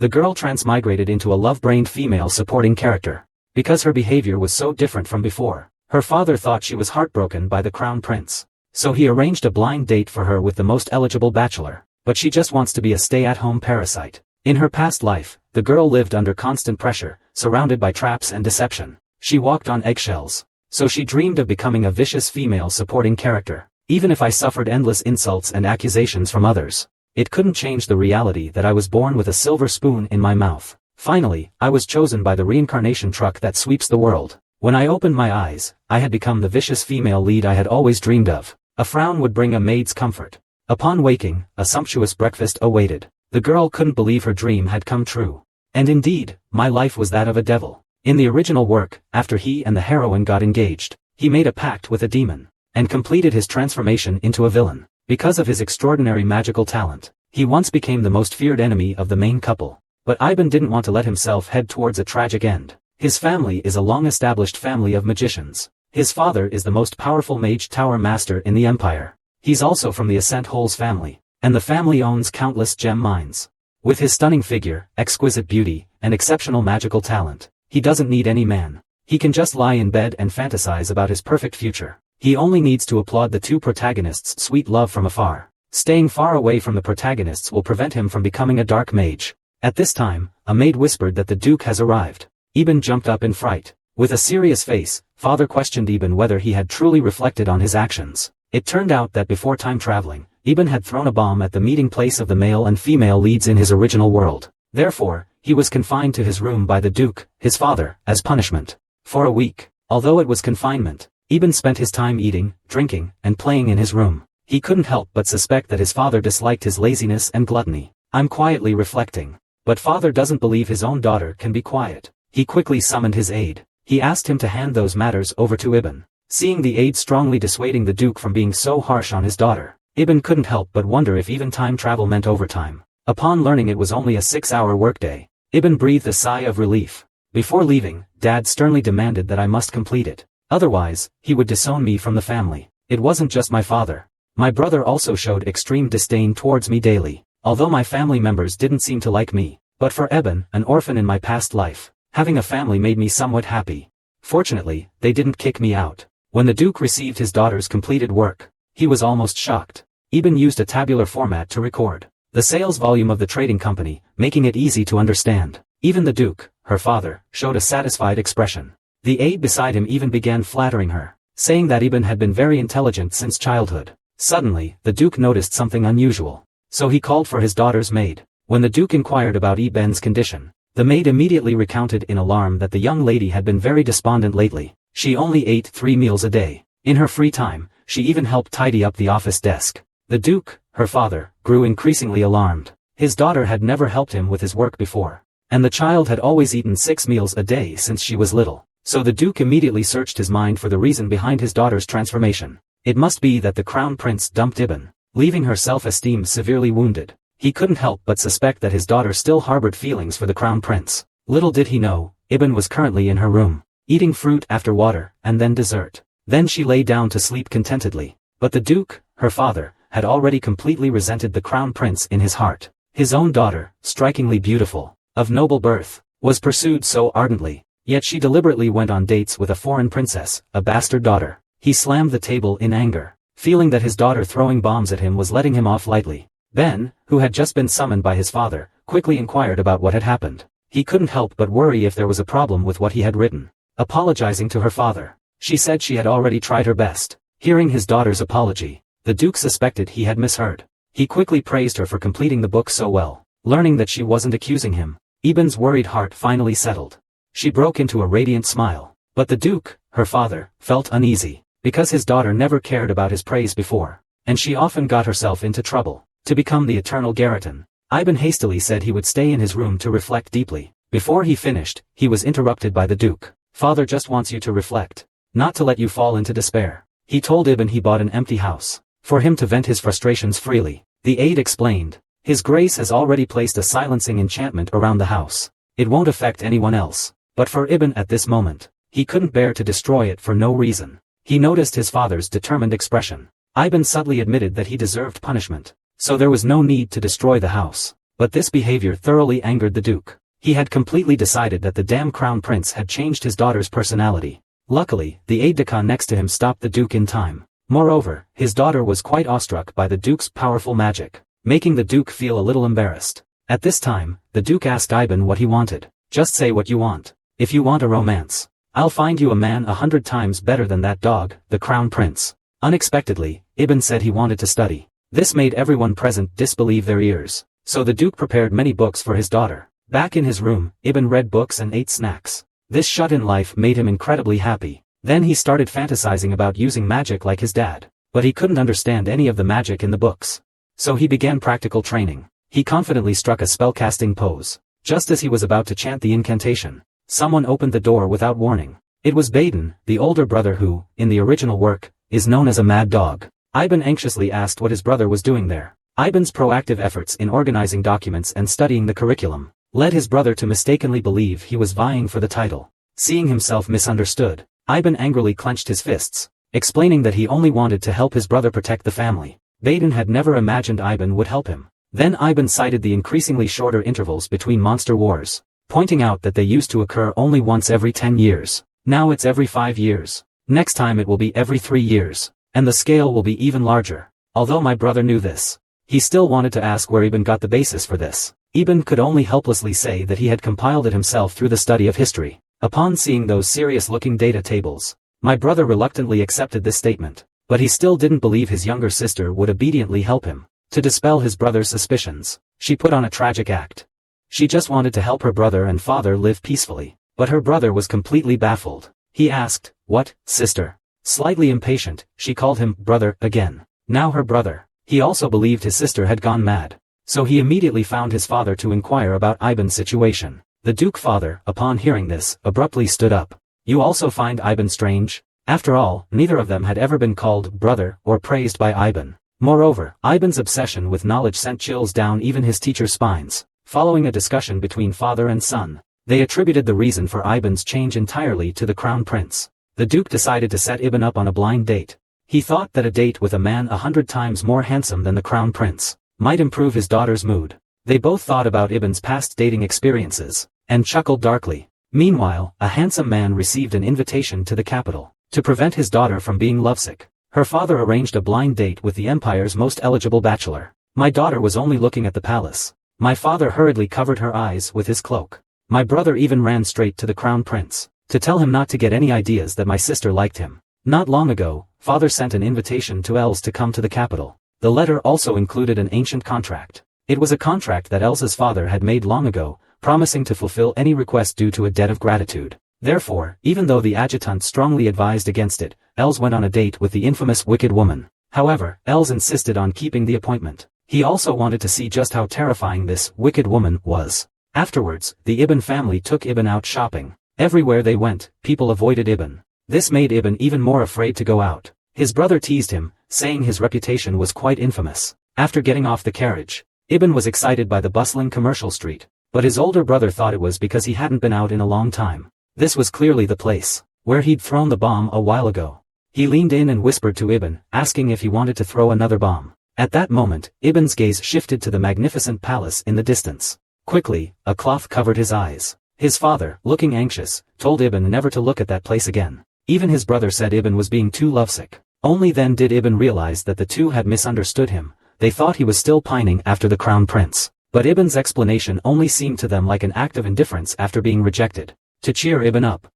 The girl transmigrated into a love-brained female supporting character. Because her behavior was so different from before, her father thought she was heartbroken by the crown prince. So he arranged a blind date for her with the most eligible bachelor, but she just wants to be a stay-at-home parasite. In her past life, the girl lived under constant pressure, surrounded by traps and deception. She walked on eggshells. So she dreamed of becoming a vicious female supporting character. Even if I suffered endless insults and accusations from others, it couldn't change the reality that I was born with a silver spoon in my mouth. Finally, I was chosen by the reincarnation truck that sweeps the world. When I opened my eyes, I had become the vicious female lead I had always dreamed of. A frown would bring a maid's comfort. Upon waking, a sumptuous breakfast awaited. The girl couldn't believe her dream had come true. And indeed, my life was that of a devil. In the original work, after he and the heroine got engaged, he made a pact with a demon, and completed his transformation into a villain. Because of his extraordinary magical talent, he once became the most feared enemy of the main couple. But Ivan didn't want to let himself head towards a tragic end. His family is a long-established family of magicians. His father is the most powerful mage tower master in the empire. He's also from the Ascent Holes family, and the family owns countless gem mines. With his stunning figure, exquisite beauty, and exceptional magical talent, he doesn't need any man. He can just lie in bed and fantasize about his perfect future. He only needs to applaud the two protagonists' sweet love from afar. Staying far away from the protagonists will prevent him from becoming a dark mage. At this time, a maid whispered that the Duke has arrived. Ibn jumped up in fright. With a serious face, father questioned Ibn whether he had truly reflected on his actions. It turned out that before time traveling, Ibn had thrown a bomb at the meeting place of the male and female leads in his original world. Therefore, he was confined to his room by the Duke, his father, as punishment. For a week, although it was confinement, Ibn spent his time eating, drinking, and playing in his room. He couldn't help but suspect that his father disliked his laziness and gluttony. I'm quietly reflecting. But father doesn't believe his own daughter can be quiet. He quickly summoned his aide. He asked him to hand those matters over to Ibn. Seeing the aide strongly dissuading the Duke from being so harsh on his daughter, Ibn couldn't help but wonder if even time travel meant overtime. Upon learning it was only a 6-hour workday, Ibn breathed a sigh of relief. Before leaving, Dad sternly demanded that I must complete it. Otherwise, he would disown me from the family. It wasn't just my father. My brother also showed extreme disdain towards me daily. Although my family members didn't seem to like me, but for Eben, an orphan in my past life, having a family made me somewhat happy. Fortunately, they didn't kick me out. When the Duke received his daughter's completed work, he was almost shocked. Eben used a tabular format to record the sales volume of the trading company, making it easy to understand. Even the Duke, her father, showed a satisfied expression. The aide beside him even began flattering her, saying that Eben had been very intelligent since childhood. Suddenly, the Duke noticed something unusual. So he called for his daughter's maid. When the Duke inquired about Eben's condition, the maid immediately recounted in alarm that the young lady had been very despondent lately. She only ate 3 meals a day. In her free time, she even helped tidy up the office desk. The Duke, her father, grew increasingly alarmed. His daughter had never helped him with his work before, and the child had always eaten 6 meals a day since she was little. So the Duke immediately searched his mind for the reason behind his daughter's transformation. It must be that the Crown Prince dumped Ibn, leaving her self-esteem severely wounded. He couldn't help but suspect that his daughter still harbored feelings for the Crown Prince. Little did he know, Ibn was currently in her room, eating fruit after water, and then dessert. Then she lay down to sleep contentedly. But the Duke, her father, had already completely resented the Crown Prince in his heart. His own daughter, strikingly beautiful, of noble birth, was pursued so ardently, yet she deliberately went on dates with a foreign princess, a bastard daughter. He slammed the table in anger, feeling that his daughter throwing bombs at him was letting him off lightly. Ben, who had just been summoned by his father, quickly inquired about what had happened. He couldn't help but worry if there was a problem with what he had written. Apologizing to her father, she said she had already tried her best. Hearing his daughter's apology, the Duke suspected he had misheard. He quickly praised her for completing the book so well. Learning that she wasn't accusing him, Eben's worried heart finally settled. She broke into a radiant smile. But the Duke, her father, felt uneasy, because his daughter never cared about his praise before, and she often got herself into trouble. To become the eternal Garriton, Ivan hastily said he would stay in his room to reflect deeply. Before he finished, he was interrupted by the Duke. Father just wants you to reflect, not to let you fall into despair. He told Ibn he bought an empty house, for him to vent his frustrations freely. The aide explained, His Grace has already placed a silencing enchantment around the house. It won't affect anyone else. But for Ibn at this moment, he couldn't bear to destroy it for no reason. He noticed his father's determined expression. Ibn subtly admitted that he deserved punishment, so there was no need to destroy the house. But this behavior thoroughly angered the Duke. He had completely decided that the damn Crown Prince had changed his daughter's personality. Luckily, the aide-de-camp next to him stopped the Duke in time. Moreover, his daughter was quite awestruck by the Duke's powerful magic, making the Duke feel a little embarrassed. At this time, the Duke asked Ivan what he wanted. Just say what you want. If you want a romance, I'll find you a man 100 times better than that dog, the Crown Prince. Unexpectedly, Ibn said he wanted to study. This made everyone present disbelieve their ears. So the Duke prepared many books for his daughter. Back in his room, Ibn read books and ate snacks. This shut-in life made him incredibly happy. Then he started fantasizing about using magic like his dad. But he couldn't understand any of the magic in the books. So he began practical training. He confidently struck a spellcasting pose. Just as he was about to chant the incantation, someone opened the door without warning. It was Baden, the older brother who, in the original work, is known as a mad dog. Ivan anxiously asked what his brother was doing there. Ivan's proactive efforts in organizing documents and studying the curriculum led his brother to mistakenly believe he was vying for the title. Seeing himself misunderstood, Ivan angrily clenched his fists, explaining that he only wanted to help his brother protect the family. Baden had never imagined Ivan would help him. Then Ivan cited the increasingly shorter intervals between monster wars, pointing out that they used to occur only once every 10 years. Now it's every 5 years. Next time it will be every 3 years. And the scale will be even larger. Although my brother knew this, he still wanted to ask where Ibn got the basis for this. Ibn could only helplessly say that he had compiled it himself through the study of history. Upon seeing those serious-looking data tables, my brother reluctantly accepted this statement, but he still didn't believe his younger sister would obediently help him. To dispel his brother's suspicions, she put on a tragic act. She just wanted to help her brother and father live peacefully, but her brother was completely baffled. He asked, "What, sister?" Slightly impatient, she called him brother again. Now her brother. He also believed his sister had gone mad. So he immediately found his father to inquire about Ivan's situation. The Duke father, upon hearing this, abruptly stood up. "You also find Ivan strange?" After all, neither of them had ever been called brother or praised by Ivan. Moreover, Ivan's obsession with knowledge sent chills down even his teacher's spines. Following a discussion between father and son, they attributed the reason for Ivan's change entirely to the Crown Prince. The Duke decided to set Ibn up on a blind date. He thought that a date with a man 100 times more handsome than the Crown Prince might improve his daughter's mood. They both thought about Ibn's past dating experiences, and chuckled darkly. Meanwhile, a handsome man received an invitation to the capital. To prevent his daughter from being lovesick, her father arranged a blind date with the empire's most eligible bachelor. My daughter was only looking at the palace. My father hurriedly covered her eyes with his cloak. My brother even ran straight to the Crown Prince, to tell him not to get any ideas that my sister liked him. Not long ago, father sent an invitation to Els to come to the capital. The letter also included an ancient contract. It was a contract that Els's father had made long ago, promising to fulfill any request due to a debt of gratitude. Therefore, even though the adjutant strongly advised against it, Els went on a date with the infamous wicked woman. However, Els insisted on keeping the appointment. He also wanted to see just how terrifying this wicked woman was. Afterwards, the Ibn family took Ibn out shopping. Everywhere they went, people avoided Ibn. This made Ibn even more afraid to go out. His brother teased him, saying his reputation was quite infamous. After getting off the carriage, Ibn was excited by the bustling commercial street, but his older brother thought it was because he hadn't been out in a long time. This was clearly the place where he'd thrown the bomb a while ago. He leaned in and whispered to Ibn, asking if he wanted to throw another bomb. At that moment, Ibn's gaze shifted to the magnificent palace in the distance. Quickly, a cloth covered his eyes. His father, looking anxious, told Ibn never to look at that place again. Even his brother said Ibn was being too lovesick. Only then did Ibn realize that the two had misunderstood him. They thought he was still pining after the Crown Prince. But Ibn's explanation only seemed to them like an act of indifference after being rejected. To cheer Ibn up,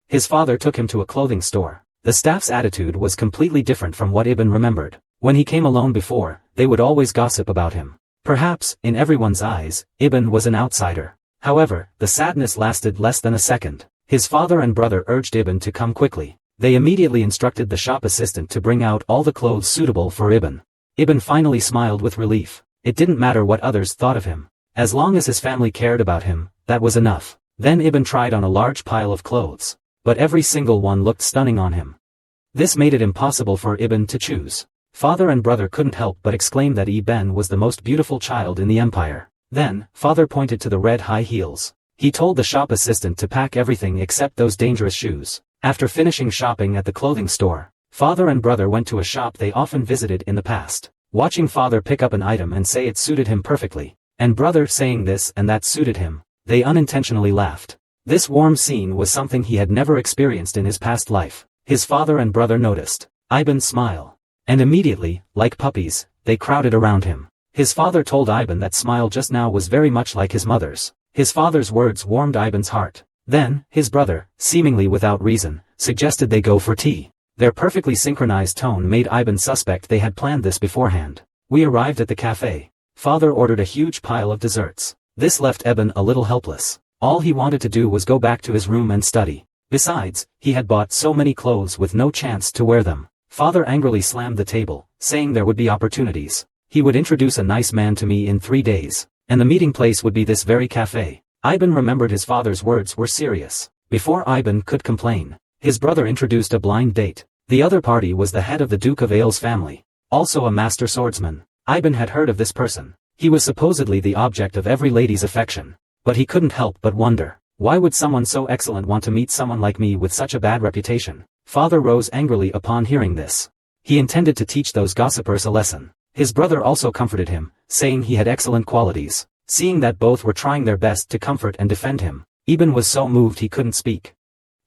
his father took him to a clothing store. The staff's attitude was completely different from what Ibn remembered. When he came alone before, they would always gossip about him. Perhaps, in everyone's eyes, Ibn was an outsider. However, the sadness lasted less than a second. His father and brother urged Ibn to come quickly. They immediately instructed the shop assistant to bring out all the clothes suitable for Ibn. Ibn finally smiled with relief. It didn't matter what others thought of him. As long as his family cared about him, that was enough. Then Ibn tried on a large pile of clothes, but every single one looked stunning on him. This made it impossible for Ibn to choose. Father and brother couldn't help but exclaim that Ibn was the most beautiful child in the empire. Then, father pointed to the red high heels. He told the shop assistant to pack everything except those dangerous shoes. After finishing shopping at the clothing store, father and brother went to a shop they often visited in the past. Watching father pick up an item and say it suited him perfectly, and brother saying this and that suited him. They unintentionally laughed. This warm scene was something he had never experienced in his past life. His father and brother noticed Iban's smile. And immediately, like puppies, they crowded around him. His father told Iban that smile just now was very much like his mother's. His father's words warmed Iban's heart. Then, his brother, seemingly without reason, suggested they go for tea. Their perfectly synchronized tone made Iban suspect they had planned this beforehand. We arrived at the cafe. Father ordered a huge pile of desserts. This left Iban a little helpless. All he wanted to do was go back to his room and study. Besides, he had bought so many clothes with no chance to wear them. Father angrily slammed the table, saying there would be opportunities. He would introduce a nice man to me in 3 days, and the meeting place would be this very cafe. Iban remembered his father's words were serious. Before Iban could complain, his brother introduced a blind date. The other party was the head of the Duke of Aile's family, also a master swordsman. Iban had heard of this person. He was supposedly the object of every lady's affection. But he couldn't help but wonder, why would someone so excellent want to meet someone like me with such a bad reputation? Father rose angrily upon hearing this. He intended to teach those gossipers a lesson. His brother also comforted him, saying he had excellent qualities. Seeing that both were trying their best to comfort and defend him, Iban was so moved he couldn't speak.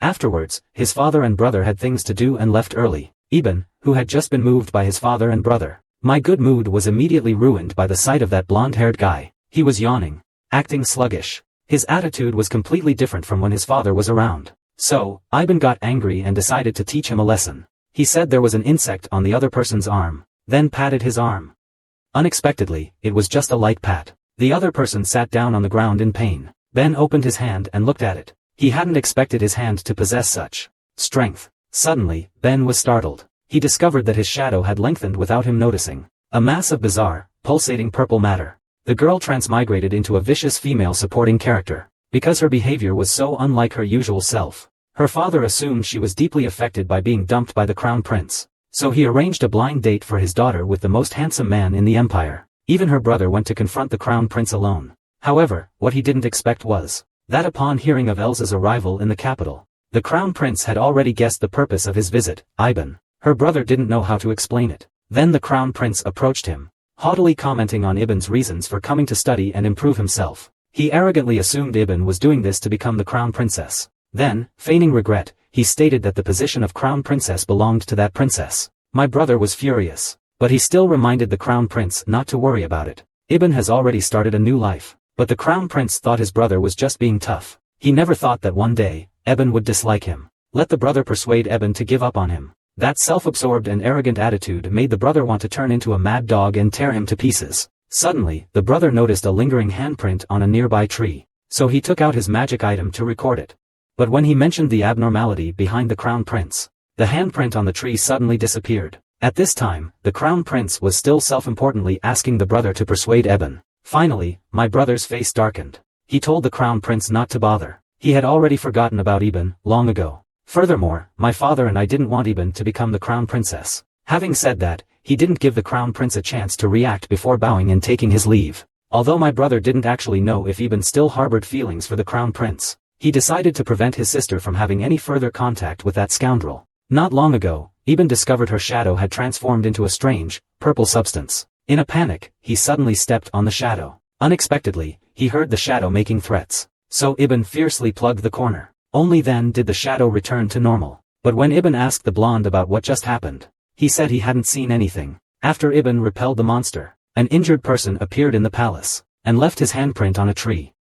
Afterwards, his father and brother had things to do and left early. Iban, who had just been moved by his father and brother, my good mood was immediately ruined by the sight of that blonde-haired guy. He was yawning, acting sluggish. His attitude was completely different from when his father was around. So, Iban got angry and decided to teach him a lesson. He said there was an insect on the other person's arm, then patted his arm. Unexpectedly, it was just a light pat. The other person sat down on the ground in pain. Ben opened his hand and looked at it. He hadn't expected his hand to possess such strength. Suddenly, Ben was startled. He discovered that his shadow had lengthened without him noticing. A mass of bizarre, pulsating purple matter. The girl transmigrated into a vicious female supporting character. Because her behavior was so unlike her usual self, her father assumed she was deeply affected by being dumped by the crown prince. So he arranged a blind date for his daughter with the most handsome man in the empire. Even her brother went to confront the crown prince alone. However, what he didn't expect was that upon hearing of Elsa's arrival in the capital, the crown prince had already guessed the purpose of his visit. Iban, her brother, didn't know how to explain it. Then the crown prince approached him, haughtily commenting on Iban's reasons for coming to study and improve himself. He arrogantly assumed Iban was doing this to become the crown princess. Then, feigning regret, he stated that the position of crown princess belonged to that princess. My brother was furious, but he still reminded the crown prince not to worry about it. Iban has already started a new life. But the crown prince thought his brother was just being tough. He never thought that one day, Iban would dislike him. Let the brother persuade Iban to give up on him. That self-absorbed and arrogant attitude made the brother want to turn into a mad dog and tear him to pieces. Suddenly, the brother noticed a lingering handprint on a nearby tree. So he took out his magic item to record it. But when he mentioned the abnormality behind the crown prince, the handprint on the tree suddenly disappeared. At this time, the crown prince was still self-importantly asking the brother to persuade Iban. Finally, my brother's face darkened. He told the crown prince not to bother. He had already forgotten about Iban, long ago. Furthermore, my father and I didn't want Iban to become the crown princess. Having said that, he didn't give the crown prince a chance to react before bowing and taking his leave. Although my brother didn't actually know if Iban still harbored feelings for the crown prince, he decided to prevent his sister from having any further contact with that scoundrel. Not long ago, Iban discovered her shadow had transformed into a strange, purple substance. In a panic, he suddenly stepped on the shadow. Unexpectedly, he heard the shadow making threats. So Iban fiercely plugged the corner. Only then did the shadow return to normal. But when Iban asked the blonde about what just happened, he said he hadn't seen anything. After Iban repelled the monster, an injured person appeared in the palace, and left his handprint on a tree.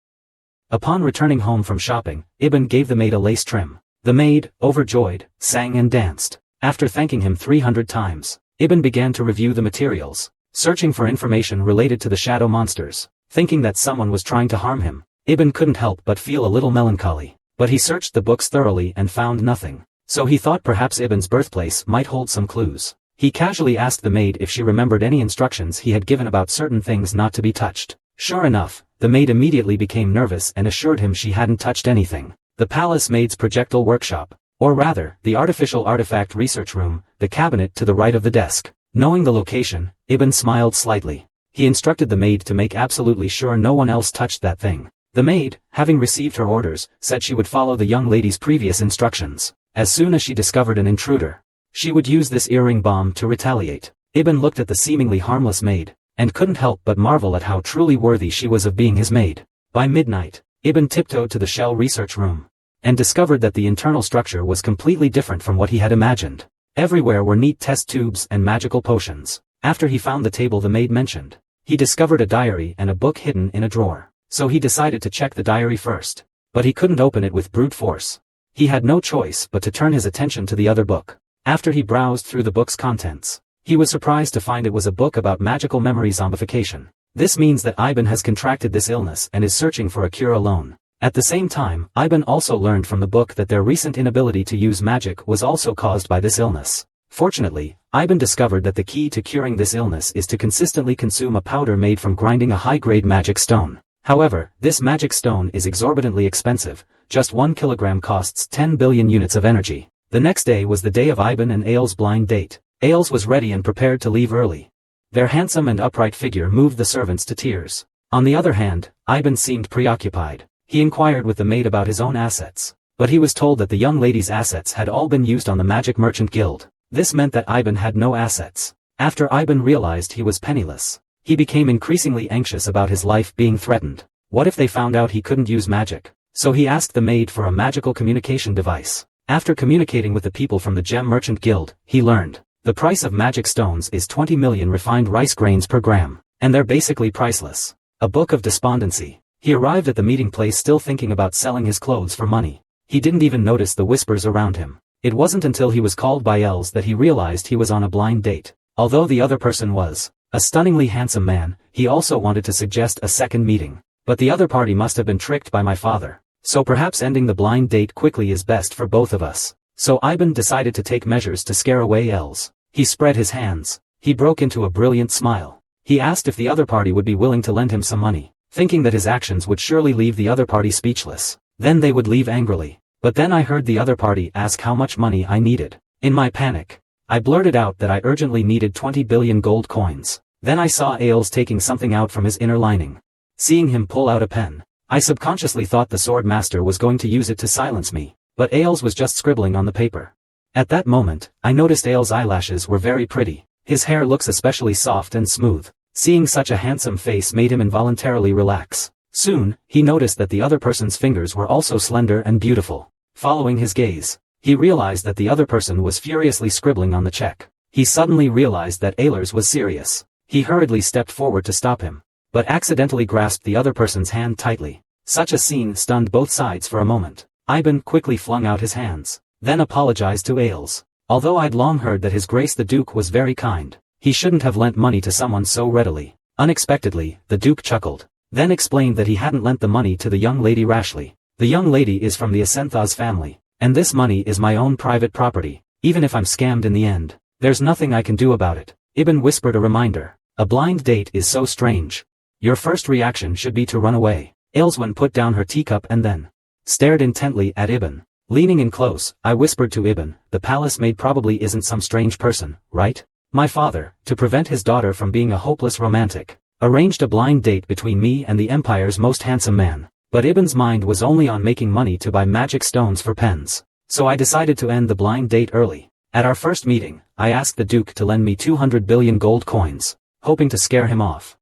Upon returning home from shopping, Iban gave the maid a lace trim. The maid, overjoyed, sang and danced. After thanking him 300 times, Iban began to review the materials, searching for information related to the shadow monsters. Thinking that someone was trying to harm him, Iban couldn't help but feel a little melancholy. But he searched the books thoroughly and found nothing. So he thought perhaps Iban's birthplace might hold some clues. He casually asked the maid if she remembered any instructions he had given about certain things not to be touched. Sure enough, the maid immediately became nervous and assured him she hadn't touched anything. The palace maid's projectile workshop, or rather, the artificial artifact research room, the cabinet to the right of the desk. Knowing the location, Iban smiled slightly. He instructed the maid to make absolutely sure no one else touched that thing. The maid, having received her orders, said she would follow the young lady's previous instructions. As soon as she discovered an intruder, she would use this earring bomb to retaliate. Iban looked at the seemingly harmless maid, and couldn't help but marvel at how truly worthy she was of being his maid. By midnight, Ibn tiptoed to the shell research room, and discovered that the internal structure was completely different from what he had imagined. Everywhere were neat test tubes and magical potions. After he found the table the maid mentioned, he discovered a diary and a book hidden in a drawer. So he decided to check the diary first. But he couldn't open it with brute force. He had no choice but to turn his attention to the other book. After he browsed through the book's contents, he was surprised to find it was a book about magical memory zombification. This means that Ivan has contracted this illness and is searching for a cure alone. At the same time, Ivan also learned from the book that their recent inability to use magic was also caused by this illness. Fortunately, Ivan discovered that the key to curing this illness is to consistently consume a powder made from grinding a high-grade magic stone. However, this magic stone is exorbitantly expensive. Just 1 kilogram costs 10 billion units of energy. The next day was the day of Ivan and Ailes' blind date. Ailes was ready and prepared to leave early. Their handsome and upright figure moved the servants to tears. On the other hand, Ivan seemed preoccupied. He inquired with the maid about his own assets, but he was told that the young lady's assets had all been used on the Magic Merchant Guild. This meant that Ivan had no assets. After Ivan realized he was penniless, he became increasingly anxious about his life being threatened. What if they found out he couldn't use magic? So he asked the maid for a magical communication device. After communicating with the people from the Gem Merchant Guild, he learned the price of magic stones is 20 million refined rice grains per gram, and they're basically priceless. A book of despondency. He arrived at the meeting place still thinking about selling his clothes for money. He didn't even notice the whispers around him. It wasn't until he was called by Els that he realized he was on a blind date. Although the other person was a stunningly handsome man, he also wanted to suggest a second meeting. But the other party must have been tricked by my father. So perhaps ending the blind date quickly is best for both of us. So Ivan decided to take measures to scare away Els. He spread his hands. He broke into a brilliant smile. He asked if the other party would be willing to lend him some money, thinking that his actions would surely leave the other party speechless. Then they would leave angrily. But then I heard the other party ask how much money I needed. In my panic, I blurted out that I urgently needed 20 billion gold coins. Then I saw Ailes taking something out from his inner lining. Seeing him pull out a pen, I subconsciously thought the sword master was going to use it to silence me. But Ailes was just scribbling on the paper. At that moment, I noticed Ailes' eyelashes were very pretty. His hair looks especially soft and smooth. Seeing such a handsome face made him involuntarily relax. Soon, he noticed that the other person's fingers were also slender and beautiful. Following his gaze, he realized that the other person was furiously scribbling on the check. He suddenly realized that Ailes was serious. He hurriedly stepped forward to stop him, but accidentally grasped the other person's hand tightly. Such a scene stunned both sides for a moment. Ivan quickly flung out his hands, then apologized to Ailes. Although I'd long heard that His Grace the Duke was very kind, he shouldn't have lent money to someone so readily. Unexpectedly, the Duke chuckled, then explained that he hadn't lent the money to the young lady rashly. The young lady is from the Asenthas family, and this money is my own private property. Even if I'm scammed in the end, there's nothing I can do about it. Ibn whispered a reminder. A blind date is so strange. Your first reaction should be to run away. Ailswan put down her teacup and then stared intently at Ibn. Leaning in close, I whispered to Ibn, the palace maid probably isn't some strange person, right? My father, to prevent his daughter from being a hopeless romantic, arranged a blind date between me and the empire's most handsome man. But Ibn's mind was only on making money to buy magic stones for pens. So I decided to end the blind date early. At our first meeting, I asked the Duke to lend me 200 billion gold coins, hoping to scare him off.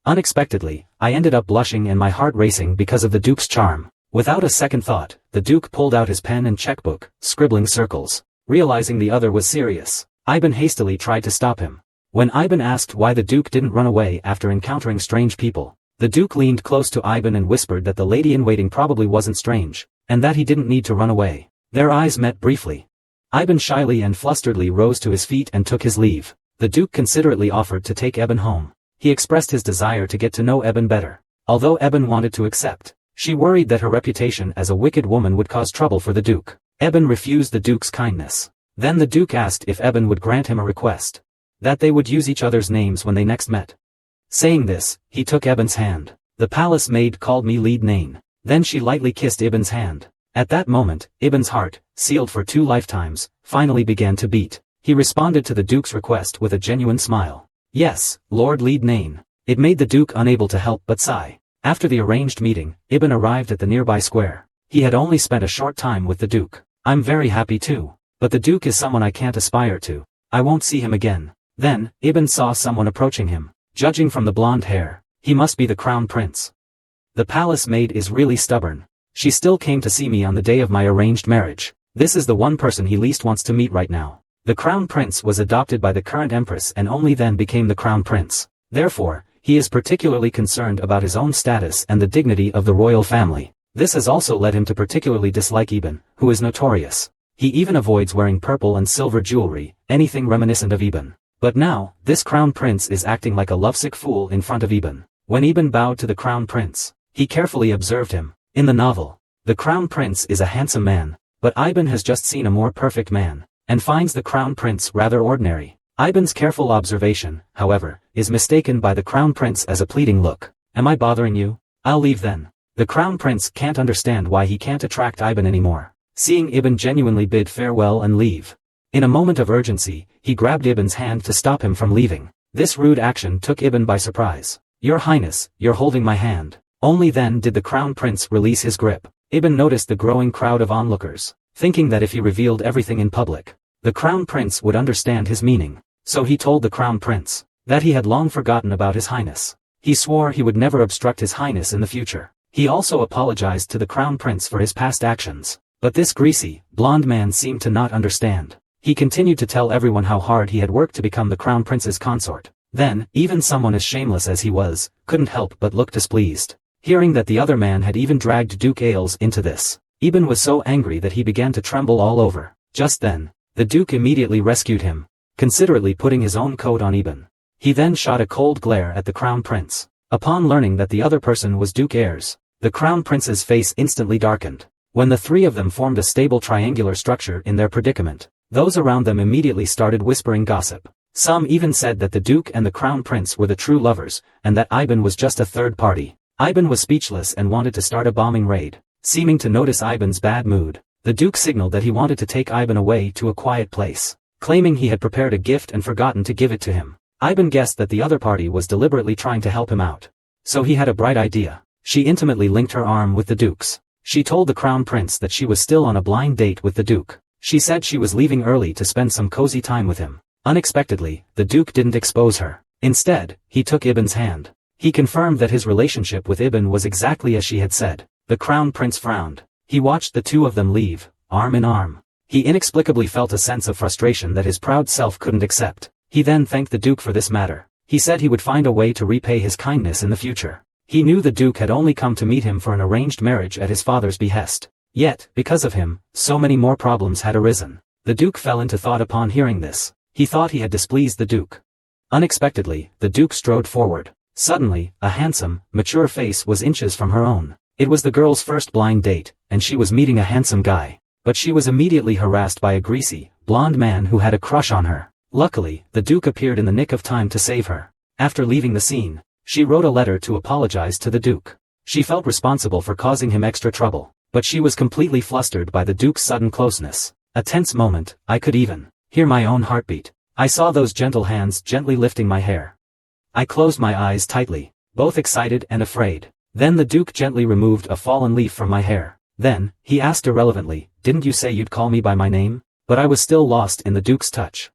Unexpectedly, I ended up blushing and my heart racing because of the Duke's charm. Without a second thought, the Duke pulled out his pen and checkbook, scribbling circles. Realizing the other was serious, Ivan hastily tried to stop him. When Ivan asked why the Duke didn't run away after encountering strange people, the Duke leaned close to Ivan and whispered that the lady-in-waiting probably wasn't strange, and that he didn't need to run away. Their eyes met briefly. Ivan shyly and flusteredly rose to his feet and took his leave. The Duke considerately offered to take Eben home. He expressed his desire to get to know Eben better. Although Eben wanted to accept, she worried that her reputation as a wicked woman would cause trouble for the Duke. Eben refused the Duke's kindness. Then the Duke asked if Eben would grant him a request. That they would use each other's names when they next met. Saying this, he took Eben's hand. The palace maid called me lead name. Then she lightly kissed Ibn's hand. At that moment, Ibn's heart, sealed for 2 lifetimes, finally began to beat. He responded to the Duke's request with a genuine smile. Yes, Lord Lead Name. It made the Duke unable to help but sigh. After the arranged meeting, Ibn arrived at the nearby square. He had only spent a short time with the Duke. I'm very happy too. But the Duke is someone I can't aspire to. I won't see him again. Then, Ibn saw someone approaching him. Judging from the blonde hair, he must be the crown prince. The palace maid is really stubborn. She still came to see me on the day of my arranged marriage. This is the one person he least wants to meet right now. The crown prince was adopted by the current empress and only then became the crown prince. Therefore, he is particularly concerned about his own status and the dignity of the royal family. This has also led him to particularly dislike Ibn, who is notorious. He even avoids wearing purple and silver jewelry, anything reminiscent of Ibn. But now, this crown prince is acting like a lovesick fool in front of Ibn. When Ibn bowed to the crown prince, he carefully observed him. In the novel, the crown prince is a handsome man, but Ibn has just seen a more perfect man, and finds the crown prince rather ordinary. Ibn's careful observation, however, is mistaken by the crown prince as a pleading look. Am I bothering you? I'll leave then. The crown prince can't understand why he can't attract Ibn anymore. Seeing Ibn genuinely bid farewell and leave. In a moment of urgency, he grabbed Ibn's hand to stop him from leaving. This rude action took Ibn by surprise. Your Highness, you're holding my hand. Only then did the crown prince release his grip. Ibn noticed the growing crowd of onlookers, thinking that if he revealed everything in public, the crown prince would understand his meaning. So he told the crown prince that he had long forgotten about his highness. He swore he would never obstruct his highness in the future. He also apologized to the crown prince for his past actions. But this greasy, blonde man seemed to not understand. He continued to tell everyone how hard he had worked to become the crown prince's consort. Then, even someone as shameless as he was, couldn't help but look displeased. Hearing that the other man had even dragged Duke Ailes into this, Ibn was so angry that he began to tremble all over. Just then, the Duke immediately rescued him, considerately putting his own coat on Ibn. He then shot a cold glare at the crown prince. Upon learning that the other person was Duke Ailes, the crown prince's face instantly darkened. When the three of them formed a stable triangular structure in their predicament, those around them immediately started whispering gossip. Some even said that the Duke and the crown prince were the true lovers, and that Ibn was just a third party. Ibn was speechless and wanted to start a bombing raid. Seeming to notice Ibn's bad mood, the Duke signaled that he wanted to take Ibn away to a quiet place, claiming he had prepared a gift and forgotten to give it to him. Ibn guessed that the other party was deliberately trying to help him out. So he had a bright idea. She intimately linked her arm with the Duke's. She told the crown prince that she was still on a blind date with the Duke. She said she was leaving early to spend some cozy time with him. Unexpectedly, the Duke didn't expose her. Instead, he took Ibn's hand. He confirmed that his relationship with Ibn was exactly as she had said. The crown prince frowned. He watched the two of them leave, arm in arm. He inexplicably felt a sense of frustration that his proud self couldn't accept. He then thanked the Duke for this matter. He said he would find a way to repay his kindness in the future. He knew the Duke had only come to meet him for an arranged marriage at his father's behest. Yet, because of him, so many more problems had arisen. The Duke fell into thought upon hearing this. He thought he had displeased the Duke. Unexpectedly, the Duke strode forward. Suddenly, a handsome, mature face was inches from her own. It was the girl's first blind date, and she was meeting a handsome guy. But she was immediately harassed by a greasy, blonde man who had a crush on her. Luckily, the Duke appeared in the nick of time to save her. After leaving the scene, she wrote a letter to apologize to the Duke. She felt responsible for causing him extra trouble, but she was completely flustered by the Duke's sudden closeness. A tense moment, I could even hear my own heartbeat. I saw those gentle hands gently lifting my hair. I closed my eyes tightly, both excited and afraid. Then the Duke gently removed a fallen leaf from my hair. Then, he asked irrelevantly, didn't you say you'd call me by my name? But I was still lost in the Duke's touch.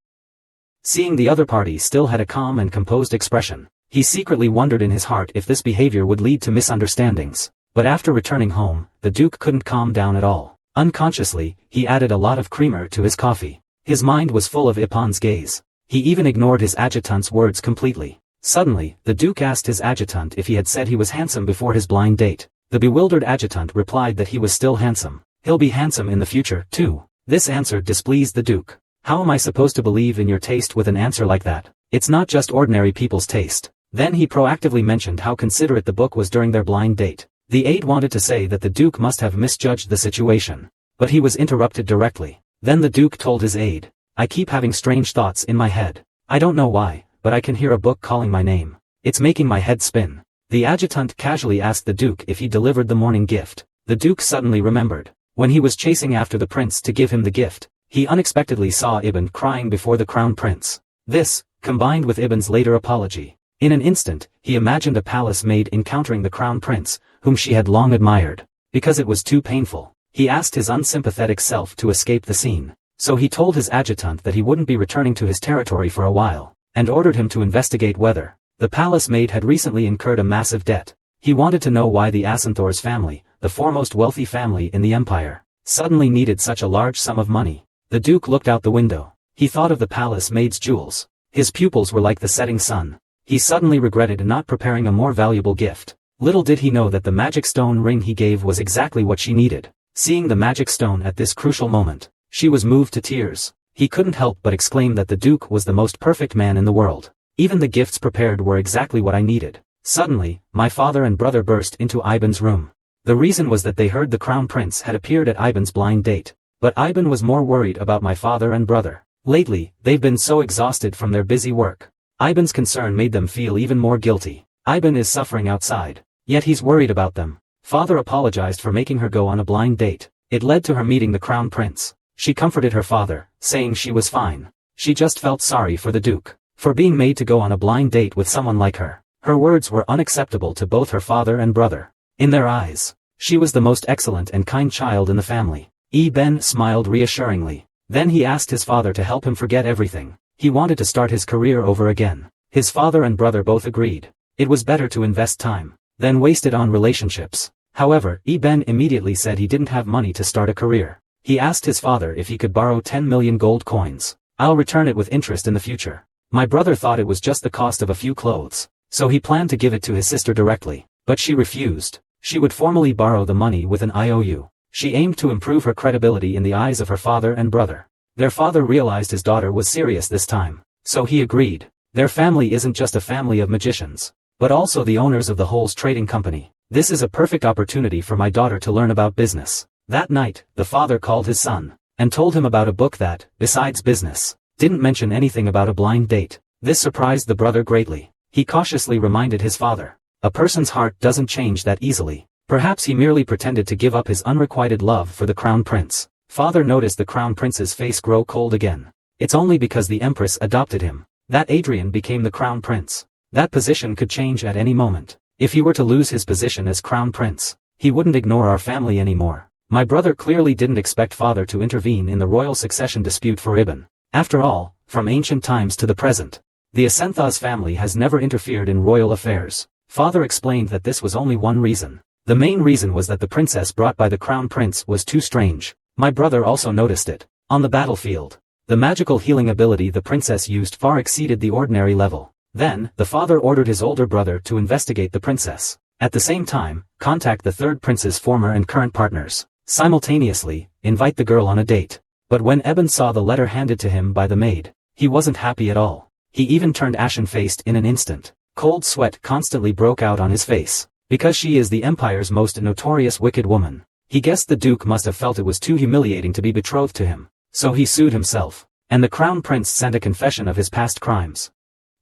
Seeing the other party still had a calm and composed expression, he secretly wondered in his heart if this behavior would lead to misunderstandings. But after returning home, the Duke couldn't calm down at all. Unconsciously, he added a lot of creamer to his coffee. His mind was full of Ipon's gaze. He even ignored his adjutant's words completely. Suddenly, the Duke asked his adjutant if he had said he was handsome before his blind date. The bewildered adjutant replied that he was still handsome. He'll be handsome in the future, too. This answer displeased the Duke. How am I supposed to believe in your taste with an answer like that? It's not just ordinary people's taste. Then he proactively mentioned how considerate the book was during their blind date. The aide wanted to say that the Duke must have misjudged the situation, but he was interrupted directly. Then the Duke told his aide, I keep having strange thoughts in my head. I don't know why, but I can hear a book calling my name. It's making my head spin. The adjutant casually asked the Duke if he delivered the morning gift. The Duke suddenly remembered. When he was chasing after the prince to give him the gift, he unexpectedly saw Ibn crying before the crown prince. This, combined with Ibn's later apology. In an instant, he imagined a palace maid encountering the crown prince, whom she had long admired. Because it was too painful, he asked his unsympathetic self to escape the scene. So he told his adjutant that he wouldn't be returning to his territory for a while, and ordered him to investigate whether The palace maid had recently incurred a massive debt. He wanted to know why the Asinthor's family, the foremost wealthy family in the empire, suddenly needed such a large sum of money. The Duke looked out the window. He thought of the palace maid's jewels. His pupils were like the setting sun. He suddenly regretted not preparing a more valuable gift. Little did he know that the magic stone ring he gave was exactly what she needed. Seeing the magic stone at this crucial moment, she was moved to tears. He couldn't help but exclaim that the Duke was the most perfect man in the world. Even the gifts prepared were exactly what I needed. Suddenly, my father and brother burst into Ivan's room. The reason was that they heard the crown prince had appeared at Ivan's blind date. But Ivan was more worried about my father and brother. Lately, they've been so exhausted from their busy work. Ivan's concern made them feel even more guilty. Ivan is suffering outside. Yet he's worried about them. Father apologized for making her go on a blind date. It led to her meeting the crown prince. She comforted her father, saying she was fine. She just felt sorry for the Duke, for being made to go on a blind date with someone like her. Her words were unacceptable to both her father and brother. In their eyes, she was the most excellent and kind child in the family. Ben smiled reassuringly. Then he asked his father to help him forget everything. He wanted to start his career over again. His father and brother both agreed. It was better to invest time than waste it on relationships. However, Ben immediately said he didn't have money to start a career. He asked his father if he could borrow 10 million gold coins. I'll return it with interest in the future. My brother thought it was just the cost of a few clothes, so he planned to give it to his sister directly, but she refused. She would formally borrow the money with an IOU. She aimed to improve her credibility in the eyes of her father and brother. Their father realized his daughter was serious this time, so he agreed. Their family isn't just a family of magicians, but also the owners of the Holes Trading Company. This is a perfect opportunity for my daughter to learn about business. That night, the father called his son, and told him about a book that, besides business, didn't mention anything about a blind date. This surprised the brother greatly. He cautiously reminded his father, a person's heart doesn't change that easily. Perhaps he merely pretended to give up his unrequited love for the crown prince. Father noticed the crown prince's face grow cold again. It's only because the empress adopted him that Adrian became the crown prince. That position could change at any moment. If he were to lose his position as crown prince, he wouldn't ignore our family anymore. My brother clearly didn't expect father to intervene in the royal succession dispute for Ibn. After all, from ancient times to the present, the Asenthas family has never interfered in royal affairs. Father explained that this was only one reason. The main reason was that the princess brought by the crown prince was too strange. My brother also noticed it. On the battlefield, the magical healing ability the princess used far exceeded the ordinary level. Then, the father ordered his older brother to investigate the princess. At the same time, contact the third prince's former and current partners. Simultaneously, invite the girl on a date. But when Eben saw the letter handed to him by the maid, he wasn't happy at all. He even turned ashen-faced in an instant. Cold sweat constantly broke out on his face. Because she is the empire's most notorious wicked woman, he guessed the Duke must have felt it was too humiliating to be betrothed to him. So he sued himself. And the crown prince sent a confession of his past crimes.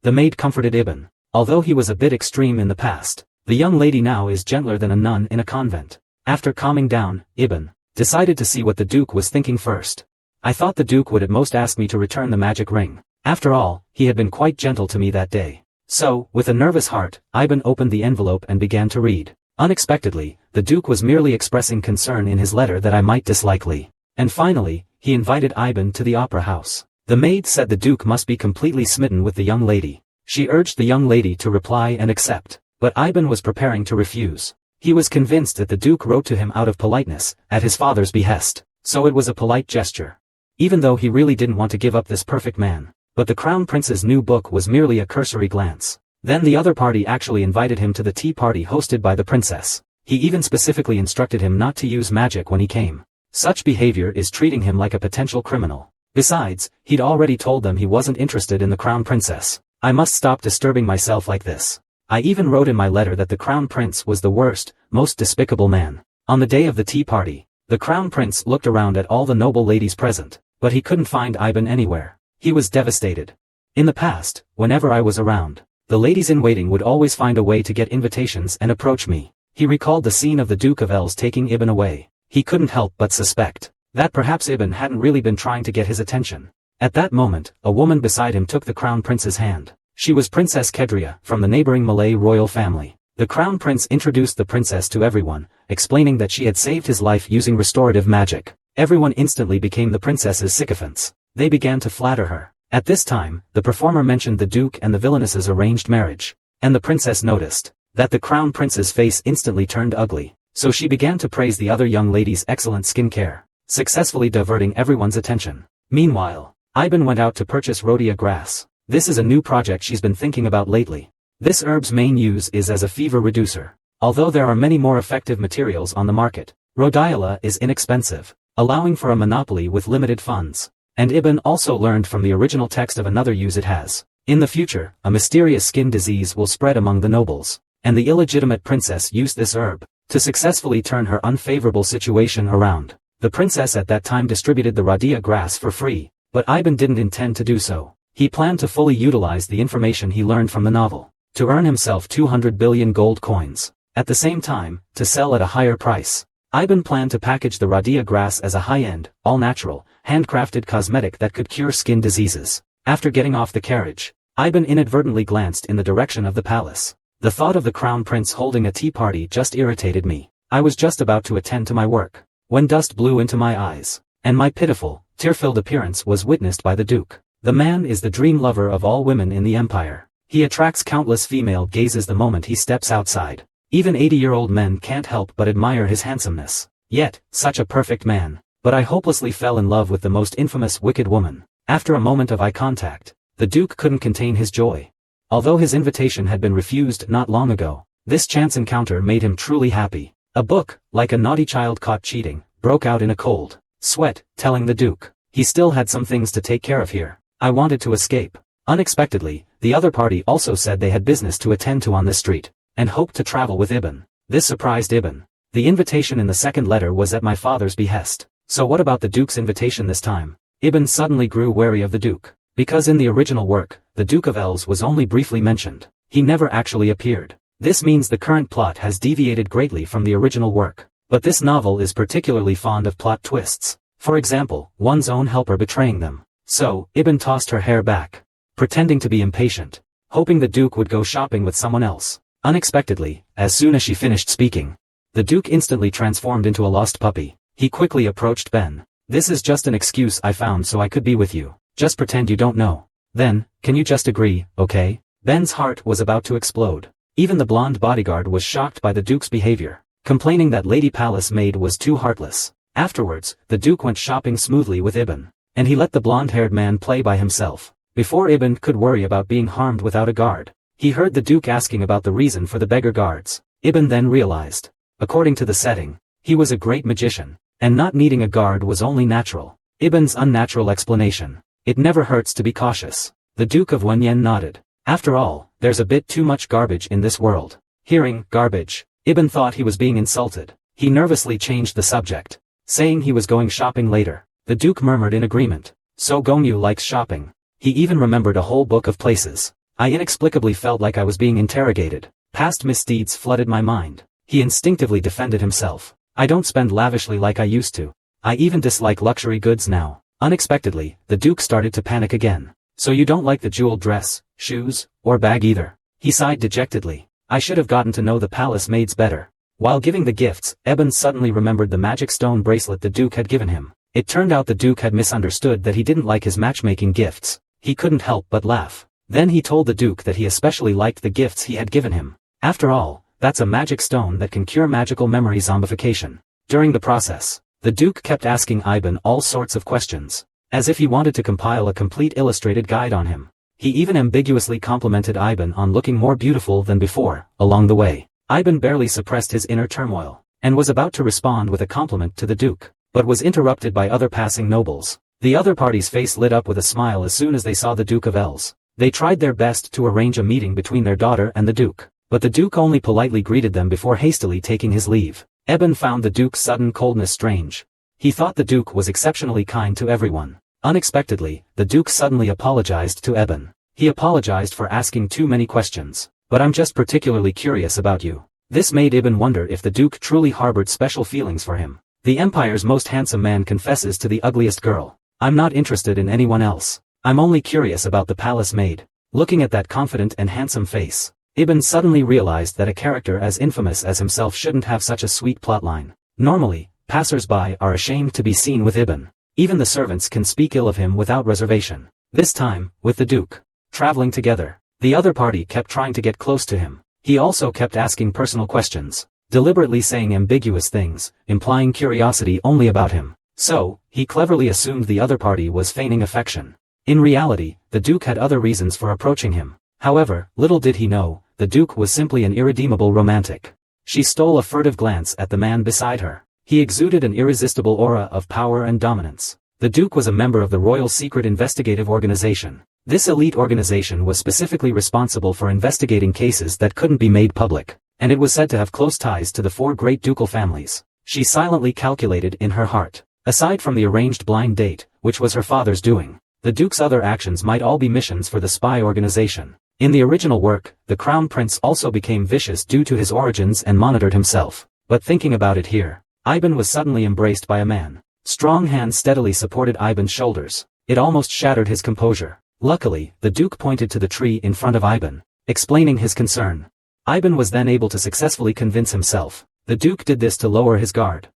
The maid comforted Ibn. Although he was a bit extreme in the past, the young lady now is gentler than a nun in a convent. After calming down, Ibn decided to see what the Duke was thinking first. I thought the Duke would at most ask me to return the magic ring. After all, he had been quite gentle to me that day. So, with a nervous heart, Ibn opened the envelope and began to read. Unexpectedly, the Duke was merely expressing concern in his letter that I might dislike Lee. And finally, he invited Ibn to the opera house. The maid said the Duke must be completely smitten with the young lady. She urged the young lady to reply and accept, but Ibn was preparing to refuse. He was convinced that the Duke wrote to him out of politeness, at his father's behest, so it was a polite gesture. Even though he really didn't want to give up this perfect man. But the Crown Prince's new book was merely a cursory glance. Then the other party actually invited him to the tea party hosted by the princess. He even specifically instructed him not to use magic when he came. Such behavior is treating him like a potential criminal. Besides, he'd already told them he wasn't interested in the Crown Princess. I must stop disturbing myself like this. I even wrote in my letter that the Crown Prince was the worst, most despicable man. On the day of the tea party, the Crown Prince looked around at all the noble ladies present, but he couldn't find Ivan anywhere. He was devastated. In the past, whenever I was around, the ladies-in-waiting would always find a way to get invitations and approach me. He recalled the scene of the Duke of Els taking Ibn away. He couldn't help but suspect that perhaps Ibn hadn't really been trying to get his attention. At that moment, a woman beside him took the Crown Prince's hand. She was Princess Kedria, from the neighboring Malay royal family. The Crown Prince introduced the princess to everyone, explaining that she had saved his life using restorative magic. Everyone instantly became the princess's sycophants. They began to flatter her. At this time, the performer mentioned the Duke and the villainess's arranged marriage. and the princess noticed that the crown prince's face instantly turned ugly, so she began to praise the other young lady's excellent skincare, successfully diverting everyone's attention. Meanwhile, Ivan went out to purchase rhodia grass. This is a new project she's been thinking about lately. This herb's main use is as a fever reducer. Although there are many more effective materials on the market, rhodiola is inexpensive, allowing for a monopoly with limited funds. And Ibn also learned from the original text of another use it has. In the future, a mysterious skin disease will spread among the nobles, and the illegitimate princess used this herb to successfully turn her unfavorable situation around. The princess at that time distributed the rhodia grass for free, but Ivan didn't intend to do so. He planned to fully utilize the information he learned from the novel to earn himself 200 billion gold coins. At the same time, to sell at a higher price. Ivan planned to package the rhodia grass as a high-end, all-natural, handcrafted cosmetic that could cure skin diseases. After getting off the carriage, Ivan inadvertently glanced in the direction of the palace. The thought of the crown prince holding a tea party just irritated me. I was just about to attend to my work, when dust blew into my eyes, and my pitiful, tear-filled appearance was witnessed by the duke. The man is the dream lover of all women in the empire. He attracts countless female gazes the moment he steps outside. Even 80-year-old men can't help but admire his handsomeness. Yet, such a perfect man. But I hopelessly fell in love with the most infamous wicked woman. After a moment of eye contact, the duke couldn't contain his joy. Although his invitation had been refused not long ago, this chance encounter made him truly happy. A book, like a naughty child caught cheating, broke out in a cold sweat, telling the duke he still had some things to take care of here. I wanted to escape. Unexpectedly, the other party also said they had business to attend to on this street, and hoped to travel with Ibn. This surprised Ibn. The invitation in the second letter was at my father's behest. So what about the duke's invitation this time? Ibn suddenly grew wary of the duke, because in the original work, the Duke of Els was only briefly mentioned. He never actually appeared. This means the current plot has deviated greatly from the original work. But this novel is particularly fond of plot twists. For example, one's own helper betraying them. So, Ibn tossed her hair back, pretending to be impatient, hoping the duke would go shopping with someone else. Unexpectedly, as soon as she finished speaking, the duke instantly transformed into a lost puppy. He quickly approached Ben. This is just an excuse I found so I could be with you. Just pretend you don't know. Then, can you just agree, okay? Ben's heart was about to explode. Even the blonde bodyguard was shocked by the duke's behavior, complaining that Lady Palace maid was too heartless. Afterwards, the duke went shopping smoothly with Ibn, and he let the blonde-haired man play by himself. Before Ibn could worry about being harmed without a guard, he heard the duke asking about the reason for the beggar guards. Ibn then realized, according to the setting, he was a great magician, and not needing a guard was only natural. Ibn's unnatural explanation. It never hurts to be cautious. The Duke of Wenyan nodded. After all, there's a bit too much garbage in this world. Hearing garbage, Ibn thought he was being insulted. He nervously changed the subject, saying he was going shopping later. The Duke murmured in agreement. So Gongyu likes shopping. He even remembered a whole book of places. I inexplicably felt like I was being interrogated. Past misdeeds flooded my mind. He instinctively defended himself. I don't spend lavishly like I used to. I even dislike luxury goods now. Unexpectedly, the Duke started to panic again. So you don't like the jeweled dress, shoes, or bag either? He sighed dejectedly. I should have gotten to know the palace maids better. While giving the gifts, Eben suddenly remembered the magic stone bracelet the Duke had given him. It turned out the Duke had misunderstood that he didn't like his matchmaking gifts. He couldn't help but laugh. Then he told the Duke that he especially liked the gifts he had given him. After all, that's a magic stone that can cure magical memory zombification. During the process, the Duke kept asking Ivan all sorts of questions, as if he wanted to compile a complete illustrated guide on him. He even ambiguously complimented Ivan on looking more beautiful than before. Along the way, Ivan barely suppressed his inner turmoil, and was about to respond with a compliment to the Duke, but was interrupted by other passing nobles. The other party's face lit up with a smile as soon as they saw the Duke of Els. They tried their best to arrange a meeting between their daughter and the Duke, but the Duke only politely greeted them before hastily taking his leave. Eben found the Duke's sudden coldness strange. He thought the Duke was exceptionally kind to everyone. Unexpectedly, the Duke suddenly apologized to Eben. He apologized for asking too many questions. But I'm just particularly curious about you. This made Eben wonder if the Duke truly harbored special feelings for him. The Empire's most handsome man confesses to the ugliest girl. I'm not interested in anyone else. I'm only curious about the palace maid. Looking at that confident and handsome face, Ibn suddenly realized that a character as infamous as himself shouldn't have such a sweet plotline. Normally, passers-by are ashamed to be seen with Ibn. Even the servants can speak ill of him without reservation. This time, with the Duke. Traveling together, The other party kept trying to get close to him. He also kept asking personal questions, deliberately saying ambiguous things, implying curiosity only about him. So, he cleverly assumed the other party was feigning affection. In reality, the Duke had other reasons for approaching him. However, little did he know, the Duke was simply an irredeemable romantic. She stole a furtive glance at the man beside her. He exuded an irresistible aura of power and dominance. The Duke was a member of the Royal Secret Investigative Organization. This elite organization was specifically responsible for investigating cases that couldn't be made public, and it was said to have close ties to the 4 great ducal families. She silently calculated in her heart. Aside from the arranged blind date, which was her father's doing, the Duke's other actions might all be missions for the spy organization. In the original work, the Crown Prince also became vicious due to his origins and monitored himself. But thinking about it here, Ivan was suddenly embraced by a man. Strong hands steadily supported Ivan's shoulders. It almost shattered his composure. Luckily, the Duke pointed to the tree in front of Ivan, explaining his concern. Ivan was then able to successfully convince himself. The Duke did this to lower his guard.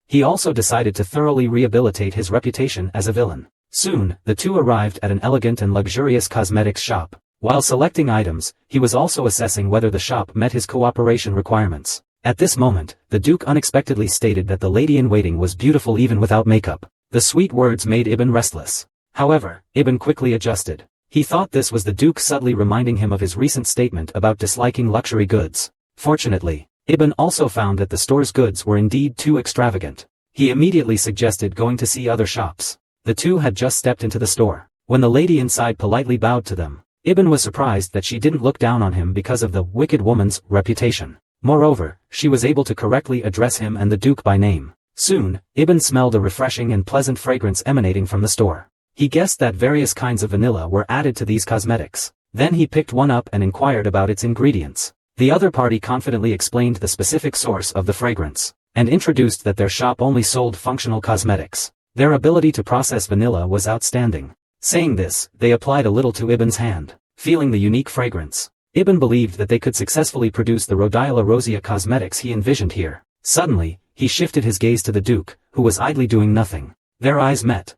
He also decided to thoroughly rehabilitate his reputation as a villain. Soon, the two arrived at an elegant and luxurious cosmetics shop. While selecting items, he was also assessing whether the shop met his cooperation requirements. At this moment, the Duke unexpectedly stated that the lady-in-waiting was beautiful even without makeup. The sweet words made Ibn restless. However, Ibn quickly adjusted. He thought this was the Duke subtly reminding him of his recent statement about disliking luxury goods. Fortunately, Ibn also found that the store's goods were indeed too extravagant. He immediately suggested going to see other shops. The two had just stepped into the store. When the lady inside politely bowed to them, Ibn was surprised that she didn't look down on him because of the wicked woman's reputation. Moreover, she was able to correctly address him and the Duke by name. Soon, Ibn smelled a refreshing and pleasant fragrance emanating from the store. He guessed that various kinds of vanilla were added to these cosmetics. Then he picked one up and inquired about its ingredients. The other party confidently explained the specific source of the fragrance, and introduced that their shop only sold functional cosmetics. Their ability to process vanilla was outstanding. Saying this, they applied a little to Ibn's hand. Feeling the unique fragrance, Ibn believed that they could successfully produce the Rhodiola rosea cosmetics he envisioned here. Suddenly, he shifted his gaze to the Duke, who was idly doing nothing. Their eyes met.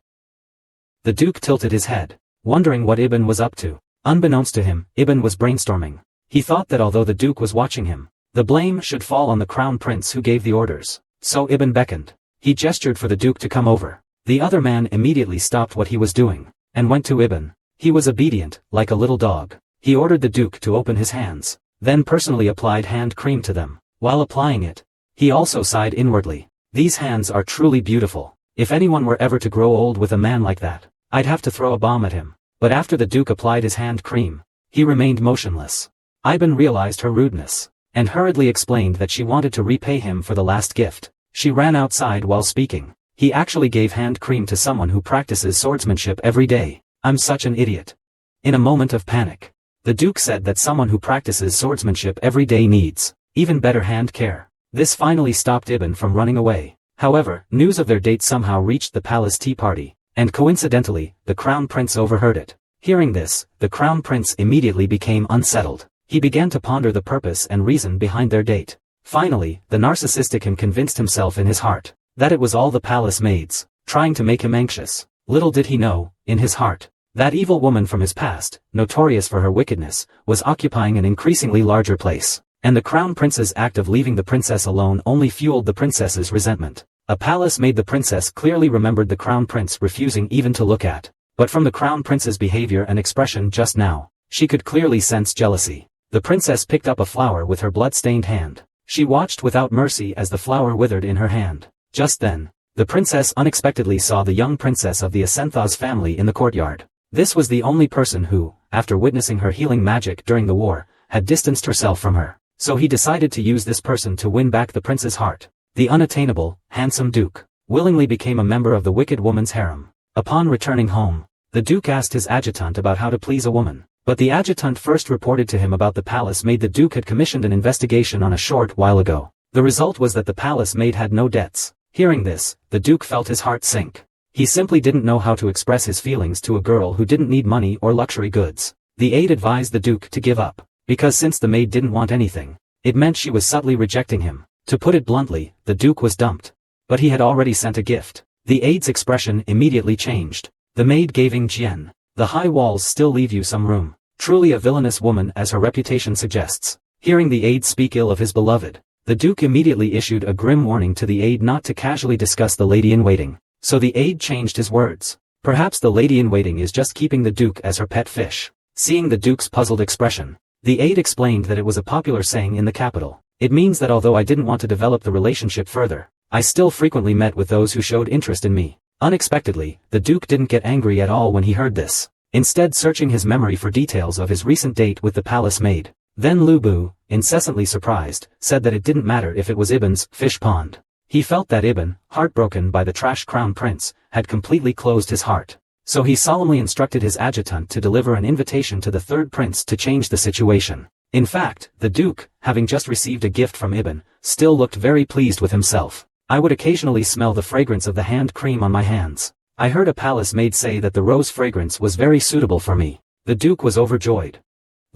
The Duke tilted his head, wondering what Ibn was up to. Unbeknownst to him, Ibn was brainstorming. He thought that although the Duke was watching him, the blame should fall on the Crown Prince who gave the orders. So Ibn beckoned. He gestured for the Duke to come over. The other man immediately stopped what he was doing, and went to Ibn. He was obedient, like a little dog. He ordered the Duke to open his hands, then personally applied hand cream to them. While applying it, he also sighed inwardly. These hands are truly beautiful. If anyone were ever to grow old with a man like that, I'd have to throw a bomb at him. But after the Duke applied his hand cream, he remained motionless. Ivan realized her rudeness, and hurriedly explained that she wanted to repay him for the last gift. She ran outside while speaking. He actually gave hand cream to someone who practices swordsmanship every day. I'm such an idiot. In a moment of panic, the Duke said that someone who practices swordsmanship every day needs even better hand care. This finally stopped Ibn from running away. However, news of their date somehow reached the palace tea party, and coincidentally, the Crown Prince overheard it. Hearing this, the Crown Prince immediately became unsettled. He began to ponder the purpose and reason behind their date. Finally, the narcissistic him convinced himself in his heart that it was all the palace maids, trying to make him anxious. Little did he know, in his heart, that evil woman from his past, notorious for her wickedness, was occupying an increasingly larger place. And the Crown Prince's act of leaving the princess alone only fueled the princess's resentment. A palace maid, the princess clearly remembered the Crown Prince refusing even to look at. But from the Crown Prince's behavior and expression just now, she could clearly sense jealousy. The princess picked up a flower with her blood-stained hand. She watched without mercy as the flower withered in her hand. Just then, the princess unexpectedly saw the young princess of the Asenthos family in the courtyard. This was the only person who, after witnessing her healing magic during the war, had distanced herself from her. So he decided to use this person to win back the prince's heart. The unattainable, handsome Duke willingly became a member of the wicked woman's harem. Upon returning home, the Duke asked his adjutant about how to please a woman. But the adjutant first reported to him about the palace maid the Duke had commissioned an investigation on a short while ago. The result was that the palace maid had no debts. Hearing this, the Duke felt his heart sink. He simply didn't know how to express his feelings to a girl who didn't need money or luxury goods. The aide advised the Duke to give up, because since the maid didn't want anything, it meant she was subtly rejecting him. To put it bluntly, the Duke was dumped. But he had already sent a gift. The aide's expression immediately changed. The maid gave Jian. The high walls still leave you some room. Truly a villainous woman as her reputation suggests. Hearing the aide speak ill of his beloved, the Duke immediately issued a grim warning to the aide not to casually discuss the lady-in-waiting. So the aide changed his words. Perhaps the lady-in-waiting is just keeping the Duke as her pet fish. Seeing the Duke's puzzled expression, the aide explained that it was a popular saying in the capital. It means that although I didn't want to develop the relationship further, I still frequently met with those who showed interest in me. Unexpectedly, the Duke didn't get angry at all when he heard this, instead searching his memory for details of his recent date with the palace maid. Then Lu Bu, incessantly surprised, said that it didn't matter if it was Ibn's fish pond. He felt that Ibn, heartbroken by the trash crown prince, had completely closed his heart. So he solemnly instructed his adjutant to deliver an invitation to the third prince to change the situation. In fact, the Duke, having just received a gift from Ibn, still looked very pleased with himself. I would occasionally smell the fragrance of the hand cream on my hands. I heard a palace maid say that the rose fragrance was very suitable for me. The Duke was overjoyed.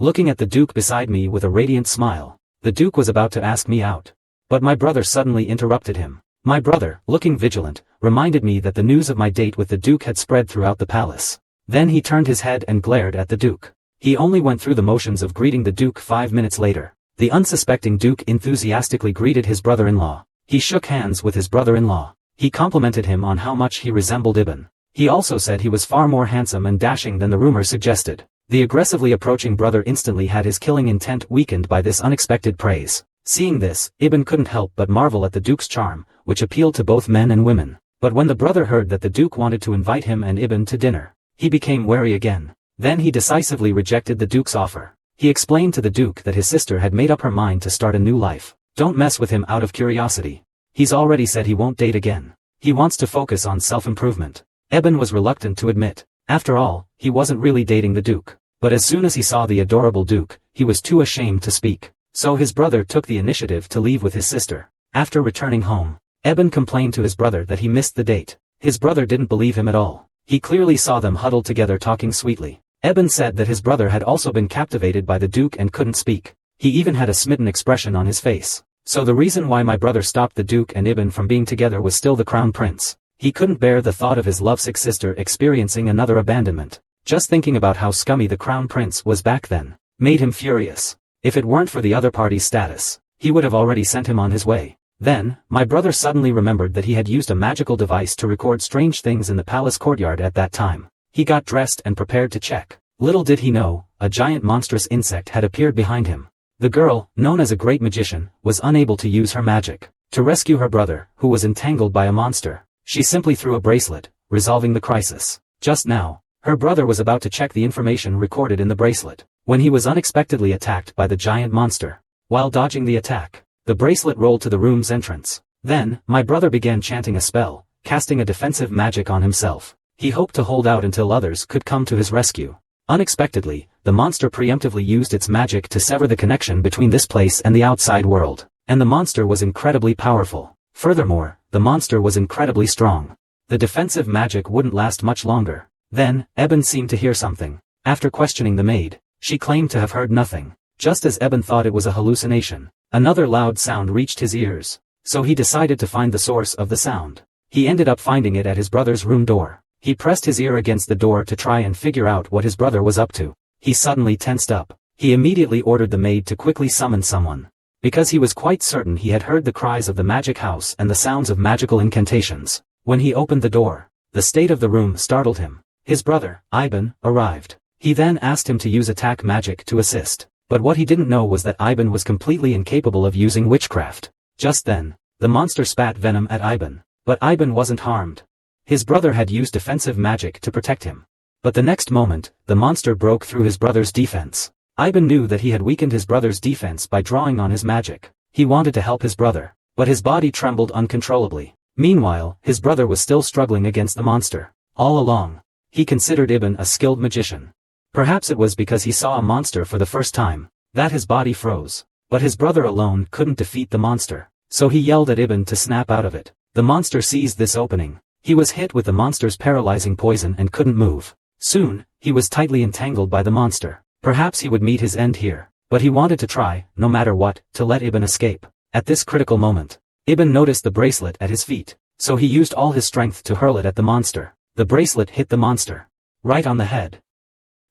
Looking at the Duke beside me with a radiant smile, the Duke was about to ask me out. But my brother suddenly interrupted him. My brother, looking vigilant, reminded me that the news of my date with the Duke had spread throughout the palace. Then he turned his head and glared at the Duke. He only went through the motions of greeting the Duke 5 minutes later. The unsuspecting Duke enthusiastically greeted his brother-in-law. He shook hands with his brother-in-law. He complimented him on how much he resembled Ibn. He also said he was far more handsome and dashing than the rumor suggested. The aggressively approaching brother instantly had his killing intent weakened by this unexpected praise. Seeing this, Ibn couldn't help but marvel at the Duke's charm, which appealed to both men and women. But when the brother heard that the Duke wanted to invite him and Ibn to dinner, he became wary again. Then he decisively rejected the Duke's offer. He explained to the Duke that his sister had made up her mind to start a new life. Don't mess with him out of curiosity. He's already said he won't date again. He wants to focus on self-improvement. Ibn was reluctant to admit. After all, he wasn't really dating the Duke. But as soon as he saw the adorable Duke, he was too ashamed to speak. So his brother took the initiative to leave with his sister. After returning home, Ibn complained to his brother that he missed the date. His brother didn't believe him at all. He clearly saw them huddled together talking sweetly. Ibn said that his brother had also been captivated by the Duke and couldn't speak. He even had a smitten expression on his face. So the reason why my brother stopped the Duke and Ibn from being together was still the crown prince. He couldn't bear the thought of his lovesick sister experiencing another abandonment. Just thinking about how scummy the crown prince was back then made him furious. If it weren't for the other party's status, he would have already sent him on his way. Then, my brother suddenly remembered that he had used a magical device to record strange things in the palace courtyard at that time. He got dressed and prepared to check. Little did he know, a giant monstrous insect had appeared behind him. The girl, known as a great magician, was unable to use her magic to rescue her brother, who was entangled by a monster. She simply threw a bracelet, resolving the crisis. Just now, her brother was about to check the information recorded in the bracelet, when he was unexpectedly attacked by the giant monster. While dodging the attack, the bracelet rolled to the room's entrance. Then, my brother began chanting a spell, casting a defensive magic on himself. He hoped to hold out until others could come to his rescue. Unexpectedly, the monster preemptively used its magic to sever the connection between this place and the outside world. And the monster was incredibly powerful. Furthermore, the monster was incredibly strong. The defensive magic wouldn't last much longer. Then, Ibn seemed to hear something. After questioning the maid, she claimed to have heard nothing. Just as Ibn thought it was a hallucination, another loud sound reached his ears. So he decided to find the source of the sound. He ended up finding it at his brother's room door. He pressed his ear against the door to try and figure out what his brother was up to. He suddenly tensed up. He immediately ordered the maid to quickly summon someone. Because he was quite certain he had heard the cries of the magic house and the sounds of magical incantations. When he opened the door, the state of the room startled him. His brother, Ibn, arrived. He then asked him to use attack magic to assist. But what he didn't know was that Ibn was completely incapable of using witchcraft. Just then, the monster spat venom at Ibn. But Ibn wasn't harmed. His brother had used defensive magic to protect him. But the next moment, the monster broke through his brother's defense. Ibn knew that he had weakened his brother's defense by drawing on his magic. He wanted to help his brother, but his body trembled uncontrollably. Meanwhile, his brother was still struggling against the monster. All along, he considered Ibn a skilled magician. Perhaps it was because he saw a monster for the first time, that his body froze. But his brother alone couldn't defeat the monster. So he yelled at Ibn to snap out of it. The monster seized this opening. He was hit with the monster's paralyzing poison and couldn't move. Soon, he was tightly entangled by the monster. Perhaps he would meet his end here. But he wanted to try, no matter what, to let Ibn escape. At this critical moment, Ibn noticed the bracelet at his feet. So he used all his strength to hurl it at the monster. The bracelet hit the monster right on the head.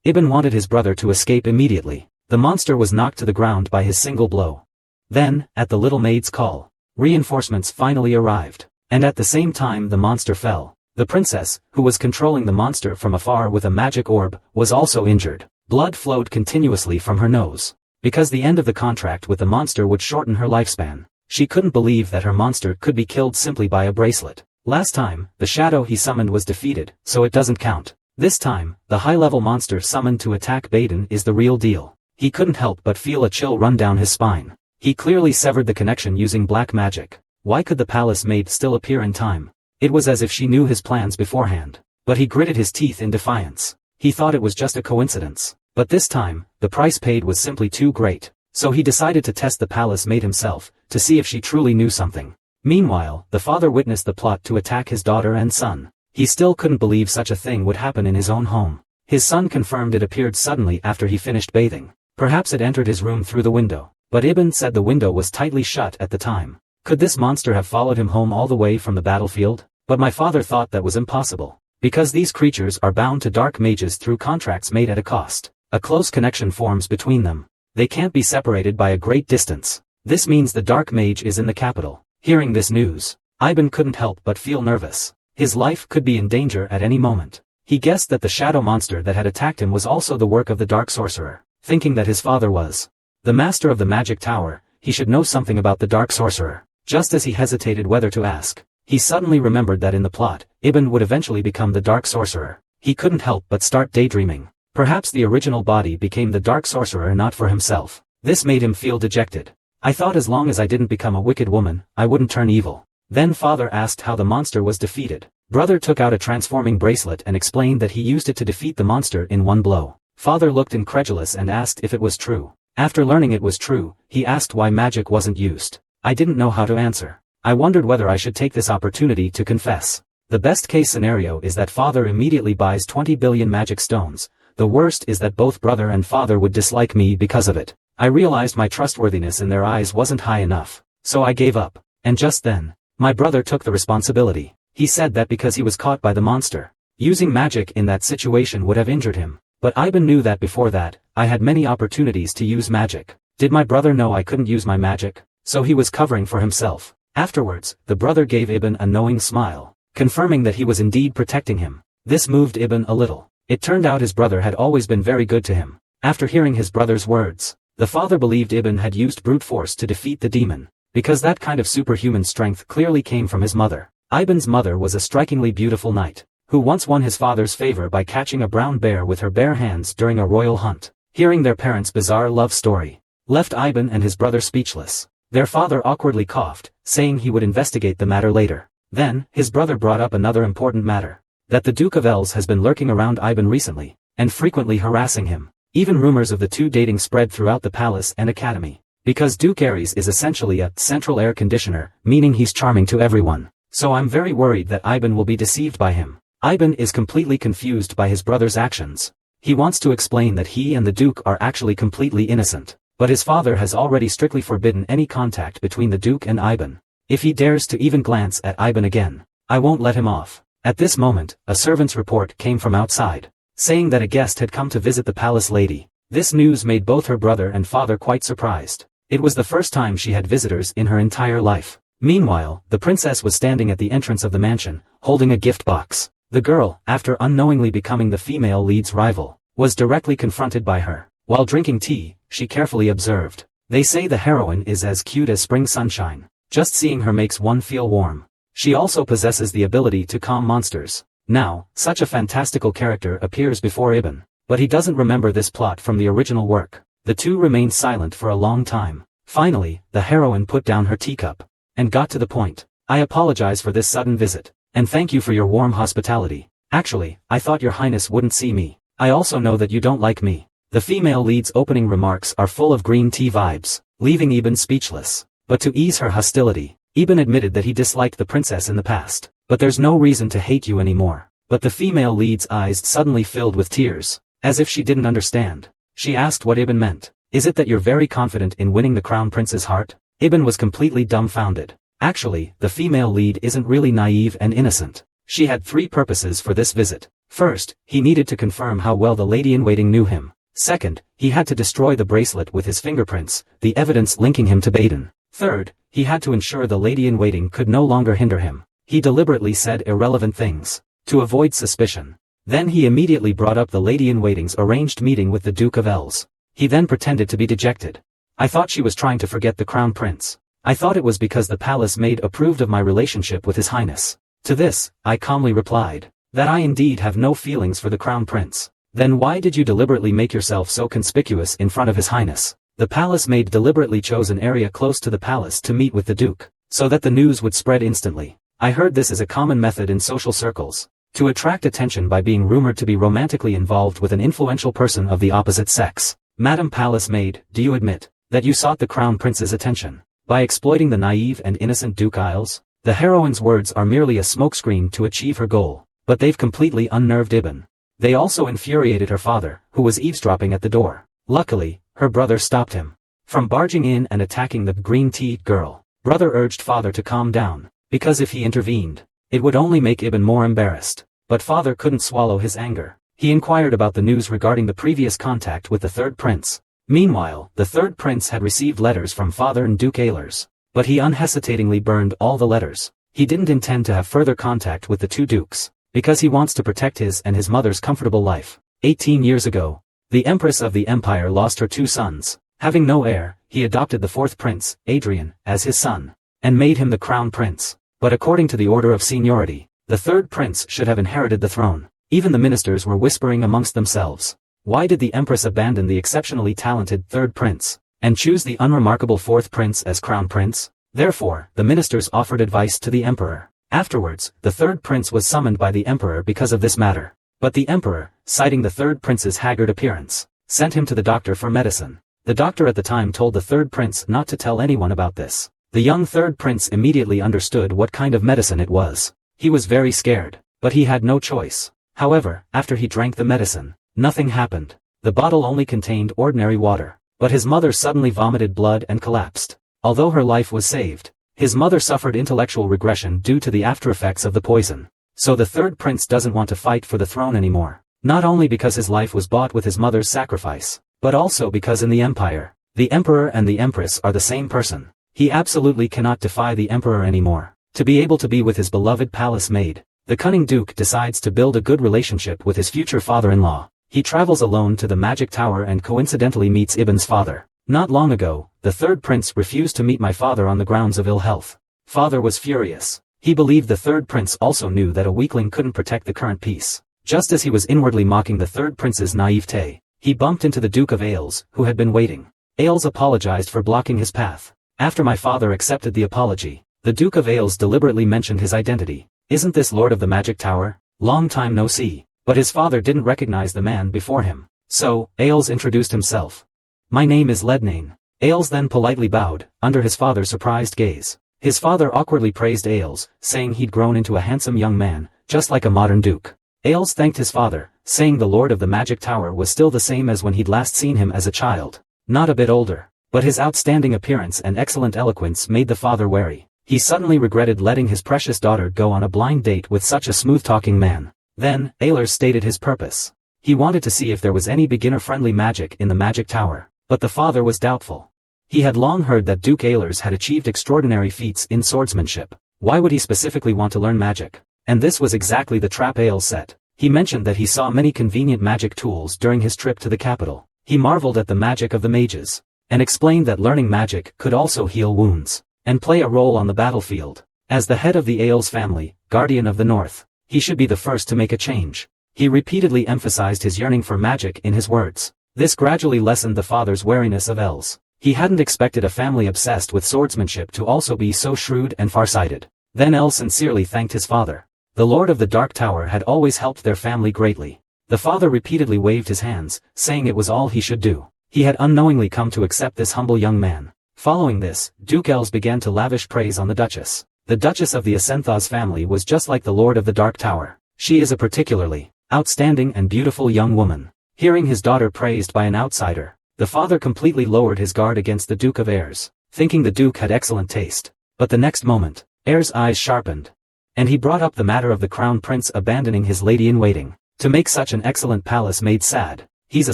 Ibn wanted his brother to escape immediately. The monster was knocked to the ground by his single blow. Then, at the little maid's call, reinforcements finally arrived, and at the same time the monster fell. The princess, who was controlling the monster from afar with a magic orb, was also injured. Blood flowed continuously from her nose. Because the end of the contract with the monster would shorten her lifespan, she couldn't believe that her monster could be killed simply by a bracelet. Last time, the shadow he summoned was defeated, so it doesn't count. This time, the high-level monster summoned to attack Baden is the real deal. He couldn't help but feel a chill run down his spine. He clearly severed the connection using black magic. Why could the palace maid still appear in time? It was as if she knew his plans beforehand. But he gritted his teeth in defiance. He thought it was just a coincidence. But this time, the price paid was simply too great. So he decided to test the palace maid himself, to see if she truly knew something. Meanwhile, the father witnessed the plot to attack his daughter and son. He still couldn't believe such a thing would happen in his own home. His son confirmed it appeared suddenly after he finished bathing. Perhaps it entered his room through the window. But Ibn said the window was tightly shut at the time. Could this monster have followed him home all the way from the battlefield? But my father thought that was impossible. Because these creatures are bound to dark mages through contracts made at a cost. A close connection forms between them. They can't be separated by a great distance. This means the dark mage is in the capital. Hearing this news, Ibn couldn't help but feel nervous. His life could be in danger at any moment. He guessed that the shadow monster that had attacked him was also the work of the dark sorcerer. Thinking that his father was the master of the magic tower, he should know something about the dark sorcerer. Just as he hesitated whether to ask, he suddenly remembered that in the plot, Ibn would eventually become the dark sorcerer. He couldn't help but start daydreaming. Perhaps the original body became the dark sorcerer not for himself. This made him feel dejected. I thought as long as I didn't become a wicked woman, I wouldn't turn evil. Then father asked how the monster was defeated. Brother took out a transforming bracelet and explained that he used it to defeat the monster in one blow. Father looked incredulous and asked if it was true. After learning it was true, he asked why magic wasn't used. I didn't know how to answer. I wondered whether I should take this opportunity to confess. The best case scenario is that father immediately buys 20 billion magic stones. The worst is that both brother and father would dislike me because of it. I realized my trustworthiness in their eyes wasn't high enough. So I gave up. And just then, my brother took the responsibility. He said that because he was caught by the monster, using magic in that situation would have injured him. But Ibn knew that before that, I had many opportunities to use magic. Did my brother know I couldn't use my magic? So he was covering for himself. Afterwards, the brother gave Ibn a knowing smile, confirming that he was indeed protecting him. This moved Ibn a little. It turned out his brother had always been very good to him. After hearing his brother's words, the father believed Ibn had used brute force to defeat the demon, because that kind of superhuman strength clearly came from his mother. Ibn's mother was a strikingly beautiful knight, who once won his father's favor by catching a brown bear with her bare hands during a royal hunt. Hearing their parents' bizarre love story left Ibn and his brother speechless. Their father awkwardly coughed, saying he would investigate the matter later. Then, his brother brought up another important matter, that the Duke of Els has been lurking around Ibn recently, and frequently harassing him. Even rumors of the two dating spread throughout the palace and academy. Because Duke Ares is essentially a central air conditioner, meaning he's charming to everyone. So I'm very worried that Ibn will be deceived by him. Ibn is completely confused by his brother's actions. He wants to explain that he and the Duke are actually completely innocent. But his father has already strictly forbidden any contact between the Duke and Ibn. If he dares to even glance at Ibn again, I won't let him off. At this moment, a servant's report came from outside, saying that a guest had come to visit the palace lady. This news made both her brother and father quite surprised. It was the first time she had visitors in her entire life. Meanwhile, the princess was standing at the entrance of the mansion, holding a gift box. The girl, after unknowingly becoming the female lead's rival, was directly confronted by her. While drinking tea, she carefully observed. They say the heroine is as cute as spring sunshine. Just seeing her makes one feel warm. She also possesses the ability to calm monsters. Now, such a fantastical character appears before Ibn, but he doesn't remember this plot from the original work. The two remained silent for a long time. Finally, the heroine put down her teacup, and got to the point. I apologize for this sudden visit, and thank you for your warm hospitality. Actually, I thought your highness wouldn't see me. I also know that you don't like me. The female lead's opening remarks are full of green tea vibes, leaving Ibn speechless. But to ease her hostility, Ibn admitted that he disliked the princess in the past. But there's no reason to hate you anymore. But the female lead's eyes suddenly filled with tears, as if she didn't understand. She asked what Ibn meant. Is it that you're very confident in winning the crown prince's heart? Ibn was completely dumbfounded. Actually, the female lead isn't really naive and innocent. She had three purposes for this visit. First, he needed to confirm how well the lady-in-waiting knew him. Second, he had to destroy the bracelet with his fingerprints, the evidence linking him to Baden. Third, he had to ensure the lady-in-waiting could no longer hinder him. He deliberately said irrelevant things to avoid suspicion. Then he immediately brought up the lady-in-waiting's arranged meeting with the Duke of Els. He then pretended to be dejected. I thought she was trying to forget the Crown Prince. I thought it was because the palace maid approved of my relationship with His Highness. To this, I calmly replied, that I indeed have no feelings for the Crown Prince. Then why did you deliberately make yourself so conspicuous in front of His Highness? The palace maid deliberately chose an area close to the palace to meet with the Duke, so that the news would spread instantly. I heard this as a common method in social circles, to attract attention by being rumored to be romantically involved with an influential person of the opposite sex. Madam Palace Maid, do you admit that you sought the Crown Prince's attention by exploiting the naive and innocent Duke Isles? The heroine's words are merely a smokescreen to achieve her goal, but they've completely unnerved Ibn. They also infuriated her father, who was eavesdropping at the door. Luckily, her brother stopped him from barging in and attacking the green-teed girl. Brother urged father to calm down, because if he intervened, it would only make Ibn more embarrassed. But father couldn't swallow his anger. He inquired about the news regarding the previous contact with the third prince. Meanwhile, the third prince had received letters from father and Duke Ehlers, but he unhesitatingly burned all the letters. He didn't intend to have further contact with the two dukes, because he wants to protect his and his mother's comfortable life. 18 years ago, the Empress of the Empire lost her two sons. Having no heir, he adopted the fourth prince, Adrian, as his son, and made him the crown prince. But according to the order of seniority, the third prince should have inherited the throne. Even the ministers were whispering amongst themselves. Why did the Empress abandon the exceptionally talented third prince, and choose the unremarkable fourth prince as crown prince? Therefore, the ministers offered advice to the emperor. Afterwards, the third prince was summoned by the emperor because of this matter. But the emperor, citing the third prince's haggard appearance, sent him to the doctor for medicine. The doctor at the time told the third prince not to tell anyone about this. The young third prince immediately understood what kind of medicine it was. He was very scared, but he had no choice. However, after he drank the medicine, nothing happened. The bottle only contained ordinary water. But his mother suddenly vomited blood and collapsed. Although her life was saved, his mother suffered intellectual regression due to the aftereffects of the poison. So the third prince doesn't want to fight for the throne anymore. Not only because his life was bought with his mother's sacrifice, but also because in the empire, the emperor and the empress are the same person. He absolutely cannot defy the emperor anymore. To be able to be with his beloved palace maid, the cunning duke decides to build a good relationship with his future father-in-law. He travels alone to the magic tower and coincidentally meets Ibn's father. Not long ago, the third prince refused to meet my father on the grounds of ill health. Father was furious. He believed the third prince also knew that a weakling couldn't protect the current peace. Just as he was inwardly mocking the third prince's naivete, he bumped into the Duke of Ailes, who had been waiting. Ailes apologized for blocking his path. After my father accepted the apology, the Duke of Ailes deliberately mentioned his identity. Isn't this Lord of the Magic Tower? Long time no see. But his father didn't recognize the man before him. So, Ailes introduced himself. My name is Lednane. Ailes then politely bowed, under his father's surprised gaze. His father awkwardly praised Ailes, saying he'd grown into a handsome young man, just like a modern duke. Ailes thanked his father, saying the Lord of the Magic Tower was still the same as when he'd last seen him as a child. Not a bit older. But his outstanding appearance and excellent eloquence made the father wary. He suddenly regretted letting his precious daughter go on a blind date with such a smooth-talking man. Then, Ehlers stated his purpose. He wanted to see if there was any beginner-friendly magic in the Magic Tower. But the father was doubtful. He had long heard that Duke Ehlers had achieved extraordinary feats in swordsmanship. Why would he specifically want to learn magic? And this was exactly the trap Ailes set. He mentioned that he saw many convenient magic tools during his trip to the capital. He marveled at the magic of the mages, and explained that learning magic could also heal wounds, and play a role on the battlefield. As the head of the Ailes family, guardian of the North, he should be the first to make a change. He repeatedly emphasized his yearning for magic in his words. This gradually lessened the father's wariness of Els. He hadn't expected a family obsessed with swordsmanship to also be so shrewd and farsighted. Then Els sincerely thanked his father. The Lord of the Dark Tower had always helped their family greatly. The father repeatedly waved his hands, saying it was all he should do. He had unknowingly come to accept this humble young man. Following this, Duke Els began to lavish praise on the Duchess. The Duchess of the Asenthos family was just like the Lord of the Dark Tower. She is a particularly outstanding and beautiful young woman. Hearing his daughter praised by an outsider, the father completely lowered his guard against the Duke of Airs, thinking the Duke had excellent taste. But the next moment, Airs' eyes sharpened, and he brought up the matter of the Crown Prince abandoning his lady-in-waiting. To make such an excellent palace maid sad, he's a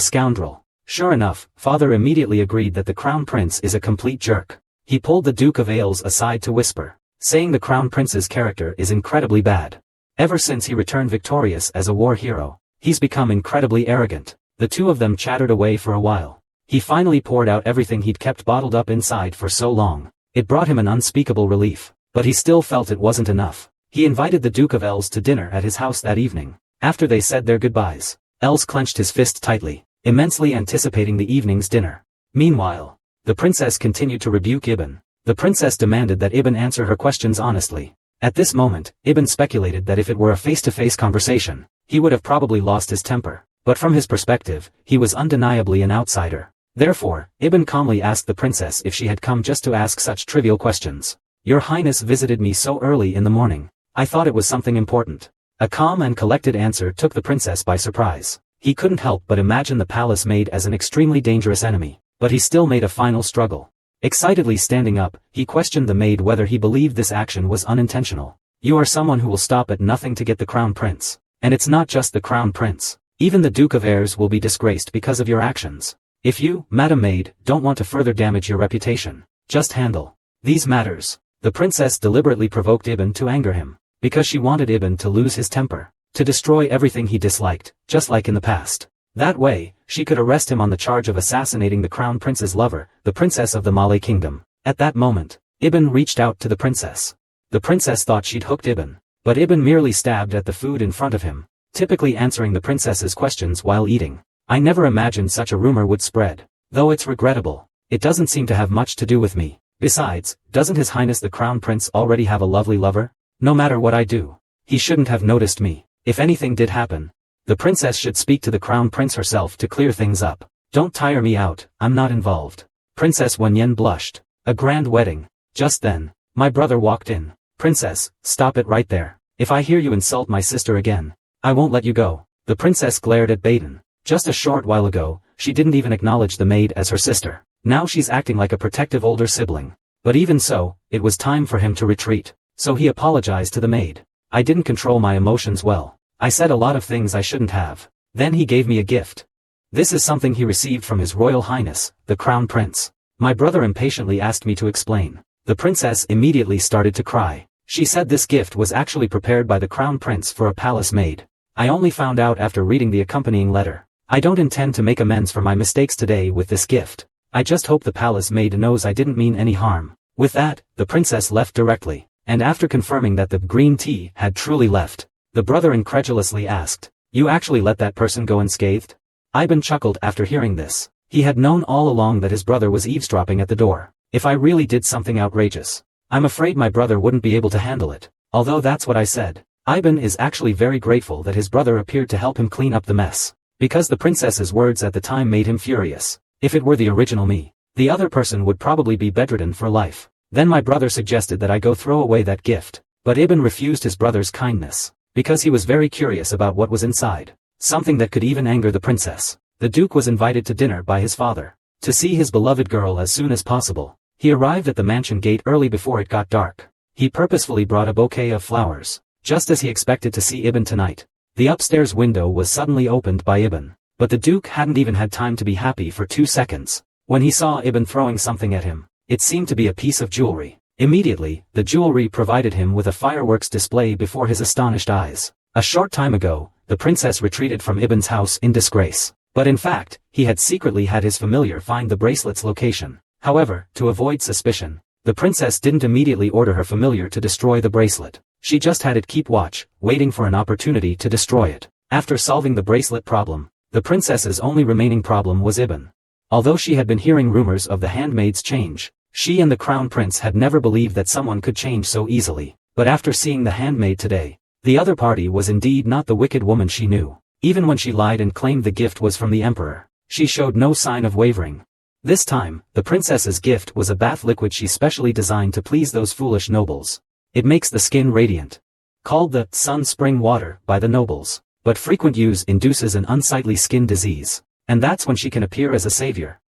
scoundrel. Sure enough, father immediately agreed that the crown prince is a complete jerk. He pulled the Duke of Ales aside to whisper, saying the crown prince's character is incredibly bad. Ever since he returned victorious as a war hero, he's become incredibly arrogant. The two of them chattered away for a while. He finally poured out everything he'd kept bottled up inside for so long. It brought him an unspeakable relief, but he still felt it wasn't enough. He invited the Duke of Els to dinner at his house that evening. After they said their goodbyes, Els clenched his fist tightly, immensely anticipating the evening's dinner. Meanwhile, the princess continued to rebuke Ibn. The princess demanded that Ibn answer her questions honestly. At this moment, Ibn speculated that if it were a face-to-face conversation, he would have probably lost his temper. But from his perspective, he was undeniably an outsider. Therefore, Ibn calmly asked the princess if she had come just to ask such trivial questions. Your Highness visited me so early in the morning. I thought it was something important. A calm and collected answer took the princess by surprise. He couldn't help but imagine the palace maid as an extremely dangerous enemy, but he still made a final struggle. Excitedly standing up, he questioned the maid whether he believed this action was unintentional. You are someone who will stop at nothing to get the crown prince. And it's not just the crown prince. Even the Duke of Ayres will be disgraced because of your actions. If you, Madam Maid, don't want to further damage your reputation, just handle these matters. The princess deliberately provoked Ibn to anger him, because she wanted Ibn to lose his temper, to destroy everything he disliked, just like in the past. That way, she could arrest him on the charge of assassinating the crown prince's lover, the princess of the Malay kingdom. At that moment, Ibn reached out to the princess. The princess thought she'd hooked Ibn, but Ibn merely stabbed at the food in front of him, typically answering the princess's questions while eating. I never imagined such a rumor would spread. Though it's regrettable, it doesn't seem to have much to do with me. Besides, doesn't His Highness the Crown Prince already have a lovely lover? No matter what I do, he shouldn't have noticed me. If anything did happen, the princess should speak to the Crown Prince herself to clear things up. Don't tire me out, I'm not involved. Princess Wenyan blushed. A grand wedding. Just then, my brother walked in. Princess, stop it right there. If I hear you insult my sister again, I won't let you go. The princess glared at Baden. Just a short while ago, she didn't even acknowledge the maid as her sister. Now she's acting like a protective older sibling. But even so, it was time for him to retreat. So he apologized to the maid. I didn't control my emotions well. I said a lot of things I shouldn't have. Then he gave me a gift. This is something he received from His Royal Highness, the Crown Prince. My brother impatiently asked me to explain. The princess immediately started to cry. She said this gift was actually prepared by the Crown Prince for a palace maid. I only found out after reading the accompanying letter. I don't intend to make amends for my mistakes today with this gift. I just hope the palace maid knows I didn't mean any harm. With that, the princess left directly, and after confirming that the green tea had truly left, the brother incredulously asked, "You actually let that person go unscathed?" Ivan chuckled after hearing this. He had known all along that his brother was eavesdropping at the door. If I really did something outrageous, I'm afraid my brother wouldn't be able to handle it. Although that's what I said. Ivan is actually very grateful that his brother appeared to help him clean up the mess. Because the princess's words at the time made him furious. If it were the original me, the other person would probably be bedridden for life. Then my brother suggested that I go throw away that gift. But Ibn refused his brother's kindness, because he was very curious about what was inside. Something that could even anger the princess. The Duke was invited to dinner by his father, to see his beloved girl as soon as possible. He arrived at the mansion gate early before it got dark. He purposefully brought a bouquet of flowers, just as he expected to see Ibn tonight. The upstairs window was suddenly opened by Ibn, but the Duke hadn't even had time to be happy for 2 seconds. When he saw Ibn throwing something at him, it seemed to be a piece of jewelry. Immediately, the jewelry provided him with a fireworks display before his astonished eyes. A short time ago, the princess retreated from Ibn's house in disgrace. But in fact, he had secretly had his familiar find the bracelet's location. However, to avoid suspicion, the princess didn't immediately order her familiar to destroy the bracelet. She just had it keep watch, waiting for an opportunity to destroy it. After solving the bracelet problem, the princess's only remaining problem was Ibn. Although she had been hearing rumors of the handmaid's change, she and the crown prince had never believed that someone could change so easily. But after seeing the handmaid today, the other party was indeed not the wicked woman she knew. Even when she lied and claimed the gift was from the emperor, she showed no sign of wavering. This time, the princess's gift was a bath liquid she specially designed to please those foolish nobles. It makes the skin radiant. Called the sun spring water by the nobles, but frequent use induces an unsightly skin disease, and that's when she can appear as a savior,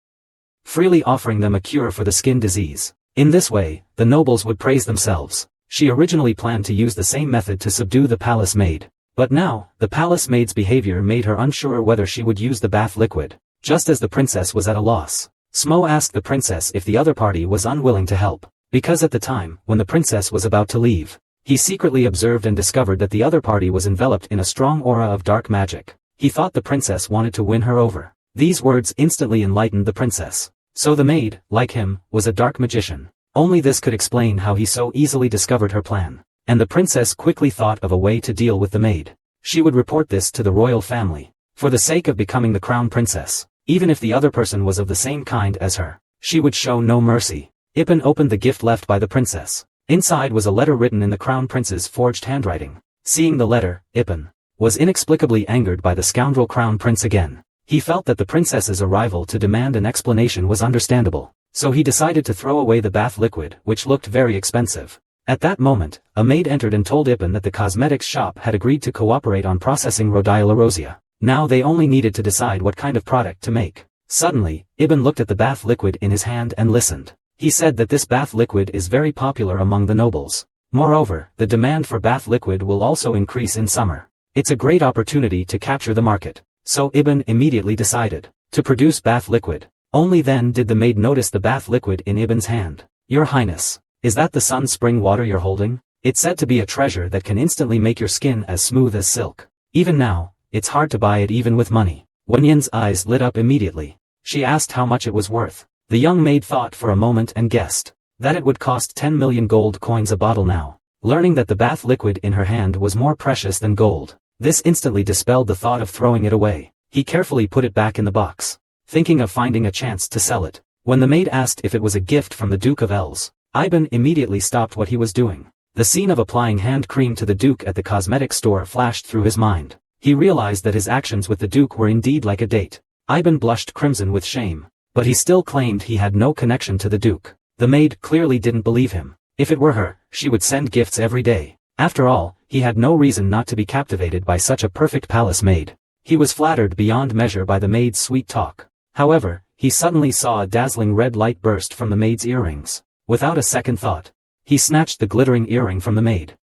freely offering them a cure for the skin disease. In this way, the nobles would praise themselves. She originally planned to use the same method to subdue the palace maid, But now, the palace maid's behavior made her unsure whether she would use the bath liquid. Just as the princess was at a loss, Smo asked the princess if the other party was unwilling to help, because at the time, when the princess was about to leave, he secretly observed and discovered that the other party was enveloped in a strong aura of dark magic. He thought the princess wanted to win her over. These words instantly enlightened the princess. So the maid, like him, was a dark magician. Only this could explain how he so easily discovered her plan. And the princess quickly thought of a way to deal with the maid. She would report this to the royal family. For the sake of becoming the crown princess, even if the other person was of the same kind as her, she would show no mercy. Ibn opened the gift left by the princess. Inside was a letter written in the crown prince's forged handwriting. Seeing the letter, Ibn was inexplicably angered by the scoundrel crown prince again. He felt that the princess's arrival to demand an explanation was understandable, so he decided to throw away the bath liquid, which looked very expensive. At that moment, a maid entered and told Ibn that the cosmetics shop had agreed to cooperate on processing rhodiola rosea. Now they only needed to decide what kind of product to make. Suddenly, Ibn looked at the bath liquid in his hand and listened. He said that this bath liquid is very popular among the nobles. Moreover, the demand for bath liquid will also increase in summer. It's a great opportunity to capture the market. So Ibn immediately decided to produce bath liquid. Only then did the maid notice the bath liquid in Ibn's hand. "Your Highness, is that the sun spring water you're holding? It's said to be a treasure that can instantly make your skin as smooth as silk. Even now, it's hard to buy it even with money." Wenyan's eyes lit up immediately. She asked how much it was worth. The young maid thought for a moment and guessed that it would cost 10 million gold coins a bottle now. Learning that the bath liquid in her hand was more precious than gold, this instantly dispelled the thought of throwing it away. He carefully put it back in the box, thinking of finding a chance to sell it. When the maid asked if it was a gift from the Duke of Els, Ibn immediately stopped what he was doing. The scene of applying hand cream to the Duke at the cosmetic store flashed through his mind. He realized that his actions with the Duke were indeed like a date. Ibn blushed crimson with shame, but he still claimed he had no connection to the Duke. The maid clearly didn't believe him. If it were her, she would send gifts every day. After all, he had no reason not to be captivated by such a perfect palace maid. He was flattered beyond measure by the maid's sweet talk. However, he suddenly saw a dazzling red light burst from the maid's earrings. Without a second thought, he snatched the glittering earring from the maid.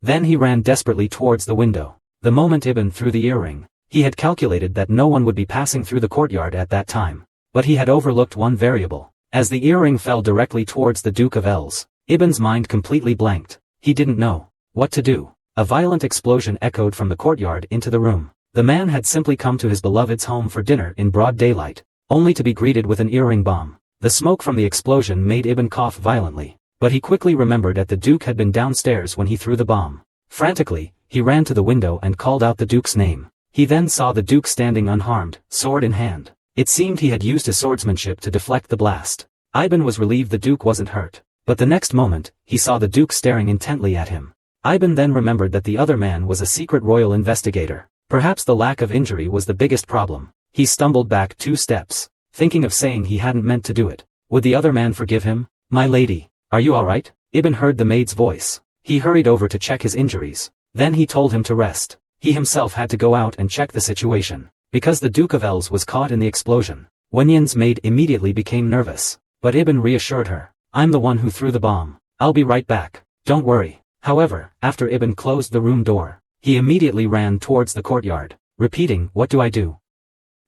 Then he ran desperately towards the window. The moment Ibn threw the earring, he had calculated that no one would be passing through the courtyard at that time. But he had overlooked one variable. As the earring fell directly towards the Duke of Els, Ibn's mind completely blanked. He didn't know what to do. A violent explosion echoed from the courtyard into the room. The man had simply come to his beloved's home for dinner in broad daylight, only to be greeted with an earring bomb. The smoke from the explosion made Ibn cough violently, but he quickly remembered that the Duke had been downstairs when he threw the bomb. Frantically, he ran to the window and called out the Duke's name. He then saw the Duke standing unharmed, sword in hand. It seemed he had used his swordsmanship to deflect the blast. Ibn was relieved the Duke wasn't hurt, but the next moment, he saw the Duke staring intently at him. Ibn then remembered that the other man was a secret royal investigator. Perhaps the lack of injury was the biggest problem. He stumbled back 2 steps, thinking of saying he hadn't meant to do it. Would the other man forgive him? "My lady, are you all right?" Ibn heard the maid's voice. He hurried over to check his injuries. Then he told him to rest. He himself had to go out and check the situation, because the Duke of Els was caught in the explosion. Wenyan's maid immediately became nervous, but Ibn reassured her. "I'm the one who threw the bomb. I'll be right back. Don't worry." However, after Ibn closed the room door, he immediately ran towards the courtyard, repeating, "What do I do?"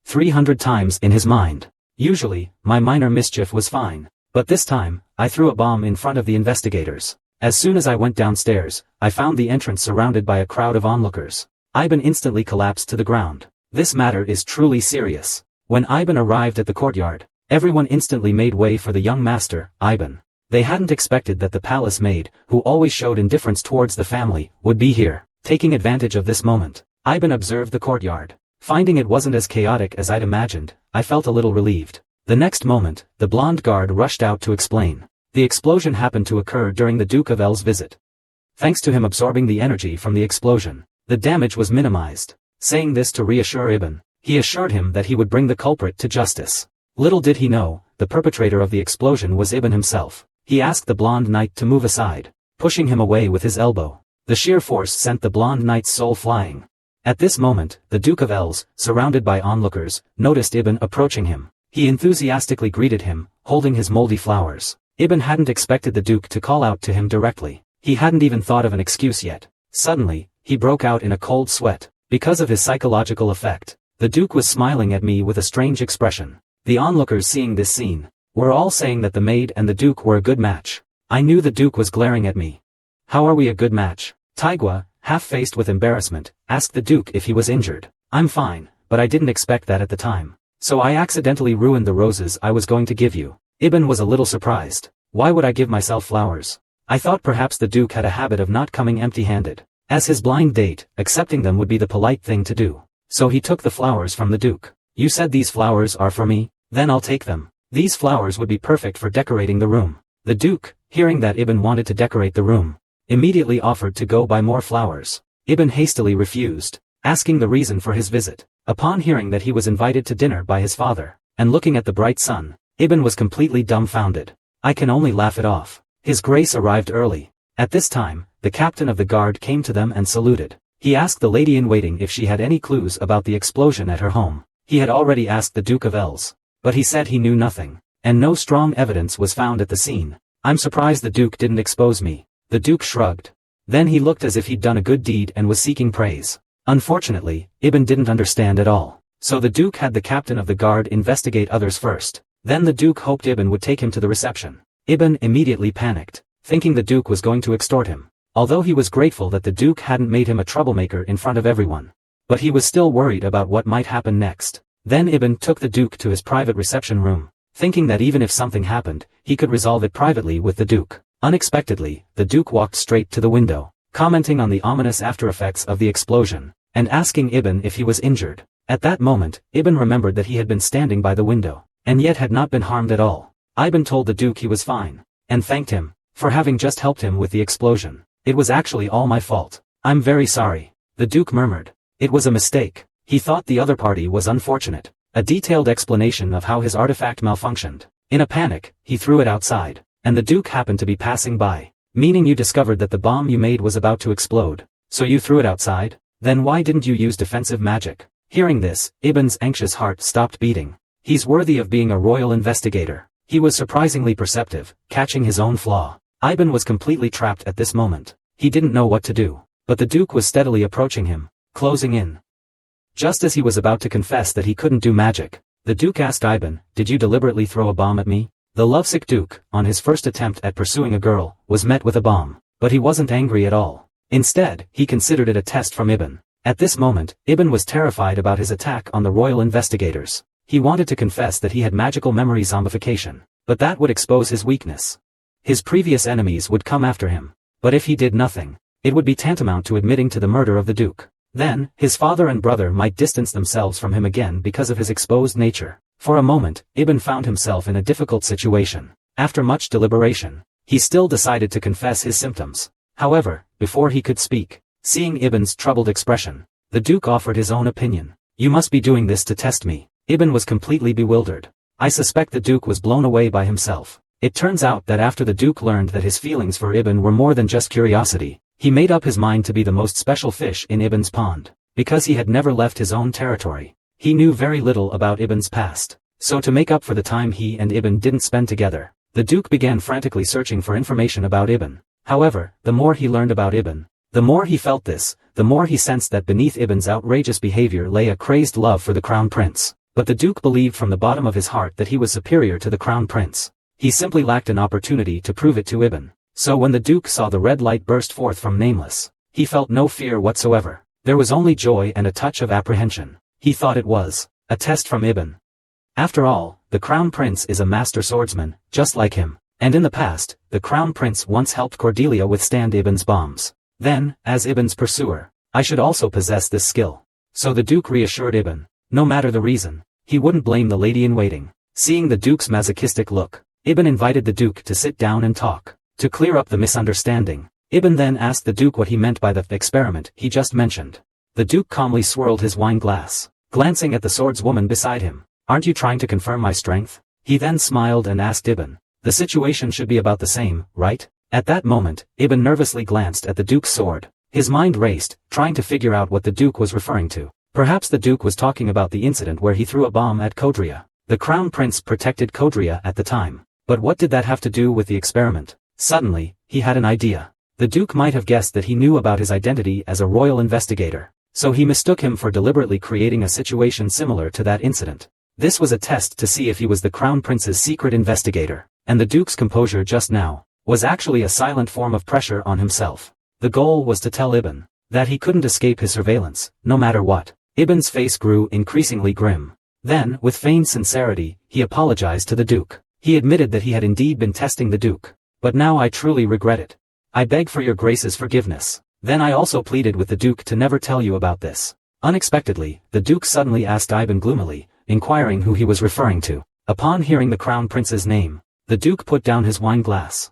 300 times in his mind. Usually, my minor mischief was fine, but this time, I threw a bomb in front of the investigators. As soon as I went downstairs, I found the entrance surrounded by a crowd of onlookers. Ibn instantly collapsed to the ground. This matter is truly serious. When Ibn arrived at the courtyard, everyone instantly made way for the young master, Ibn. They hadn't expected that the palace maid, who always showed indifference towards the family, would be here. Taking advantage of this moment, Ibn observed the courtyard. Finding it wasn't as chaotic as I'd imagined, I felt a little relieved. The next moment, the blonde guard rushed out to explain. The explosion happened to occur during the Duke of Els' visit. Thanks to him absorbing the energy from the explosion, the damage was minimized. Saying this to reassure Ibn, he assured him that he would bring the culprit to justice. Little did he know, the perpetrator of the explosion was Ibn himself. He asked the blonde knight to move aside, pushing him away with his elbow. The sheer force sent the blonde knight's soul flying. At this moment, the Duke of Els, surrounded by onlookers, noticed Ibn approaching him. He enthusiastically greeted him, holding his moldy flowers. Ibn hadn't expected the Duke to call out to him directly. He hadn't even thought of an excuse yet. Suddenly, he broke out in a cold sweat. Because of his psychological effect, the Duke was smiling at me with a strange expression. The onlookers seeing this scene were all saying that the maid and the Duke were a good match. I knew the Duke was glaring at me. How are we a good match? Taigua, half-faced with embarrassment, asked the Duke if he was injured. I'm fine, but I didn't expect that at the time. So I accidentally ruined the roses I was going to give you. Ibn was a little surprised. Why would I give myself flowers? I thought perhaps the Duke had a habit of not coming empty-handed. As his blind date, accepting them would be the polite thing to do. So he took the flowers from the Duke. You said these flowers are for me? Then I'll take them. These flowers would be perfect for decorating the room. The Duke, hearing that Ibn wanted to decorate the room, immediately offered to go buy more flowers. Ibn hastily refused, asking the reason for his visit. Upon hearing that he was invited to dinner by his father, and looking at the bright sun, Ibn was completely dumbfounded. I can only laugh it off. His Grace arrived early. At this time, the captain of the guard came to them and saluted. He asked the lady-in-waiting if she had any clues about the explosion at her home. He had already asked the Duke of Els, but he said he knew nothing, and no strong evidence was found at the scene. I'm surprised the Duke didn't expose me. The Duke shrugged. Then he looked as if he'd done a good deed and was seeking praise. Unfortunately, Ibn didn't understand at all. So the Duke had the captain of the guard investigate others first. Then the Duke hoped Ibn would take him to the reception. Ibn immediately panicked, thinking the Duke was going to extort him. Although he was grateful that the Duke hadn't made him a troublemaker in front of everyone. But he was still worried about what might happen next. Then Ibn took the Duke to his private reception room, thinking that even if something happened, he could resolve it privately with the Duke. Unexpectedly, the Duke walked straight to the window, commenting on the ominous after-effects of the explosion, and asking Ibn if he was injured. At that moment, Ibn remembered that he had been standing by the window, and yet had not been harmed at all. Ibn told the Duke he was fine, and thanked him for having just helped him with the explosion. It was actually all my fault. I'm very sorry. The Duke murmured. It was a mistake. He thought the other party was unfortunate. A detailed explanation of how his artifact malfunctioned. In a panic, he threw it outside, and the Duke happened to be passing by. Meaning you discovered that the bomb you made was about to explode. So you threw it outside? Then why didn't you use defensive magic? Hearing this, Ibn's anxious heart stopped beating. He's worthy of being a royal investigator. He was surprisingly perceptive, catching his own flaw. Ibn was completely trapped at this moment. He didn't know what to do. But the Duke was steadily approaching him, closing in. Just as he was about to confess that he couldn't do magic, the Duke asked Ibn, "Did you deliberately throw a bomb at me?" The lovesick Duke, on his first attempt at pursuing a girl, was met with a bomb. But he wasn't angry at all. Instead, he considered it a test from Ibn. At this moment, Ibn was terrified about his attack on the royal investigators. He wanted to confess that he had magical memory zombification, but that would expose his weakness. His previous enemies would come after him. But if he did nothing, it would be tantamount to admitting to the murder of the Duke. Then, his father and brother might distance themselves from him again because of his exposed nature. For a moment, Ibn found himself in a difficult situation. After much deliberation, he still decided to confess his symptoms. However, before he could speak, seeing Ibn's troubled expression, the Duke offered his own opinion. "You must be doing this to test me." Ibn was completely bewildered. I suspect the Duke was blown away by himself. It turns out that after the Duke learned that his feelings for Ibn were more than just curiosity, he made up his mind to be the most special fish in Ibn's pond. Because he had never left his own territory, he knew very little about Ibn's past. So to make up for the time he and Ibn didn't spend together, the Duke began frantically searching for information about Ibn. However, the more he learned about Ibn, the more he felt this, the more he sensed that beneath Ibn's outrageous behavior lay a crazed love for the Crown Prince. But the Duke believed from the bottom of his heart that he was superior to the Crown Prince. He simply lacked an opportunity to prove it to Ibn. So when the Duke saw the red light burst forth from Nameless, he felt no fear whatsoever. There was only joy and a touch of apprehension. He thought it was a test from Ibn. After all, the Crown Prince is a master swordsman, just like him. And in the past, the Crown Prince once helped Cordelia withstand Ibn's bombs. Then, as Ibn's pursuer, I should also possess this skill. So the Duke reassured Ibn. No matter the reason, he wouldn't blame the lady-in-waiting. Seeing the Duke's masochistic look, Ibn invited the Duke to sit down and talk. To clear up the misunderstanding, Ibn then asked the Duke what he meant by the experiment he just mentioned. The Duke calmly swirled his wine glass, glancing at the swordswoman beside him. "Aren't you trying to confirm my strength?" He then smiled and asked Ibn. "The situation should be about the same, right?" At that moment, Ibn nervously glanced at the Duke's sword. His mind raced, trying to figure out what the Duke was referring to. Perhaps the Duke was talking about the incident where he threw a bomb at Kodria. The Crown Prince protected Kodria at the time. But what did that have to do with the experiment? Suddenly, he had an idea. The Duke might have guessed that he knew about his identity as a royal investigator, so he mistook him for deliberately creating a situation similar to that incident. This was a test to see if he was the Crown Prince's secret investigator, and the Duke's composure just now was actually a silent form of pressure on himself. The goal was to tell Ibn that he couldn't escape his surveillance, no matter what. Ibn's face grew increasingly grim. Then, with feigned sincerity, he apologized to the Duke. He admitted that he had indeed been testing the Duke. But now I truly regret it. I beg for your grace's forgiveness. Then I also pleaded with the Duke to never tell you about this. Unexpectedly, the Duke suddenly asked Ibn gloomily, inquiring who he was referring to. Upon hearing the Crown Prince's name, the Duke put down his wine glass.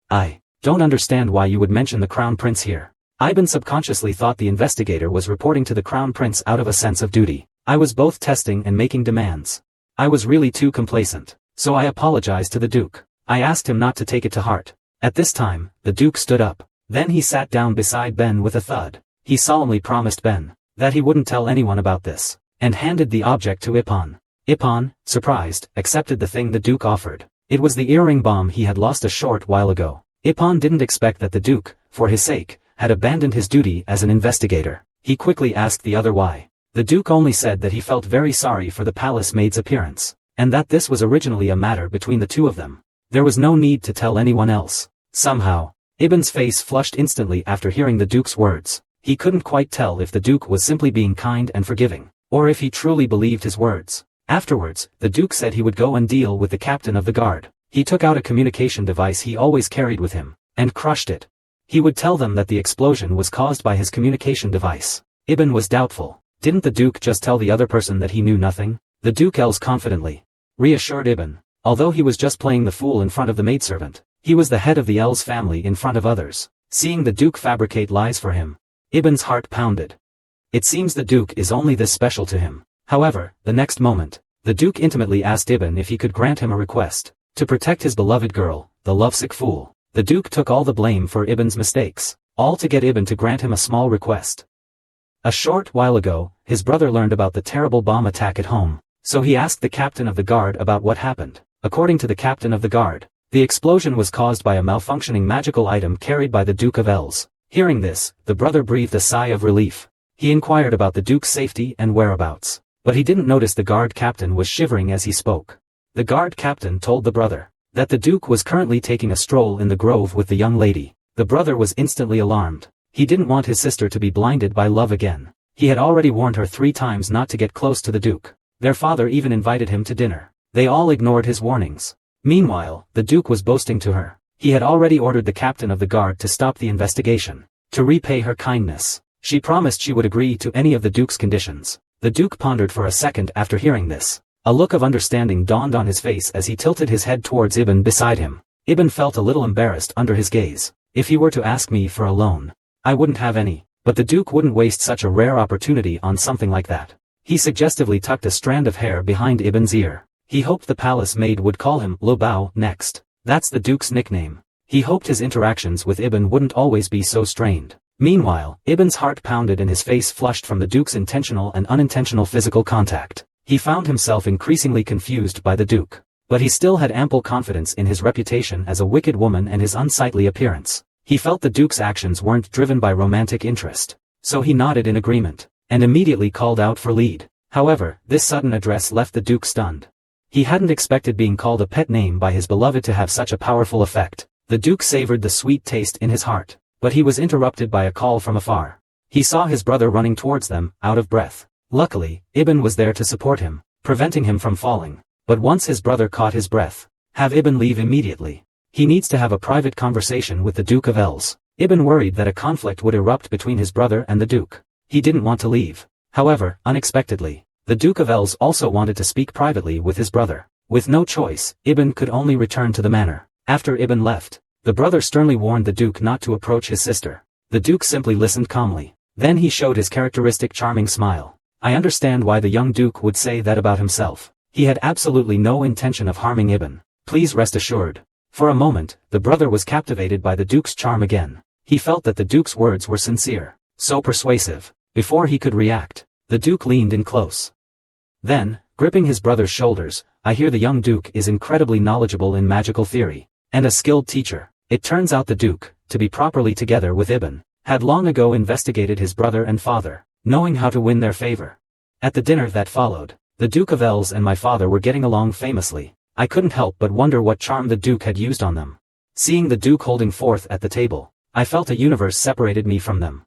I don't understand why you would mention the Crown Prince here. Ibn subconsciously thought the investigator was reporting to the Crown Prince out of a sense of duty. I was both testing and making demands. I was really too complacent, so I apologized to the Duke. I asked him not to take it to heart. At this time, the Duke stood up. Then he sat down beside Ben with a thud. He solemnly promised Ben that he wouldn't tell anyone about this, and handed the object to Ippon. Ippon, surprised, accepted the thing the Duke offered. It was the earring bomb he had lost a short while ago. Ippon didn't expect that the Duke, for his sake, had abandoned his duty as an investigator. He quickly asked the other why. The Duke only said that he felt very sorry for the palace maid's appearance, and that this was originally a matter between the two of them. There was no need to tell anyone else. Somehow, Ibn's face flushed instantly after hearing the Duke's words. He couldn't quite tell if the Duke was simply being kind and forgiving, or if he truly believed his words. Afterwards, the Duke said he would go and deal with the captain of the guard. He took out a communication device he always carried with him, and crushed it. He would tell them that the explosion was caused by his communication device. Ibn was doubtful. Didn't the Duke just tell the other person that he knew nothing? The Duke confidently reassured Ibn. Although he was just playing the fool in front of the maidservant, he was the head of the L's family in front of others. Seeing the Duke fabricate lies for him, Ibn's heart pounded. It seems the Duke is only this special to him. However, the next moment, the Duke intimately asked Ibn if he could grant him a request. To protect his beloved girl, the lovesick fool, the Duke took all the blame for Ibn's mistakes, all to get Ibn to grant him a small request. A short while ago, his brother learned about the terrible bomb attack at home, so he asked the captain of the guard about what happened. According to the captain of the guard, the explosion was caused by a malfunctioning magical item carried by the Duke of Els. Hearing this, the brother breathed a sigh of relief. He inquired about the Duke's safety and whereabouts, but he didn't notice the guard captain was shivering as he spoke. The guard captain told the brother that the Duke was currently taking a stroll in the grove with the young lady. The brother was instantly alarmed. He didn't want his sister to be blinded by love again. He had already warned her 3 times not to get close to the Duke. Their father even invited him to dinner. They all ignored his warnings. Meanwhile, the Duke was boasting to her. He had already ordered the captain of the guard to stop the investigation. To repay her kindness, she promised she would agree to any of the Duke's conditions. The Duke pondered for a second after hearing this. A look of understanding dawned on his face as he tilted his head towards Ibn beside him. Ibn felt a little embarrassed under his gaze. If he were to ask me for a loan, I wouldn't have any, but the Duke wouldn't waste such a rare opportunity on something like that. He suggestively tucked a strand of hair behind Ibn's ear. He hoped the palace maid would call him Lo Bao next. That's the Duke's nickname. He hoped his interactions with Ibn wouldn't always be so strained. Meanwhile, Ibn's heart pounded and his face flushed from the Duke's intentional and unintentional physical contact. He found himself increasingly confused by the Duke, but he still had ample confidence in his reputation as a wicked woman and his unsightly appearance. He felt the Duke's actions weren't driven by romantic interest, so he nodded in agreement, and immediately called out for lead. However, this sudden address left the Duke stunned. He hadn't expected being called a pet name by his beloved to have such a powerful effect. The Duke savored the sweet taste in his heart, but he was interrupted by a call from afar. He saw his brother running towards them, out of breath. Luckily, Ibn was there to support him, preventing him from falling. But once his brother caught his breath, have Ibn leave immediately. He needs to have a private conversation with the Duke of Els. Ibn worried that a conflict would erupt between his brother and the Duke. He didn't want to leave. However, unexpectedly, the Duke of Els also wanted to speak privately with his brother. With no choice, Ibn could only return to the manor. After Ibn left, the brother sternly warned the Duke not to approach his sister. The Duke simply listened calmly. Then he showed his characteristic charming smile. I understand why the young Duke would say that about himself. He had absolutely no intention of harming Ibn. Please rest assured. For a moment, the brother was captivated by the Duke's charm again. He felt that the Duke's words were sincere, so persuasive. Before he could react, the Duke leaned in close. Then, gripping his brother's shoulders, I hear the young Duke is incredibly knowledgeable in magical theory, and a skilled teacher. It turns out the Duke, to be properly together with Ibn, had long ago investigated his brother and father, knowing how to win their favor. At the dinner that followed, the Duke of Els and my father were getting along famously. I couldn't help but wonder what charm the Duke had used on them. Seeing the Duke holding forth at the table, I felt a universe separated me from them.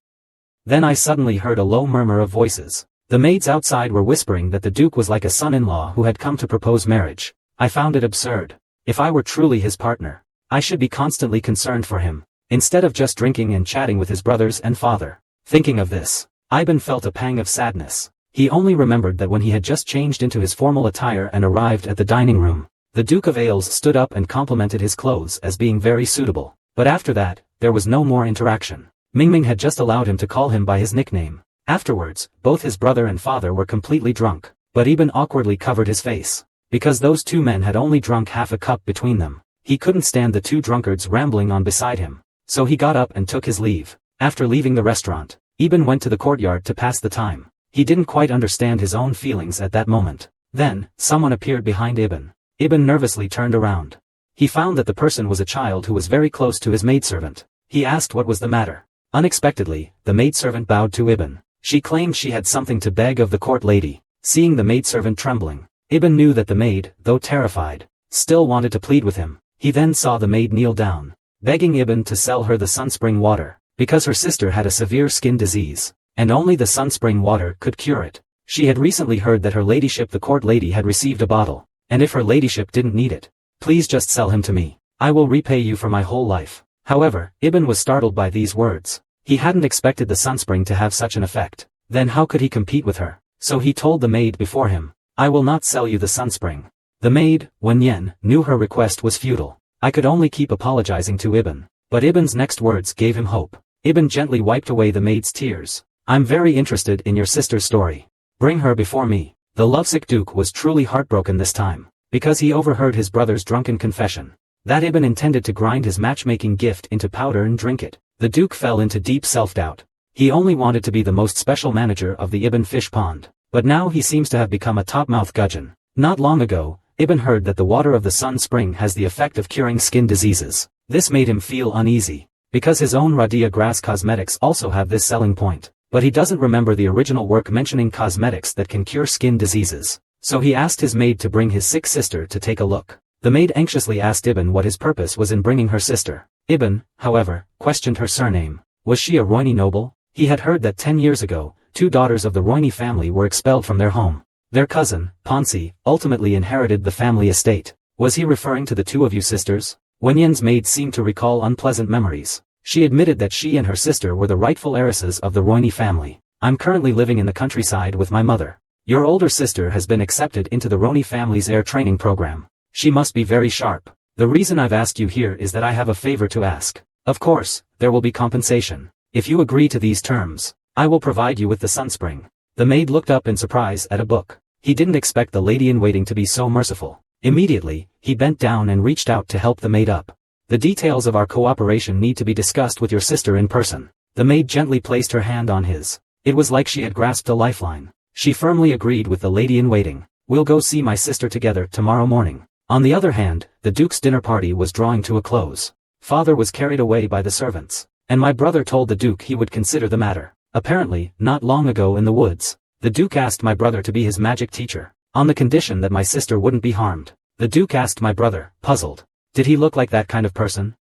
Then I suddenly heard a low murmur of voices. The maids outside were whispering that the Duke was like a son-in-law who had come to propose marriage. I found it absurd. If I were truly his partner, I should be constantly concerned for him, instead of just drinking and chatting with his brothers and father. Thinking of this, Ibn felt a pang of sadness. He only remembered that when he had just changed into his formal attire and arrived at the dining room, the Duke of Els stood up and complimented his clothes as being very suitable. But after that, there was no more interaction. Mingming had just allowed him to call him by his nickname. Afterwards, both his brother and father were completely drunk, but Ibn awkwardly covered his face. Because those two men had only drunk half a cup between them, he couldn't stand the two drunkards rambling on beside him. So he got up and took his leave. After leaving the restaurant, Ibn went to the courtyard to pass the time. He didn't quite understand his own feelings at that moment. Then, someone appeared behind Ibn. Ibn nervously turned around. He found that the person was a child who was very close to his maidservant. He asked what was the matter. Unexpectedly, the maidservant bowed to Ibn. She claimed she had something to beg of the court lady. Seeing the maidservant trembling, Ibn knew that the maid, though terrified, still wanted to plead with him. He then saw the maid kneel down, begging Ibn to sell her the sunspring water, because her sister had a severe skin disease, and only the sunspring water could cure it. She had recently heard that her ladyship the court lady had received a bottle, and if her ladyship didn't need it, please just sell him to me. I will repay you for my whole life. However, Ibn was startled by these words. He hadn't expected the sunspring to have such an effect. Then how could he compete with her? So he told the maid before him, I will not sell you the sunspring. The maid, Wenyan, knew her request was futile. I could only keep apologizing to Ibn. But Ibn's next words gave him hope. Ibn gently wiped away the maid's tears. I'm very interested in your sister's story. Bring her before me. The lovesick Duke was truly heartbroken this time, because he overheard his brother's drunken confession that Ibn intended to grind his matchmaking gift into powder and drink it. The Duke fell into deep self-doubt. He only wanted to be the most special manager of the Ibn fish pond, but now he seems to have become a top-mouth gudgeon. Not long ago, Ibn heard that the water of the sun spring has the effect of curing skin diseases. This made him feel uneasy, because his own Radia grass cosmetics also have this selling point, but he doesn't remember the original work mentioning cosmetics that can cure skin diseases. So he asked his maid to bring his sick sister to take a look. The maid anxiously asked Ibn what his purpose was in bringing her sister. Ibn, however, questioned her surname. Was she a Roini noble? He had heard that 10 years ago, 2 daughters of the Roini family were expelled from their home. Their cousin, Ponsi, ultimately inherited the family estate. Was he referring to the 2 of you sisters? Wenyan's maid seemed to recall unpleasant memories. She admitted that she and her sister were the rightful heiresses of the Roini family. I'm currently living in the countryside with my mother. Your older sister has been accepted into the Roini family's air training program. She must be very sharp. The reason I've asked you here is that I have a favor to ask. Of course, there will be compensation. If you agree to these terms, I will provide you with the sunspring. The maid looked up in surprise at a book. He didn't expect the lady-in-waiting to be so merciful. Immediately, he bent down and reached out to help the maid up. The details of our cooperation need to be discussed with your sister in person. The maid gently placed her hand on his. It was like she had grasped a lifeline. She firmly agreed with the lady-in-waiting. We'll go see my sister together tomorrow morning. On the other hand, the Duke's dinner party was drawing to a close. Father was carried away by the servants, and my brother told the Duke he would consider the matter. Apparently, not long ago in the woods, the Duke asked my brother to be his magic teacher, on the condition that my sister wouldn't be harmed. The Duke asked my brother, puzzled, did he look like that kind of person?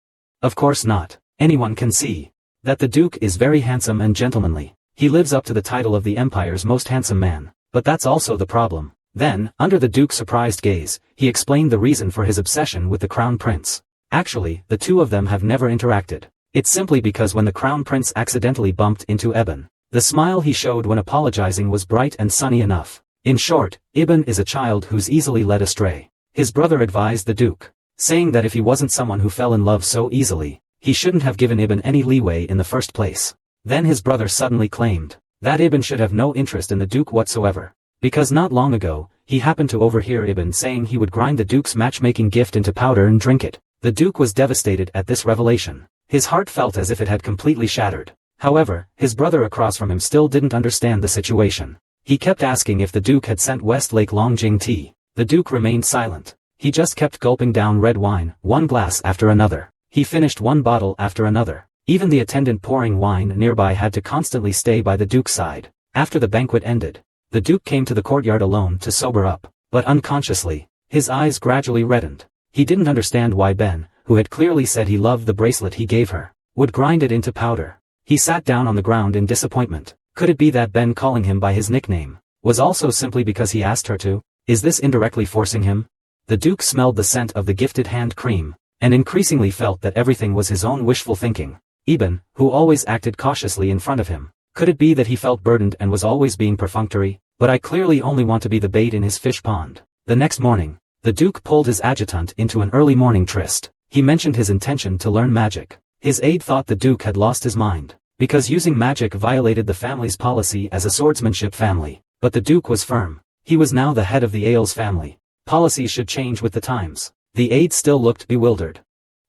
Of course not. Anyone can see that the Duke is very handsome and gentlemanly. He lives up to the title of the Empire's most handsome man, but that's also the problem. Then, under the Duke's surprised gaze, he explained the reason for his obsession with the Crown Prince. Actually, the 2 of them have never interacted. It's simply because when the Crown Prince accidentally bumped into Ibn, the smile he showed when apologizing was bright and sunny enough. In short, Ibn is a child who's easily led astray. His brother advised the Duke, saying that if he wasn't someone who fell in love so easily, he shouldn't have given Ibn any leeway in the first place. Then his brother suddenly claimed that Ibn should have no interest in the Duke whatsoever, because not long ago, he happened to overhear Ibn saying he would grind the Duke's matchmaking gift into powder and drink it. The Duke was devastated at this revelation. His heart felt as if it had completely shattered. However, his brother across from him still didn't understand the situation. He kept asking if the Duke had sent Westlake Longjing tea. The Duke remained silent. He just kept gulping down red wine, one glass after another. He finished one bottle after another. Even the attendant pouring wine nearby had to constantly stay by the duke's side. After the banquet ended, the duke came to the courtyard alone to sober up, but unconsciously, his eyes gradually reddened. He didn't understand why Ben, who had clearly said he loved the bracelet he gave her, would grind it into powder. He sat down on the ground in disappointment. Could it be that Ben calling him by his nickname was also simply because he asked her to? Is this indirectly forcing him? The duke smelled the scent of the gifted hand cream, and increasingly felt that everything was his own wishful thinking. Eben, who always acted cautiously in front of him. Could it be that he felt burdened and was always being perfunctory? But I clearly only want to be the bait in his fish pond. The next morning, the duke pulled his adjutant into an early morning tryst. He mentioned his intention to learn magic. His aide thought the duke had lost his mind, because using magic violated the family's policy as a swordsmanship family. But the duke was firm. He was now the head of the Ailes family. Policies should change with the times. The aide still looked bewildered.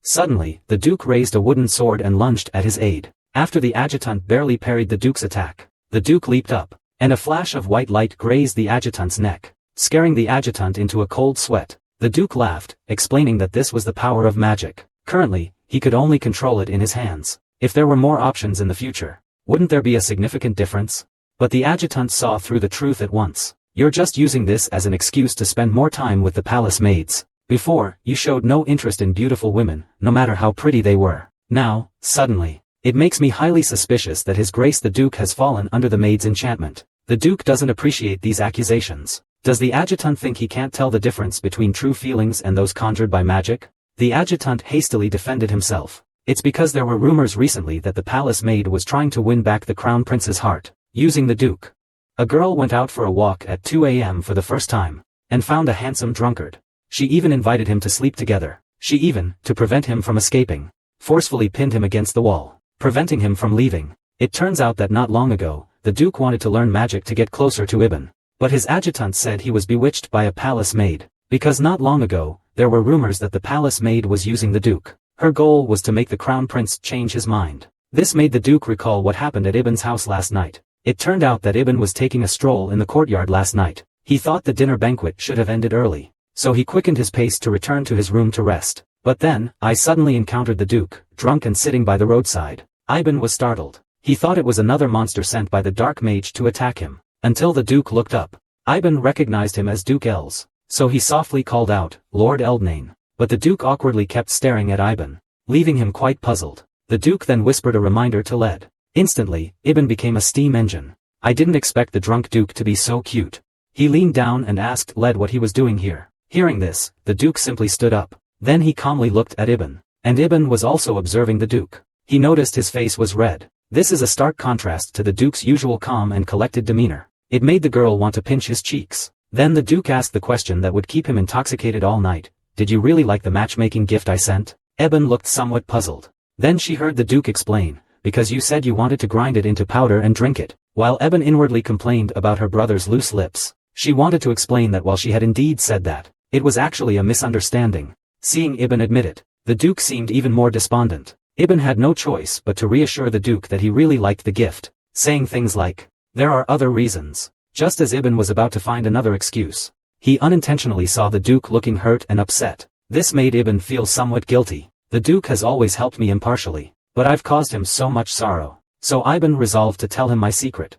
Suddenly, the duke raised a wooden sword and lunged at his aide. After the adjutant barely parried the duke's attack, the duke leaped up, and a flash of white light grazed the adjutant's neck, scaring the adjutant into a cold sweat. The duke laughed, explaining that this was the power of magic. Currently, he could only control it in his hands. If there were more options in the future, wouldn't there be a significant difference? But the adjutant saw through the truth at once. You're just using this as an excuse to spend more time with the palace maids. Before, you showed no interest in beautiful women, no matter how pretty they were. Now, suddenly, it makes me highly suspicious that His Grace the Duke has fallen under the maid's enchantment. The Duke doesn't appreciate these accusations. Does the adjutant think he can't tell the difference between true feelings and those conjured by magic? The adjutant hastily defended himself. It's because there were rumors recently that the palace maid was trying to win back the crown prince's heart, using the Duke. A girl went out for a walk at 2 a.m. for the first time, and found a handsome drunkard. She even invited him to sleep together. She even, to prevent him from escaping, forcefully pinned him against the wall, preventing him from leaving. It turns out that not long ago, the Duke wanted to learn magic to get closer to Ibn. But his adjutant said he was bewitched by a palace maid, because not long ago, there were rumors that the palace maid was using the Duke. Her goal was to make the crown prince change his mind. This made the Duke recall what happened at Ibn's house last night. It turned out that Ibn was taking a stroll in the courtyard last night. He thought the dinner banquet should have ended early, so he quickened his pace to return to his room to rest. But then, I suddenly encountered the Duke, drunk and sitting by the roadside. Ibn was startled. He thought it was another monster sent by the dark mage to attack him, until the Duke looked up. Ibn recognized him as Duke Els, so he softly called out, "Lord Eldnane." But the Duke awkwardly kept staring at Ibn, leaving him quite puzzled. The Duke then whispered a reminder to Led. Instantly, Ibn became a steam engine. I didn't expect the drunk Duke to be so cute. He leaned down and asked Led what he was doing here. Hearing this, the Duke simply stood up. Then he calmly looked at Ibn, and Ibn was also observing the Duke. He noticed his face was red. This is a stark contrast to the Duke's usual calm and collected demeanor. It made the girl want to pinch his cheeks. Then the Duke asked the question that would keep him intoxicated all night. Did you really like the matchmaking gift I sent? Ibn looked somewhat puzzled. Then she heard the Duke explain, because you said you wanted to grind it into powder and drink it. While Ibn inwardly complained about her brother's loose lips, she wanted to explain that while she had indeed said that, it was actually a misunderstanding. Seeing Ibn admit it, the Duke seemed even more despondent. Ibn had no choice but to reassure the Duke that he really liked the gift, saying things like, "There are other reasons." Just as Ibn was about to find another excuse, he unintentionally saw the Duke looking hurt and upset. This made Ibn feel somewhat guilty. The Duke has always helped me impartially, but I've caused him so much sorrow. So Ibn resolved to tell him my secret.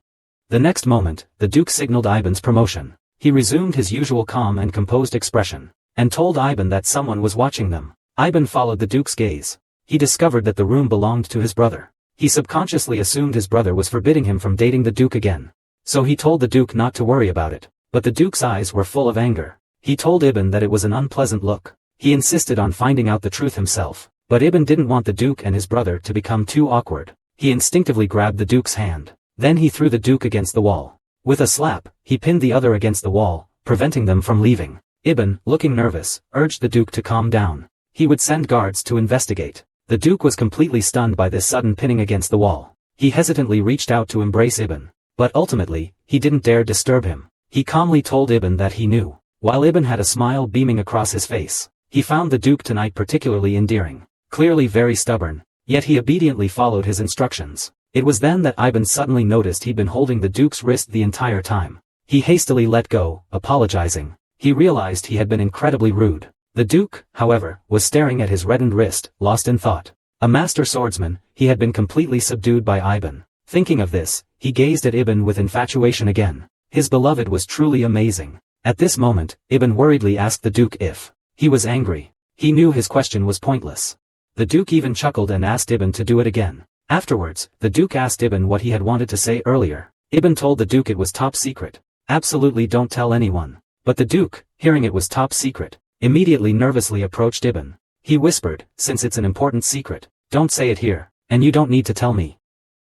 The next moment, the Duke signaled Ibn's promotion. He resumed his usual calm and composed expression, and told Ibn that someone was watching them. Ibn followed the Duke's gaze. He discovered that the room belonged to his brother. He subconsciously assumed his brother was forbidding him from dating the Duke again. So he told the Duke not to worry about it. But the Duke's eyes were full of anger. He told Ibn that it was an unpleasant look. He insisted on finding out the truth himself. But Ibn didn't want the Duke and his brother to become too awkward. He instinctively grabbed the Duke's hand. Then he threw the Duke against the wall. With a slap, he pinned the other against the wall, preventing them from leaving. Ibn, looking nervous, urged the Duke to calm down. He would send guards to investigate. The Duke was completely stunned by this sudden pinning against the wall. He hesitantly reached out to embrace Ibn. But ultimately, he didn't dare disturb him. He calmly told Ibn that he knew. While Ibn had a smile beaming across his face, he found the Duke tonight particularly endearing. Clearly very stubborn, yet he obediently followed his instructions. It was then that Ibn suddenly noticed he'd been holding the Duke's wrist the entire time. He hastily let go, apologizing. He realized he had been incredibly rude. The Duke, however, was staring at his reddened wrist, lost in thought. A master swordsman, he had been completely subdued by Ibn. Thinking of this, he gazed at Ibn with infatuation again. His beloved was truly amazing. At this moment, Ibn worriedly asked the Duke if he was angry. He knew his question was pointless. The Duke even chuckled and asked Ibn to do it again. Afterwards, the Duke asked Ibn what he had wanted to say earlier. Ibn told the Duke it was top secret. Absolutely don't tell anyone. But the Duke, hearing it was top secret, immediately nervously approached Ibn. He whispered, since it's an important secret, don't say it here, and you don't need to tell me.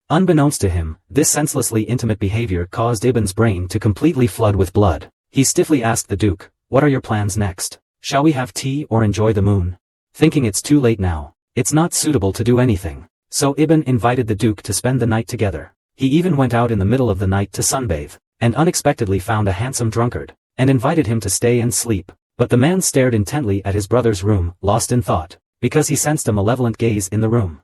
Unbeknownst to him, this senselessly intimate behavior caused Ibn's brain to completely flood with blood. He stiffly asked the Duke, what are your plans next? Shall we have tea or enjoy the moon? Thinking it's too late now, it's not suitable to do anything. So Ibn invited the Duke to spend the night together. He even went out in the middle of the night to sunbathe, and unexpectedly found a handsome drunkard, and invited him to stay and sleep. But the man stared intently at his brother's room, lost in thought, because he sensed a malevolent gaze in the room.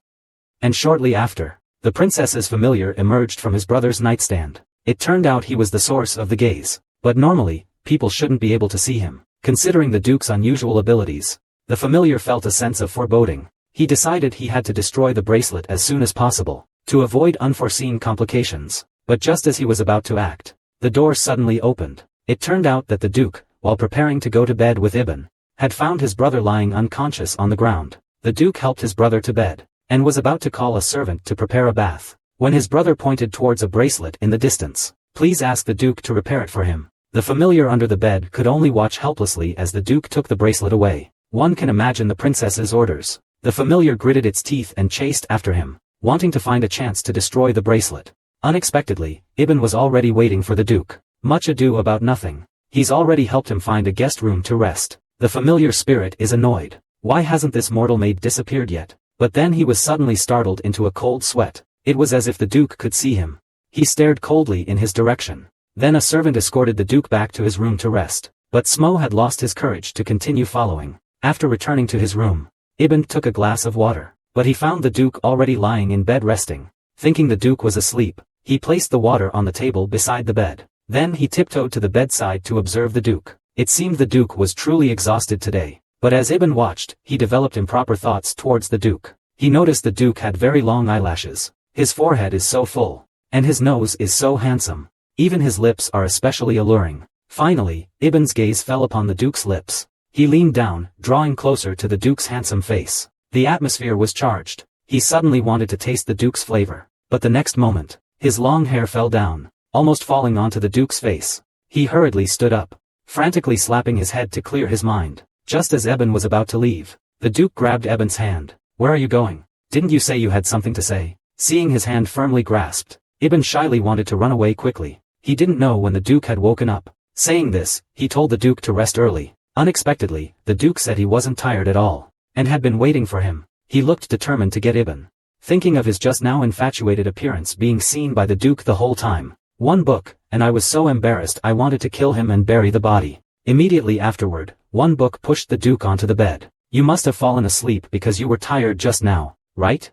And shortly after, the princess's familiar emerged from his brother's nightstand. It turned out he was the source of the gaze. But normally, people shouldn't be able to see him. Considering the Duke's unusual abilities, the familiar felt a sense of foreboding. He decided he had to destroy the bracelet as soon as possible, to avoid unforeseen complications. But just as he was about to act, the door suddenly opened. It turned out that the Duke, while preparing to go to bed with Ibn, had found his brother lying unconscious on the ground. The Duke helped his brother to bed, and was about to call a servant to prepare a bath, when his brother pointed towards a bracelet in the distance. Please ask the Duke to repair it for him. The familiar under the bed could only watch helplessly as the Duke took the bracelet away. One can imagine the princess's orders. The familiar gritted its teeth and chased after him, wanting to find a chance to destroy the bracelet. Unexpectedly, Ibn was already waiting for the Duke. Much ado about nothing. He's already helped him find a guest room to rest. The familiar spirit is annoyed. Why hasn't this mortal maid disappeared yet? But then he was suddenly startled into a cold sweat. It was as if the Duke could see him. He stared coldly in his direction. Then a servant escorted the Duke back to his room to rest. But Smo had lost his courage to continue following. After returning to his room, Ibn took a glass of water. But he found the Duke already lying in bed resting. Thinking the Duke was asleep, he placed the water on the table beside the bed. Then he tiptoed to the bedside to observe the Duke. It seemed the Duke was truly exhausted today. But as Ibn watched, he developed improper thoughts towards the Duke. He noticed the Duke had very long eyelashes. His forehead is so full. And his nose is so handsome. Even his lips are especially alluring. Finally, Ibn's gaze fell upon the Duke's lips. He leaned down, drawing closer to the Duke's handsome face. The atmosphere was charged. He suddenly wanted to taste the Duke's flavor. But the next moment, his long hair fell down, almost falling onto the Duke's face. He hurriedly stood up, frantically slapping his head to clear his mind. Just as Ibn was about to leave, the Duke grabbed Ibn's hand. Where are you going? Didn't you say you had something to say? Seeing his hand firmly grasped, Ibn shyly wanted to run away quickly. He didn't know when the Duke had woken up. Saying this, he told the Duke to rest early. Unexpectedly, the Duke said he wasn't tired at all, and had been waiting for him. He looked determined to get Ibn. Thinking of his just now infatuated appearance being seen by the Duke the whole time. One book, and I was so embarrassed I wanted to kill him and bury the body. Immediately afterward, one book pushed the Duke onto the bed. You must have fallen asleep because you were tired just now, right?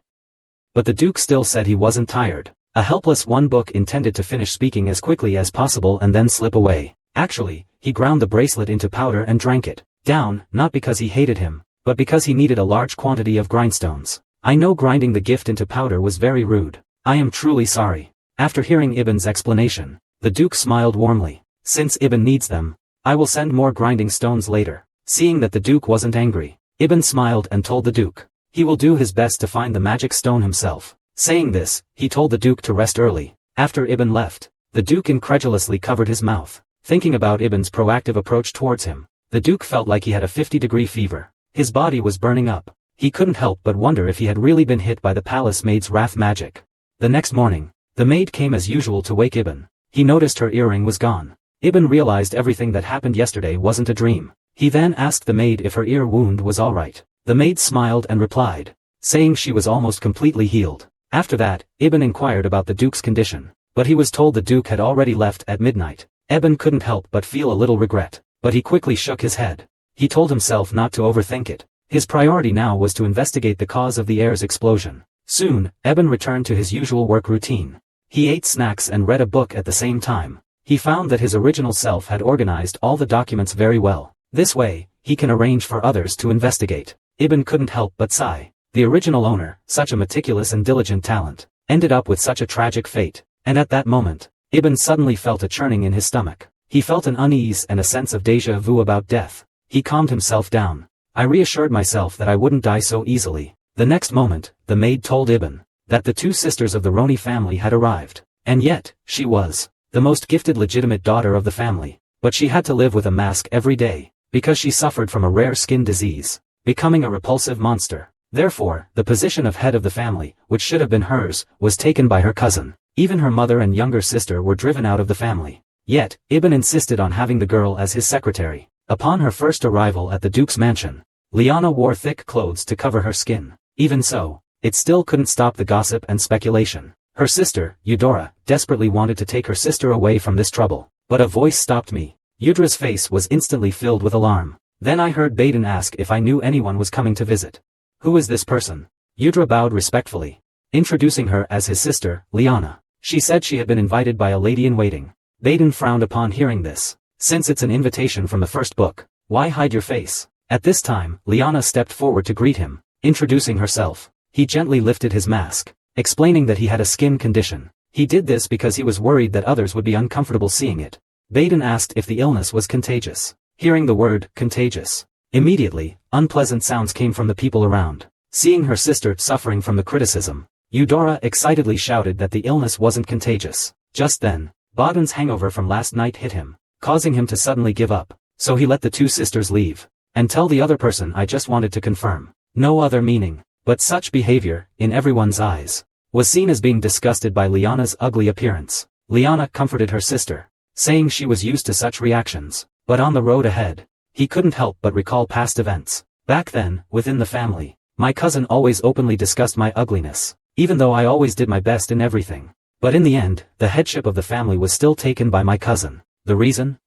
But the Duke still said he wasn't tired. A helpless one book intended to finish speaking as quickly as possible and then slip away. Actually, he ground the bracelet into powder and drank it down, not because he hated him, but because he needed a large quantity of grindstones. I know grinding the gift into powder was very rude. I am truly sorry. After hearing Ibn's explanation, the Duke smiled warmly. Since Ibn needs them, I will send more grinding stones later. Seeing that the Duke wasn't angry, Ibn smiled and told the Duke he will do his best to find the magic stone himself. Saying this, he told the Duke to rest early. After Ibn left, the Duke incredulously covered his mouth. Thinking about Ibn's proactive approach towards him, the Duke felt like he had a 50-degree fever. His body was burning up. He couldn't help but wonder if he had really been hit by the palace maid's wrath magic. The next morning, the maid came as usual to wake Ibn. He noticed her earring was gone. Ibn realized everything that happened yesterday wasn't a dream. He then asked the maid if her ear wound was alright. The maid smiled and replied, saying she was almost completely healed. After that, Ibn inquired about the Duke's condition, but he was told the Duke had already left at midnight. Ibn couldn't help but feel a little regret, but he quickly shook his head. He told himself not to overthink it. His priority now was to investigate the cause of the air's explosion. Soon, Ibn returned to his usual work routine. He ate snacks and read a book at the same time. He found that his original self had organized all the documents very well. This way, he can arrange for others to investigate. Ibn couldn't help but sigh. The original owner, such a meticulous and diligent talent, ended up with such a tragic fate, and at that moment, Ibn suddenly felt a churning in his stomach. He felt an unease and a sense of déjà vu about death. He calmed himself down. I reassured myself that I wouldn't die so easily. The next moment, the maid told Ibn that the two sisters of the Roni family had arrived. And yet, she was the most gifted legitimate daughter of the family. But she had to live with a mask every day, because she suffered from a rare skin disease, becoming a repulsive monster. Therefore, the position of head of the family, which should have been hers, was taken by her cousin. Even her mother and younger sister were driven out of the family. Yet, Ibn insisted on having the girl as his secretary. Upon her first arrival at the Duke's mansion, Liana wore thick clothes to cover her skin. Even so, it still couldn't stop the gossip and speculation. Her sister, Eudora, desperately wanted to take her sister away from this trouble. But a voice stopped me. Eudora's face was instantly filled with alarm. Then I heard Baden ask if I knew anyone was coming to visit. Who is this person? Eudora bowed respectfully, introducing her as his sister, Liana. She said she had been invited by a lady-in-waiting. Baden frowned upon hearing this. Since it's an invitation from the first book, why hide your face? At this time, Liana stepped forward to greet him, introducing herself. He gently lifted his mask, explaining that he had a skin condition. He did this because he was worried that others would be uncomfortable seeing it. Baden asked if the illness was contagious. Hearing the word, contagious, immediately, unpleasant sounds came from the people around. Seeing her sister suffering from the criticism, Eudora excitedly shouted that the illness wasn't contagious. Just then, Baden's hangover from last night hit him, causing him to suddenly give up. So he let the two sisters leave, and tell the other person I just wanted to confirm. No other meaning. But such behavior, in everyone's eyes, was seen as being disgusted by Liana's ugly appearance. Liana comforted her sister, saying she was used to such reactions. But on the road ahead, he couldn't help but recall past events. Back then, within the family, my cousin always openly discussed my ugliness, even though I always did my best in everything. But in the end, the headship of the family was still taken by my cousin. The reason?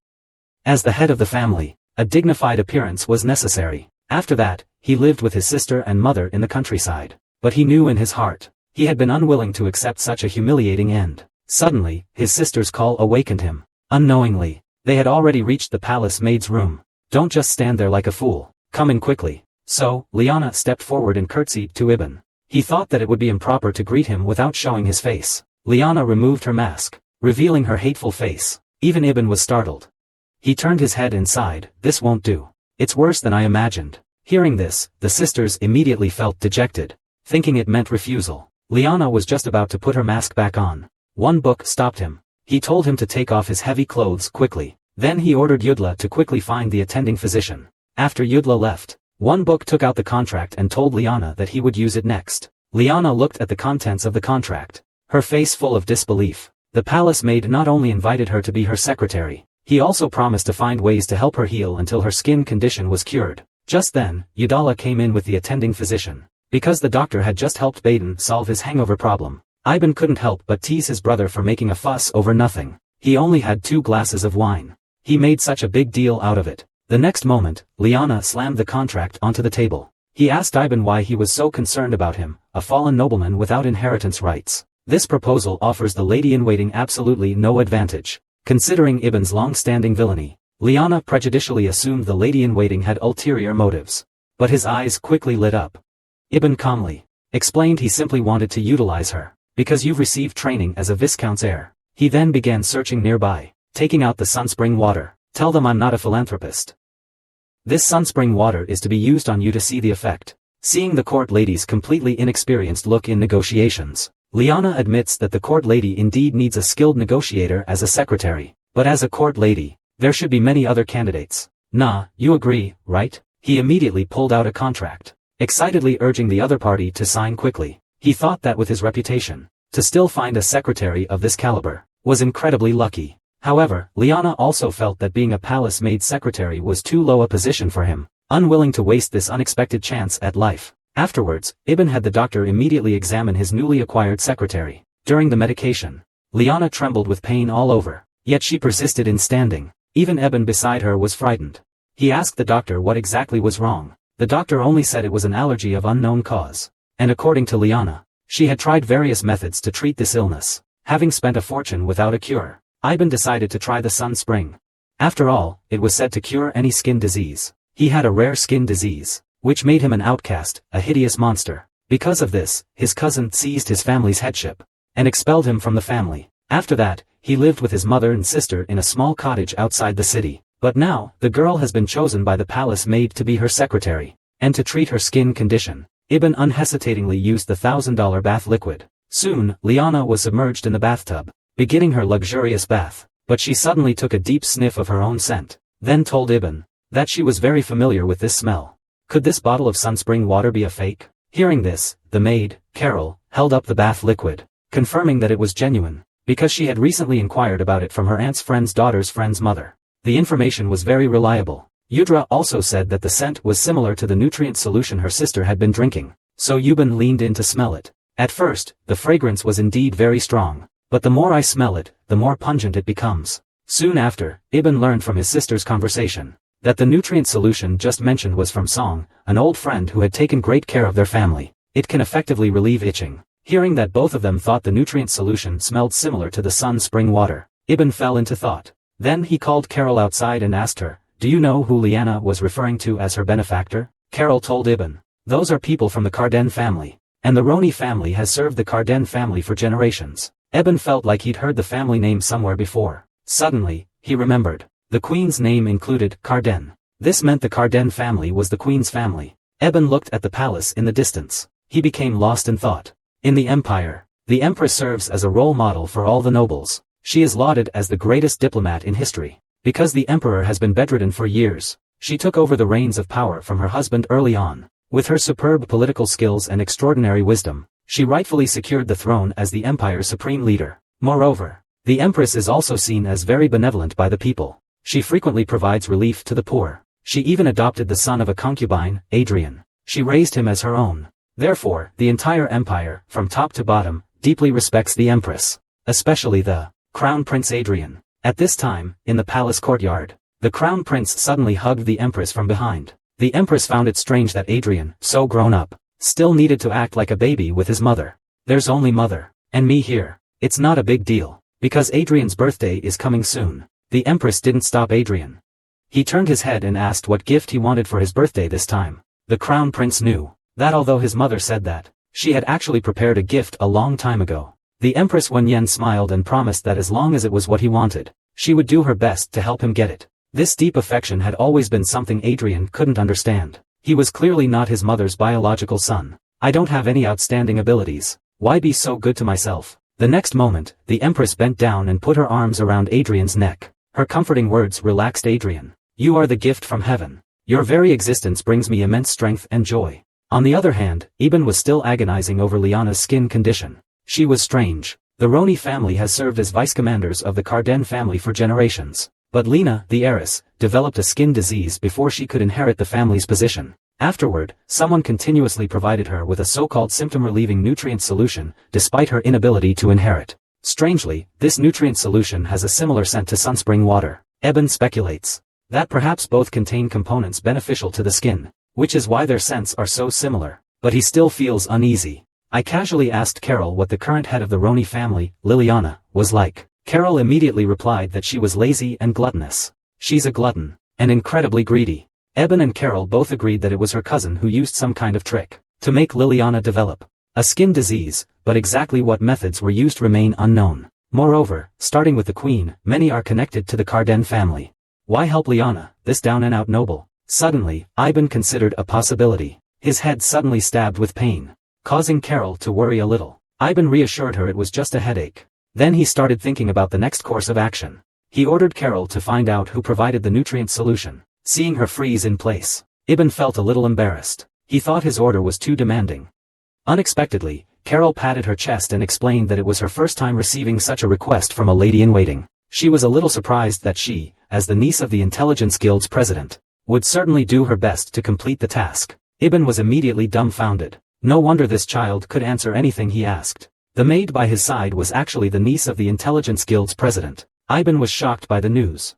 As the head of the family, a dignified appearance was necessary. After that, he lived with his sister and mother in the countryside. But he knew in his heart, he had been unwilling to accept such a humiliating end. Suddenly, his sister's call awakened him. Unknowingly, they had already reached the palace maid's room. Don't just stand there like a fool. Come in quickly. So, Liana stepped forward and curtsied to Ibn. He thought that it would be improper to greet him without showing his face. Liana removed her mask, revealing her hateful face. Even Ibn was startled. He turned his head inside. This won't do. It's worse than I imagined. Hearing this, the sisters immediately felt dejected, thinking it meant refusal. Liana was just about to put her mask back on. One book stopped him. He told him to take off his heavy clothes quickly. Then he ordered Yudla to quickly find the attending physician. After Yudla left, One book took out the contract and told Liana that he would use it next. Liana looked at the contents of the contract, her face full of disbelief. The palace maid not only invited her to be her secretary, he also promised to find ways to help her heal until her skin condition was cured. Just then, Yudala came in with the attending physician. Because the doctor had just helped Baden solve his hangover problem, Ivan couldn't help but tease his brother for making a fuss over nothing. He only had 2 glasses of wine. He made such a big deal out of it. The next moment, Liana slammed the contract onto the table. He asked Ivan why he was so concerned about him, a fallen nobleman without inheritance rights. This proposal offers the lady-in-waiting absolutely no advantage. Considering Ibn's long-standing villainy, Liana prejudicially assumed the lady-in-waiting had ulterior motives. But his eyes quickly lit up. Ibn calmly explained he simply wanted to utilize her, because you've received training as a viscount's heir. He then began searching nearby, taking out the sunspring water. Tell them I'm not a philanthropist. This sunspring water is to be used on you to see the effect. Seeing the court lady's completely inexperienced look in negotiations, Liana admits that the court lady indeed needs a skilled negotiator as a secretary. But as a court lady, there should be many other candidates. Nah, you agree, right? He immediately pulled out a contract, excitedly urging the other party to sign quickly. He thought that with his reputation, to still find a secretary of this caliber was incredibly lucky. However, Liana also felt that being a palace maid secretary was too low a position for him, unwilling to waste this unexpected chance at life. Afterwards, Ibn had the doctor immediately examine his newly acquired secretary. During the medication, Liana trembled with pain all over, yet she persisted in standing. Even Ibn beside her was frightened. He asked the doctor what exactly was wrong. The doctor only said it was an allergy of unknown cause. And according to Liana, she had tried various methods to treat this illness. Having spent a fortune without a cure, Ibn decided to try the sun spring. After all, it was said to cure any skin disease. He had a rare skin disease, which made him an outcast, a hideous monster. Because of this, his cousin seized his family's headship and expelled him from the family. After that, he lived with his mother and sister in a small cottage outside the city. But now, the girl has been chosen by the palace maid to be her secretary, and to treat her skin condition. Ibn unhesitatingly used the $1,000 bath liquid. Soon, Liana was submerged in the bathtub, beginning her luxurious bath. But she suddenly took a deep sniff of her own scent, then told Ibn that she was very familiar with this smell. Could this bottle of sunspring water be a fake? Hearing this, the maid, Carol, held up the bath liquid, confirming that it was genuine, because she had recently inquired about it from her aunt's friend's daughter's friend's mother. The information was very reliable. Yudra also said that the scent was similar to the nutrient solution her sister had been drinking, so Yubin leaned in to smell it. At first, the fragrance was indeed very strong, but the more I smell it, the more pungent it becomes. Soon after, Ibn learned from his sister's conversation that the nutrient solution just mentioned was from Song, an old friend who had taken great care of their family. It can effectively relieve itching. Hearing that both of them thought the nutrient solution smelled similar to the sun spring water, Ibn fell into thought. Then he called Carol outside and asked her, "Do you know who Liana was referring to as her benefactor?" Carol told Ibn, "Those are people from the Carden family, and the Roni family has served the Carden family for generations." Ibn felt like he'd heard the family name somewhere before. Suddenly, he remembered. The queen's name included Carden. This meant the Carden family was the queen's family. Ibn looked at the palace in the distance. He became lost in thought. In the empire, the empress serves as a role model for all the nobles. She is lauded as the greatest diplomat in history. Because the emperor has been bedridden for years, she took over the reins of power from her husband early on. With her superb political skills and extraordinary wisdom, she rightfully secured the throne as the empire's supreme leader. Moreover, the empress is also seen as very benevolent by the people. She frequently provides relief to the poor. She even adopted the son of a concubine, Adrian. She raised him as her own. Therefore, the entire empire, from top to bottom, deeply respects the empress, especially the Crown Prince Adrian. At this time, in the palace courtyard, the Crown Prince suddenly hugged the Empress from behind. The Empress found it strange that Adrian, so grown up, still needed to act like a baby with his mother. "There's only mother and me here. It's not a big deal, because Adrian's birthday is coming soon." The Empress didn't stop Adrian. He turned his head and asked what gift he wanted for his birthday this time. The Crown Prince knew that although his mother said that she had actually prepared a gift a long time ago, the Empress Wenyan smiled and promised that as long as it was what he wanted, she would do her best to help him get it. This deep affection had always been something Adrian couldn't understand. He was clearly not his mother's biological son. "I don't have any outstanding abilities. Why be so good to myself?" The next moment, the Empress bent down and put her arms around Adrian's neck. Her comforting words relaxed Adrian. "You are the gift from heaven. Your very existence brings me immense strength and joy." On the other hand, Ibn was still agonizing over Liana's skin condition. She was strange. The Roni family has served as vice-commanders of the Carden family for generations. But Lena, the heiress, developed a skin disease before she could inherit the family's position. Afterward, someone continuously provided her with a so-called symptom-relieving nutrient solution, despite her inability to inherit. Strangely, this nutrient solution has a similar scent to sunspring water. Ibn speculates that perhaps both contain components beneficial to the skin, which is why their scents are so similar. But he still feels uneasy. I casually asked Carol what the current head of the Roni family, Liliana, was like. Carol immediately replied that she was lazy and gluttonous. "She's a glutton, and incredibly greedy." Ibn and Carol both agreed that it was her cousin who used some kind of trick to make Liliana develop a skin disease, but exactly what methods were used remain unknown. Moreover, starting with the queen, many are connected to the Carden family. Why help Liana, this down-and-out noble? Suddenly, Ibn considered a possibility. His head suddenly stabbed with pain, causing Carol to worry a little. Ibn reassured her it was just a headache. Then he started thinking about the next course of action. He ordered Carol to find out who provided the nutrient solution. Seeing her freeze in place, Ibn felt a little embarrassed. He thought his order was too demanding. Unexpectedly, Carol patted her chest and explained that it was her first time receiving such a request from a lady-in-waiting. She was a little surprised that she, as the niece of the Intelligence Guild's president, would certainly do her best to complete the task. Ibn was immediately dumbfounded. No wonder this child could answer anything he asked. The maid by his side was actually the niece of the Intelligence Guild's president. Ibn was shocked by the news.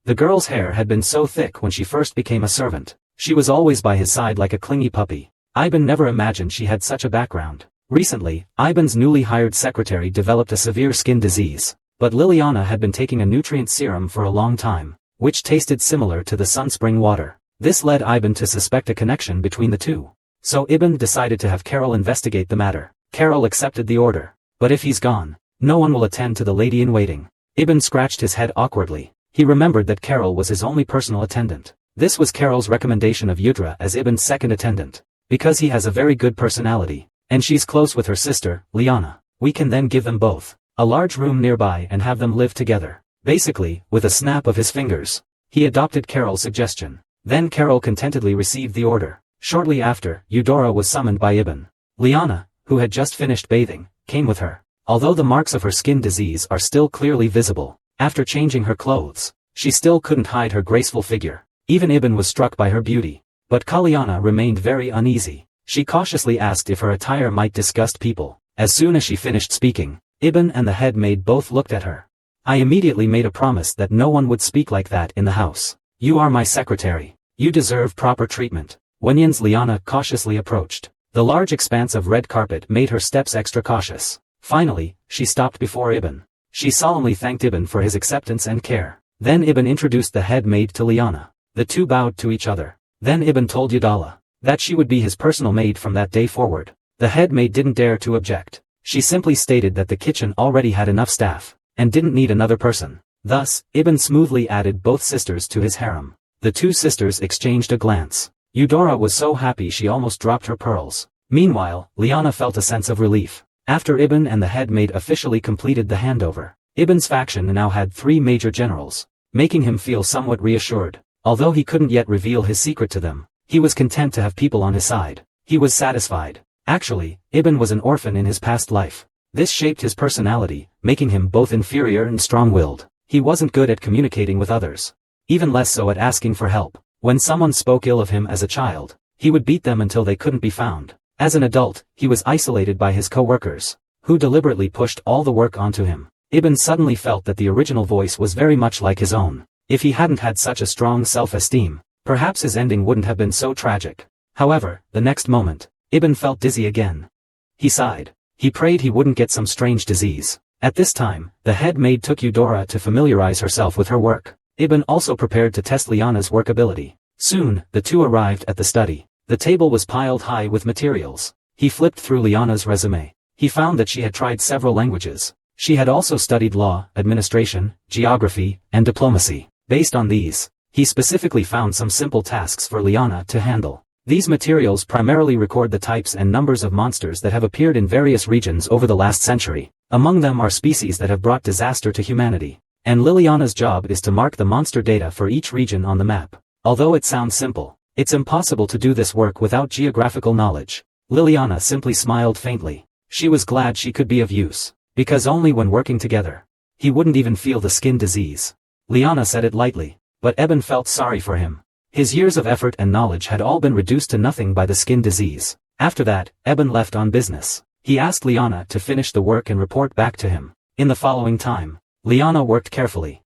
The girl's hair had been so thick when she first became a servant. She was always by his side like a clingy puppy. Ibn never imagined she had such a background. Recently, Ibn's newly hired secretary developed a severe skin disease, but Liliana had been taking a nutrient serum for a long time, which tasted similar to the sunspring water. This led Ibn to suspect a connection between the two. So Ibn decided to have Carol investigate the matter. Carol accepted the order. But if he's gone, no one will attend to the lady-in-waiting. Ibn scratched his head awkwardly. He remembered that Carol was his only personal attendant. This was Carol's recommendation of Yudra as Ibn's second attendant. Because he has a very good personality, and she's close with her sister, Liana. We can then give them both a large room nearby and have them live together. Basically, with a snap of his fingers. He adopted Carol's suggestion. Then Carol contentedly received the order. Shortly after, Eudora was summoned by Ibn. Liana, who had just finished bathing, came with her. Although the marks of her skin disease are still clearly visible, after changing her clothes, she still couldn't hide her graceful figure. Even Ibn was struck by her beauty. But Kalyana remained very uneasy. She cautiously asked if her attire might disgust people. As soon as she finished speaking, Ibn and the head maid both looked at her. I immediately made a promise that no one would speak like that in the house. You are my secretary. You deserve proper treatment. Wenyan's Liana cautiously approached. The large expanse of red carpet made her steps extra cautious. Finally, she stopped before Ibn. She solemnly thanked Ibn for his acceptance and care. Then Ibn introduced the head maid to Liana. The two bowed to each other. Then Ibn told Yudala that she would be his personal maid from that day forward. The head maid didn't dare to object. She simply stated that the kitchen already had enough staff, and didn't need another person. Thus, Ibn smoothly added both sisters to his harem. The two sisters exchanged a glance. Eudora was so happy she almost dropped her pearls. Meanwhile, Liana felt a sense of relief. After Ibn and the head maid officially completed the handover, Ibn's faction now had 3 major generals, making him feel somewhat reassured. Although he couldn't yet reveal his secret to them, he was content to have people on his side. He was satisfied. Actually, Ibn was an orphan in his past life. This shaped his personality, making him both inferior and strong-willed. He wasn't good at communicating with others. Even less so at asking for help. When someone spoke ill of him as a child, he would beat them until they couldn't be found. As an adult, he was isolated by his co-workers, who deliberately pushed all the work onto him. Ibn suddenly felt that the original voice was very much like his own. If he hadn't had such a strong self-esteem, perhaps his ending wouldn't have been so tragic. However, the next moment, Ibn felt dizzy again. He sighed. He prayed he wouldn't get some strange disease. At this time, the head maid took Eudora to familiarize herself with her work. Ibn also prepared to test Liana's work ability. Soon, the two arrived at the study. The table was piled high with materials. He flipped through Liana's resume. He found that she had tried several languages. She had also studied law, administration, geography, and diplomacy. Based on these, he specifically found some simple tasks for Liana to handle. These materials primarily record the types and numbers of monsters that have appeared in various regions over the last century. Among them are species that have brought disaster to humanity. And Liliana's job is to mark the monster data for each region on the map. Although it sounds simple, it's impossible to do this work without geographical knowledge. Liliana simply smiled faintly. She was glad she could be of use, because only when working together, he wouldn't even feel the skin disease. Liana said it lightly, but Ibn felt sorry for him. His years of effort and knowledge had all been reduced to nothing by the skin disease. After that, Ibn left on business. He asked Liana to finish the work and report back to him. In the following time, Liana worked carefully.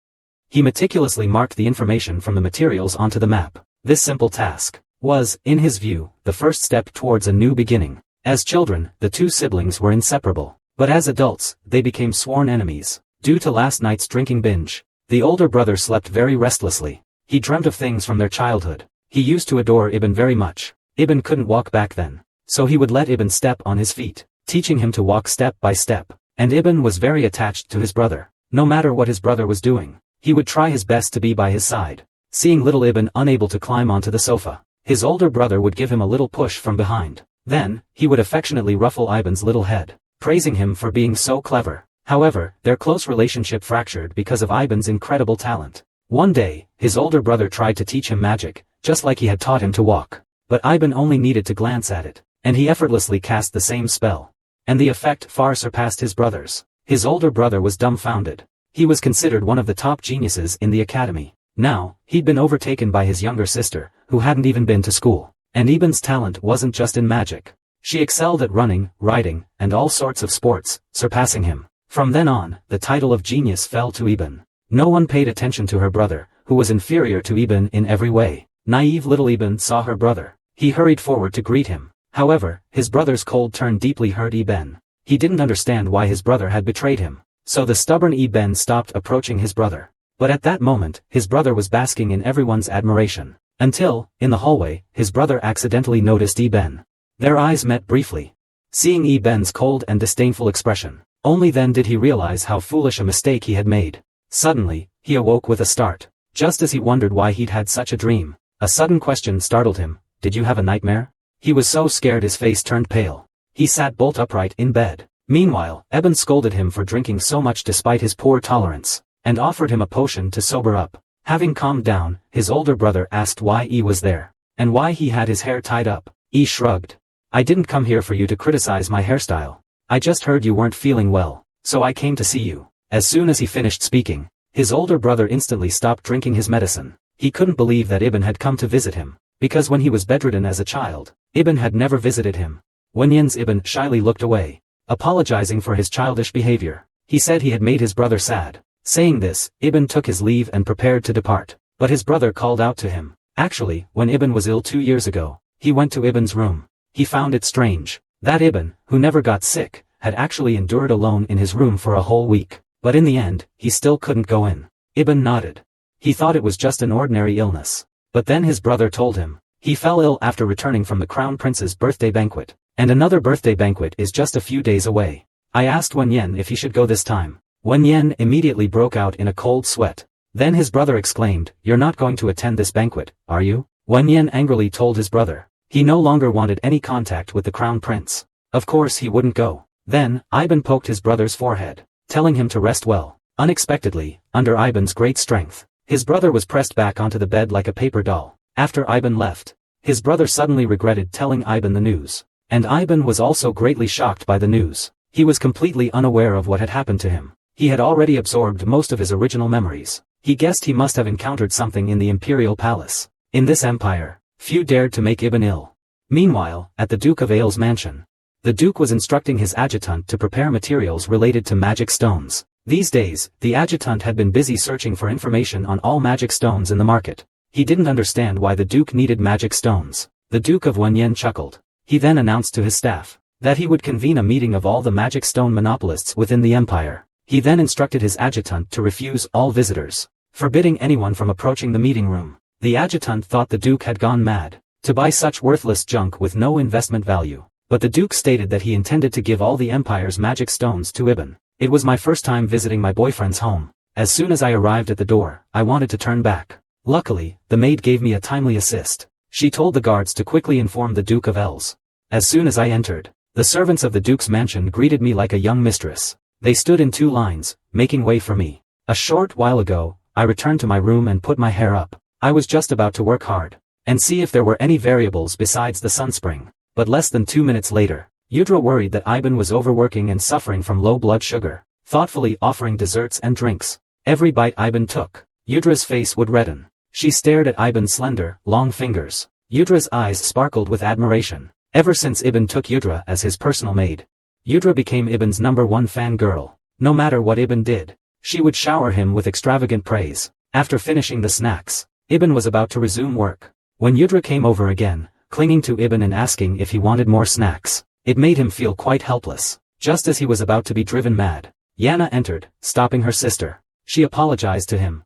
He meticulously marked the information from the materials onto the map. This simple task was, in his view, the first step towards a new beginning. As children, the two siblings were inseparable. But as adults, they became sworn enemies. Due to last night's drinking binge, the older brother slept very restlessly. He dreamt of things from their childhood. He used to adore Ibn very much. Ibn couldn't walk back then, so he would let Ibn step on his feet, teaching him to walk step by step. And Ibn was very attached to his brother. No matter what his brother was doing, he would try his best to be by his side. Seeing little Ibn unable to climb onto the sofa, his older brother would give him a little push from behind. Then, he would affectionately ruffle Ibn's little head, praising him for being so clever. However, their close relationship fractured because of Ibn's incredible talent. One day, his older brother tried to teach him magic, just like he had taught him to walk. But Ibn only needed to glance at it, and he effortlessly cast the same spell. And the effect far surpassed his brother's. His older brother was dumbfounded. He was considered one of the top geniuses in the academy. Now, he'd been overtaken by his younger sister, who hadn't even been to school. And Ibn's talent wasn't just in magic. She excelled at running, riding, and all sorts of sports, surpassing him. From then on, the title of genius fell to Ibn. No one paid attention to her brother, who was inferior to Ibn in every way. Naive little Ibn saw her brother. He hurried forward to greet him. However, his brother's cold turn deeply hurt Ibn. He didn't understand why his brother had betrayed him. So the stubborn Ibn stopped approaching his brother. But at that moment, his brother was basking in everyone's admiration. Until, in the hallway, his brother accidentally noticed Ibn. Their eyes met briefly. Seeing Iben's cold and disdainful expression, only then did he realize how foolish a mistake he had made. Suddenly, he awoke with a start. Just as he wondered why he'd had such a dream, a sudden question startled him. Did you have a nightmare? He was so scared his face turned pale. He sat bolt upright in bed. Meanwhile, Eben scolded him for drinking so much despite his poor tolerance, and offered him a potion to sober up. Having calmed down, his older brother asked why E was there, and why he had his hair tied up. E shrugged. I didn't come here for you to criticize my hairstyle. I just heard you weren't feeling well, so I came to see you. As soon as he finished speaking, his older brother instantly stopped drinking his medicine. He couldn't believe that Ibn had come to visit him, because when he was bedridden as a child, Ibn had never visited him. Wenyan's Ibn shyly looked away, apologizing for his childish behavior. He said he had made his brother sad. Saying this, Ibn took his leave and prepared to depart, but his brother called out to him. Actually, when Ibn was ill 2 years ago, he went to Ibn's room. He found it strange that Ibn, who never got sick, had actually endured alone in his room for a whole week. But in the end, he still couldn't go in. Ibn nodded. He thought it was just an ordinary illness. But then his brother told him, he fell ill after returning from the crown prince's birthday banquet, and another birthday banquet is just a few days away. I asked Wenyan if he should go this time. Wenyan immediately broke out in a cold sweat. Then his brother exclaimed, You're not going to attend this banquet, are you? Wenyan angrily told his brother. He no longer wanted any contact with the crown prince. Of course he wouldn't go. Then, Iben poked his brother's forehead, telling him to rest well. Unexpectedly, under Iben's great strength, his brother was pressed back onto the bed like a paper doll. After Iben left, his brother suddenly regretted telling Iben the news. And Iben was also greatly shocked by the news. He was completely unaware of what had happened to him. He had already absorbed most of his original memories. He guessed he must have encountered something in the imperial palace. In this empire, few dared to make Iben ill. Meanwhile, at the Duke of Aile's mansion, the Duke was instructing his adjutant to prepare materials related to magic stones. These days, the adjutant had been busy searching for information on all magic stones in the market. He didn't understand why the Duke needed magic stones. The Duke of Wenyan chuckled. He then announced to his staff that he would convene a meeting of all the magic stone monopolists within the empire. He then instructed his adjutant to refuse all visitors, forbidding anyone from approaching the meeting room. The adjutant thought the Duke had gone mad to buy such worthless junk with no investment value. But the Duke stated that he intended to give all the empire's magic stones to Ibn. It was my first time visiting my boyfriend's home. As soon as I arrived at the door, I wanted to turn back. Luckily, the maid gave me a timely assist. She told the guards to quickly inform the Duke of Els. As soon as I entered, the servants of the Duke's mansion greeted me like a young mistress. They stood in 2 lines, making way for me. A short while ago, I returned to my room and put my hair up. I was just about to work hard and see if there were any variables besides the sunspring. But less than 2 minutes later, Yudra worried that Iben was overworking and suffering from low blood sugar, thoughtfully offering desserts and drinks. Every bite Iben took, Yudra's face would redden. She stared at Iben's slender, long fingers. Yudra's eyes sparkled with admiration. Ever since Ibn took Yudra as his personal maid, Yudra became Ibn's #1 fan girl. No matter what Ibn did, she would shower him with extravagant praise. After finishing the snacks, Ibn was about to resume work, when Yudra came over again, clinging to Ibn and asking if he wanted more snacks. It made him feel quite helpless. Just as he was about to be driven mad, Yana entered, stopping her sister. She apologized to him,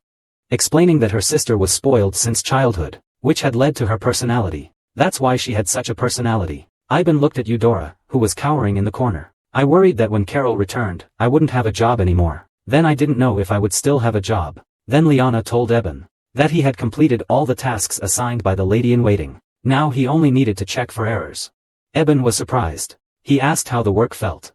explaining that her sister was spoiled since childhood, which had led to her personality. That's why she had such a personality. Iben looked at Eudora, who was cowering in the corner. I worried that when Carol returned, I wouldn't have a job anymore. Then I didn't know if I would still have a job. Then Liana told Eben that he had completed all the tasks assigned by the lady-in-waiting. Now he only needed to check for errors. Eben was surprised. He asked how the work felt.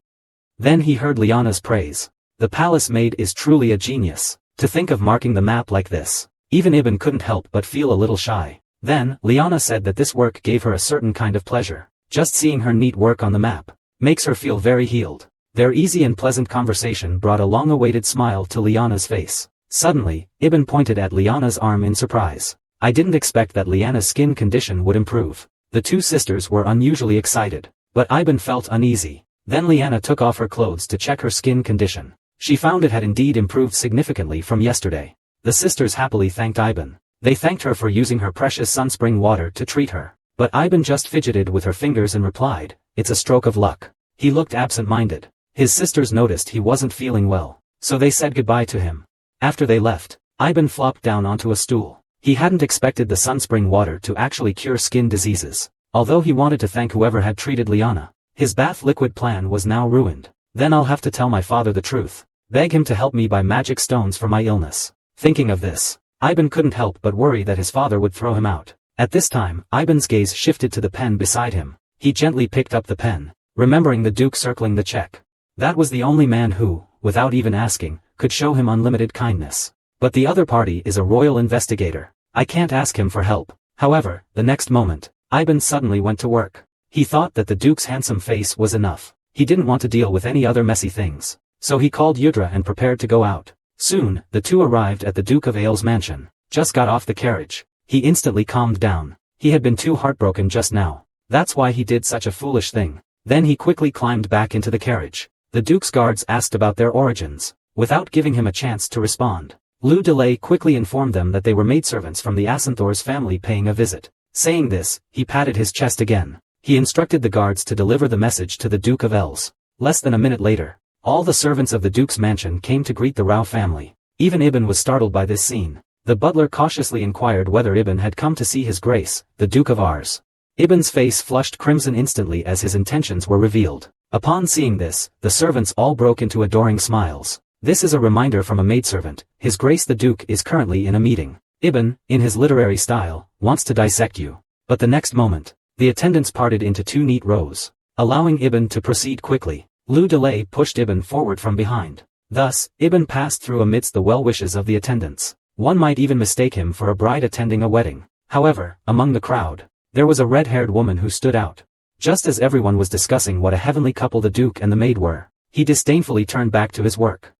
Then he heard Liana's praise. The palace maid is truly a genius. To think of marking the map like this. Even Ibn couldn't help but feel a little shy. Then, Liana said that this work gave her a certain kind of pleasure. Just seeing her neat work on the map makes her feel very healed. Their easy and pleasant conversation brought a long-awaited smile to Liana's face. Suddenly, Ibn pointed at Liana's arm in surprise. I didn't expect that Liana's skin condition would improve. The 2 sisters were unusually excited, but Ibn felt uneasy. Then Liana took off her clothes to check her skin condition. She found it had indeed improved significantly from yesterday. The sisters happily thanked Iben. They thanked her for using her precious sunspring water to treat her. But Iben just fidgeted with her fingers and replied, It's a stroke of luck. He looked absent-minded. His sisters noticed he wasn't feeling well, so they said goodbye to him. After they left, Iben flopped down onto a stool. He hadn't expected the sunspring water to actually cure skin diseases. Although he wanted to thank whoever had treated Liana, his bath liquid plan was now ruined. Then I'll have to tell my father the truth. Beg him to help me buy magic stones for my illness. Thinking of this, Ivan couldn't help but worry that his father would throw him out. At this time, Ivan's gaze shifted to the pen beside him. He gently picked up the pen, remembering the Duke circling the check. That was the only man who, without even asking, could show him unlimited kindness. But the other party is a royal investigator. I can't ask him for help. However, the next moment, Ivan suddenly went to work. He thought that the Duke's handsome face was enough. He didn't want to deal with any other messy things. So he called Yudra and prepared to go out. Soon, the two arrived at the Duke of Aile's mansion. Just got off the carriage. He instantly calmed down. He had been too heartbroken just now. That's why he did such a foolish thing. Then he quickly climbed back into the carriage. The Duke's guards asked about their origins. Without giving him a chance to respond, Lou Delay quickly informed them that they were maidservants from the Asinthor's family paying a visit. Saying this, he patted his chest again. He instructed the guards to deliver the message to the Duke of Els. Less than a minute later, all the servants of the Duke's mansion came to greet the Rao family. Even Ibn was startled by this scene. The butler cautiously inquired whether Ibn had come to see his grace, the Duke of Ars. Ibn's face flushed crimson instantly as his intentions were revealed. Upon seeing this, the servants all broke into adoring smiles. This is a reminder from a maidservant. His Grace the Duke is currently in a meeting. Ibn, in his literary style, wants to dissect you. But the next moment, the attendants parted into two neat rows, allowing Ibn to proceed quickly. Lou Delay pushed Ibn forward from behind. Thus, Ibn passed through amidst the well-wishes of the attendants. One might even mistake him for a bride attending a wedding. However, among the crowd, there was a red-haired woman who stood out. Just as everyone was discussing what a heavenly couple the Duke and the maid were, he disdainfully turned back to his work.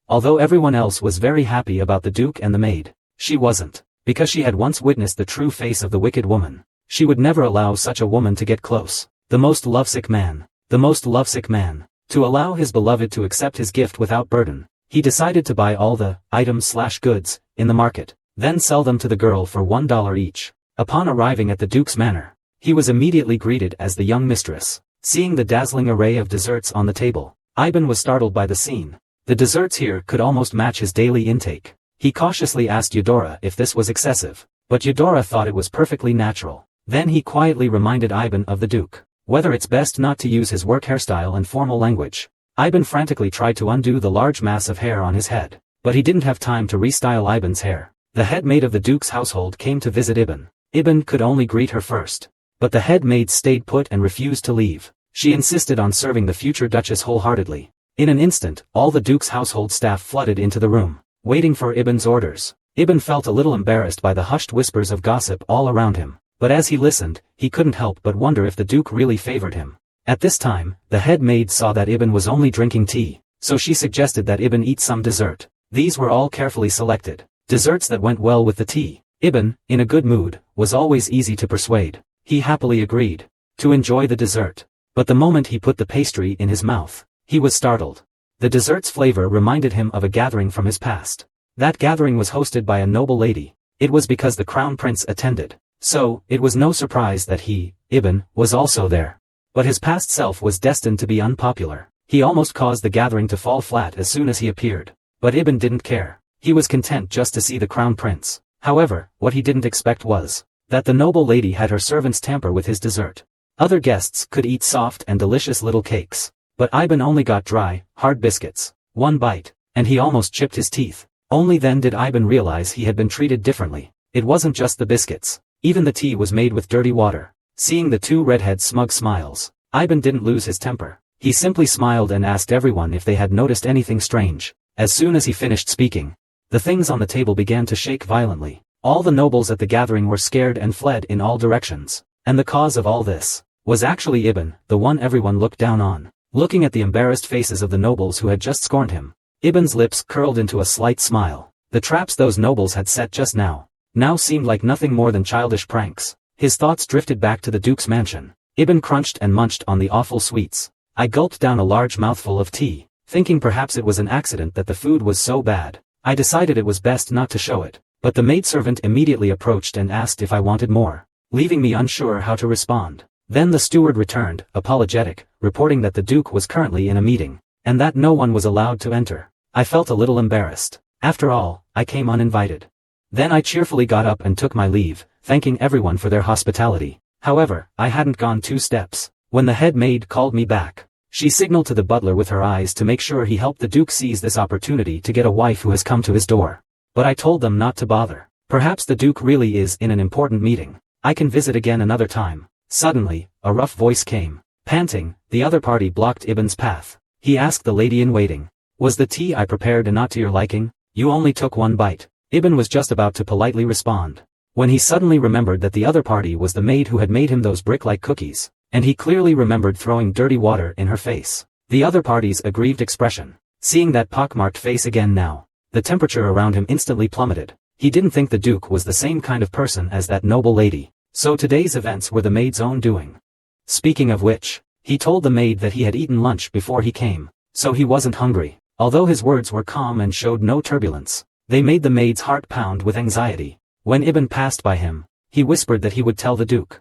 Although everyone else was very happy about the Duke and the maid, she wasn't, because she had once witnessed the true face of the wicked woman. She would never allow such a woman to get close. The most lovesick man. The most lovesick man. To allow his beloved to accept his gift without burden, he decided to buy all the items/goods in the market, then sell them to the girl for $1 each. Upon arriving at the Duke's manor, he was immediately greeted as the young mistress. Seeing the dazzling array of desserts on the table, Ivan was startled by the scene. The desserts here could almost match his daily intake. He cautiously asked Eudora if this was excessive, but Eudora thought it was perfectly natural. Then he quietly reminded Ivan of the Duke, whether it's best not to use his work hairstyle and formal language. Ivan frantically tried to undo the large mass of hair on his head, but he didn't have time to restyle Ivan's hair. The head maid of the Duke's household came to visit Ibn. Ibn could only greet her first, but the head maid stayed put and refused to leave. She insisted on serving the future Duchess wholeheartedly. In an instant, all the Duke's household staff flooded into the room, waiting for Ibn's orders. Ibn felt a little embarrassed by the hushed whispers of gossip all around him, but as he listened, he couldn't help but wonder if the Duke really favored him. At this time, the head maid saw that Ibn was only drinking tea, so she suggested that Ibn eat some dessert. These were all carefully selected desserts that went well with the tea. Ibn, in a good mood, was always easy to persuade. He happily agreed to enjoy the dessert. But the moment he put the pastry in his mouth, he was startled. The dessert's flavor reminded him of a gathering from his past. That gathering was hosted by a noble lady. It was because the crown prince attended. So, it was no surprise that he, Ibn, was also there. But his past self was destined to be unpopular. He almost caused the gathering to fall flat as soon as he appeared. But Ibn didn't care. He was content just to see the crown prince. However, what he didn't expect was that the noble lady had her servants tamper with his dessert. Other guests could eat soft and delicious little cakes, but Ibn only got dry, hard biscuits. One bite, and he almost chipped his teeth. Only then did Ibn realize he had been treated differently. It wasn't just the biscuits. Even the tea was made with dirty water. Seeing the two redheads' smug smiles, Ibn didn't lose his temper. He simply smiled and asked everyone if they had noticed anything strange. As soon as he finished speaking, the things on the table began to shake violently. All the nobles at the gathering were scared and fled in all directions. And the cause of all this was actually Ibn, the one everyone looked down on. Looking at the embarrassed faces of the nobles who had just scorned him, Ibn's lips curled into a slight smile. The traps those nobles had set just now seemed like nothing more than childish pranks. His thoughts drifted back to the Duke's mansion. Ibn crunched and munched on the awful sweets. I gulped down a large mouthful of tea, thinking perhaps it was an accident that the food was so bad. I decided it was best not to show it, but the maidservant immediately approached and asked if I wanted more, leaving me unsure how to respond. Then the steward returned, apologetic, reporting that the Duke was currently in a meeting, and that no one was allowed to enter. I felt a little embarrassed. After all, I came uninvited. Then I cheerfully got up and took my leave, thanking everyone for their hospitality. However, I hadn't gone 2 steps when the head maid called me back. She signaled to the butler with her eyes to make sure he helped the Duke seize this opportunity to get a wife who has come to his door. But I told them not to bother. Perhaps the Duke really is in an important meeting. I can visit again another time. Suddenly, a rough voice came. Panting, the other party blocked Ibn's path. He asked the lady-in-waiting, "Was the tea I prepared not to your liking? You only took 1 bite." Ibn was just about to politely respond, when he suddenly remembered that the other party was the maid who had made him those brick-like cookies, and he clearly remembered throwing dirty water in her face. The other party's aggrieved expression. Seeing that pockmarked face again now, the temperature around him instantly plummeted. He didn't think the Duke was the same kind of person as that noble lady, so today's events were the maid's own doing. Speaking of which, he told the maid that he had eaten lunch before he came, so he wasn't hungry. Although his words were calm and showed no turbulence, they made the maid's heart pound with anxiety. When Ibn passed by him, he whispered that he would tell the Duke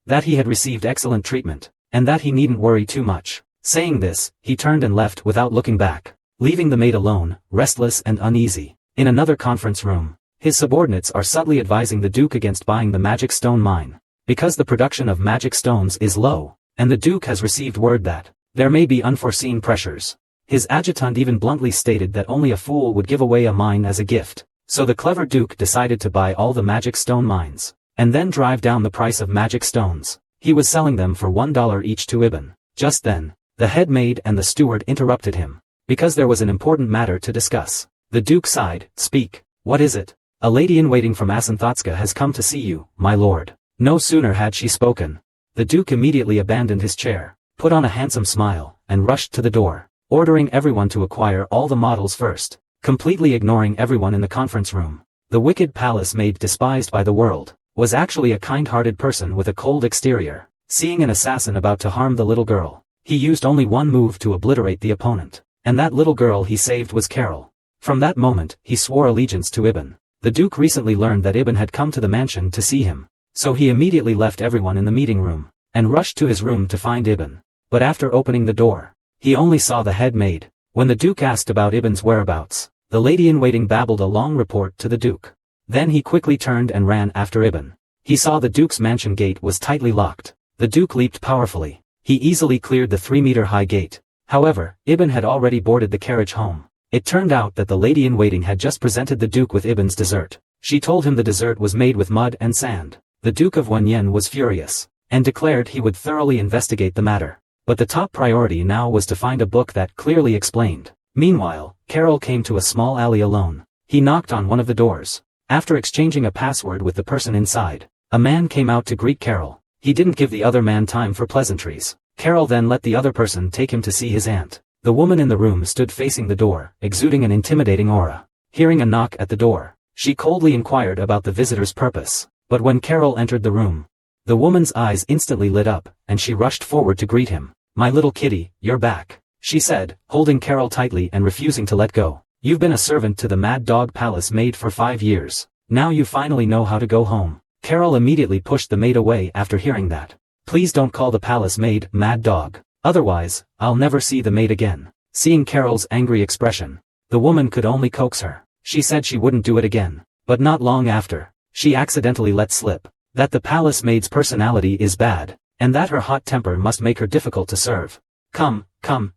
that he had received excellent treatment, and that he needn't worry too much. Saying this, he turned and left without looking back, leaving the maid alone, restless and uneasy. In another conference room, his subordinates are subtly advising the Duke against buying the magic stone mine, because the production of magic stones is low, and the Duke has received word that there may be unforeseen pressures. His adjutant even bluntly stated that only a fool would give away a mine as a gift, so the clever Duke decided to buy all the magic stone mines, and then drive down the price of magic stones. He was selling them for $1 each to Ibn. Just then, the head maid and the steward interrupted him, because there was an important matter to discuss. The Duke sighed. "Speak, what is it?" "A lady-in-waiting from Asanthotska has come to see you, my lord." No sooner had she spoken, the Duke immediately abandoned his chair, put on a handsome smile, and rushed to the door, ordering everyone to acquire all the models first, completely ignoring everyone in the conference room. The wicked palace maid despised by the world was actually a kind-hearted person with a cold exterior. Seeing an assassin about to harm the little girl, he used only 1 move to obliterate the opponent, and that little girl he saved was Carol. From that moment, he swore allegiance to Ibn. The Duke recently learned that Ibn had come to the mansion to see him, so he immediately left everyone in the meeting room, and rushed to his room to find Ibn. But after opening the door, he only saw the head maid. When the Duke asked about Ibn's whereabouts, the lady-in-waiting babbled a long report to the Duke. Then he quickly turned and ran after Ibn. He saw the Duke's mansion gate was tightly locked. The Duke leaped powerfully. He easily cleared the 3-meter-high gate. However, Ibn had already boarded the carriage home. It turned out that the lady-in-waiting had just presented the Duke with Ibn's dessert. She told him the dessert was made with mud and sand. The Duke of Wenyen was furious, and declared he would thoroughly investigate the matter. But the top priority now was to find a book that clearly explained. Meanwhile, Carol came to a small alley alone. He knocked on one of the doors. After exchanging a password with the person inside, a man came out to greet Carol. He didn't give the other man time for pleasantries. Carol then let the other person take him to see his aunt. The woman in the room stood facing the door, exuding an intimidating aura. Hearing a knock at the door, she coldly inquired about the visitor's purpose. But when Carol entered the room, the woman's eyes instantly lit up, and she rushed forward to greet him. "My little kitty, you're back," she said, holding Carol tightly and refusing to let go. "You've been a servant to the Mad Dog Palace maid for 5 years. Now you finally know how to go home." Carol immediately pushed the maid away after hearing that. "Please don't call the palace maid Mad Dog. Otherwise, I'll never see the maid again." Seeing Carol's angry expression, the woman could only coax her. She said she wouldn't do it again. But not long after, she accidentally let slip that the palace maid's personality is bad, and that her hot temper must make her difficult to serve. Come,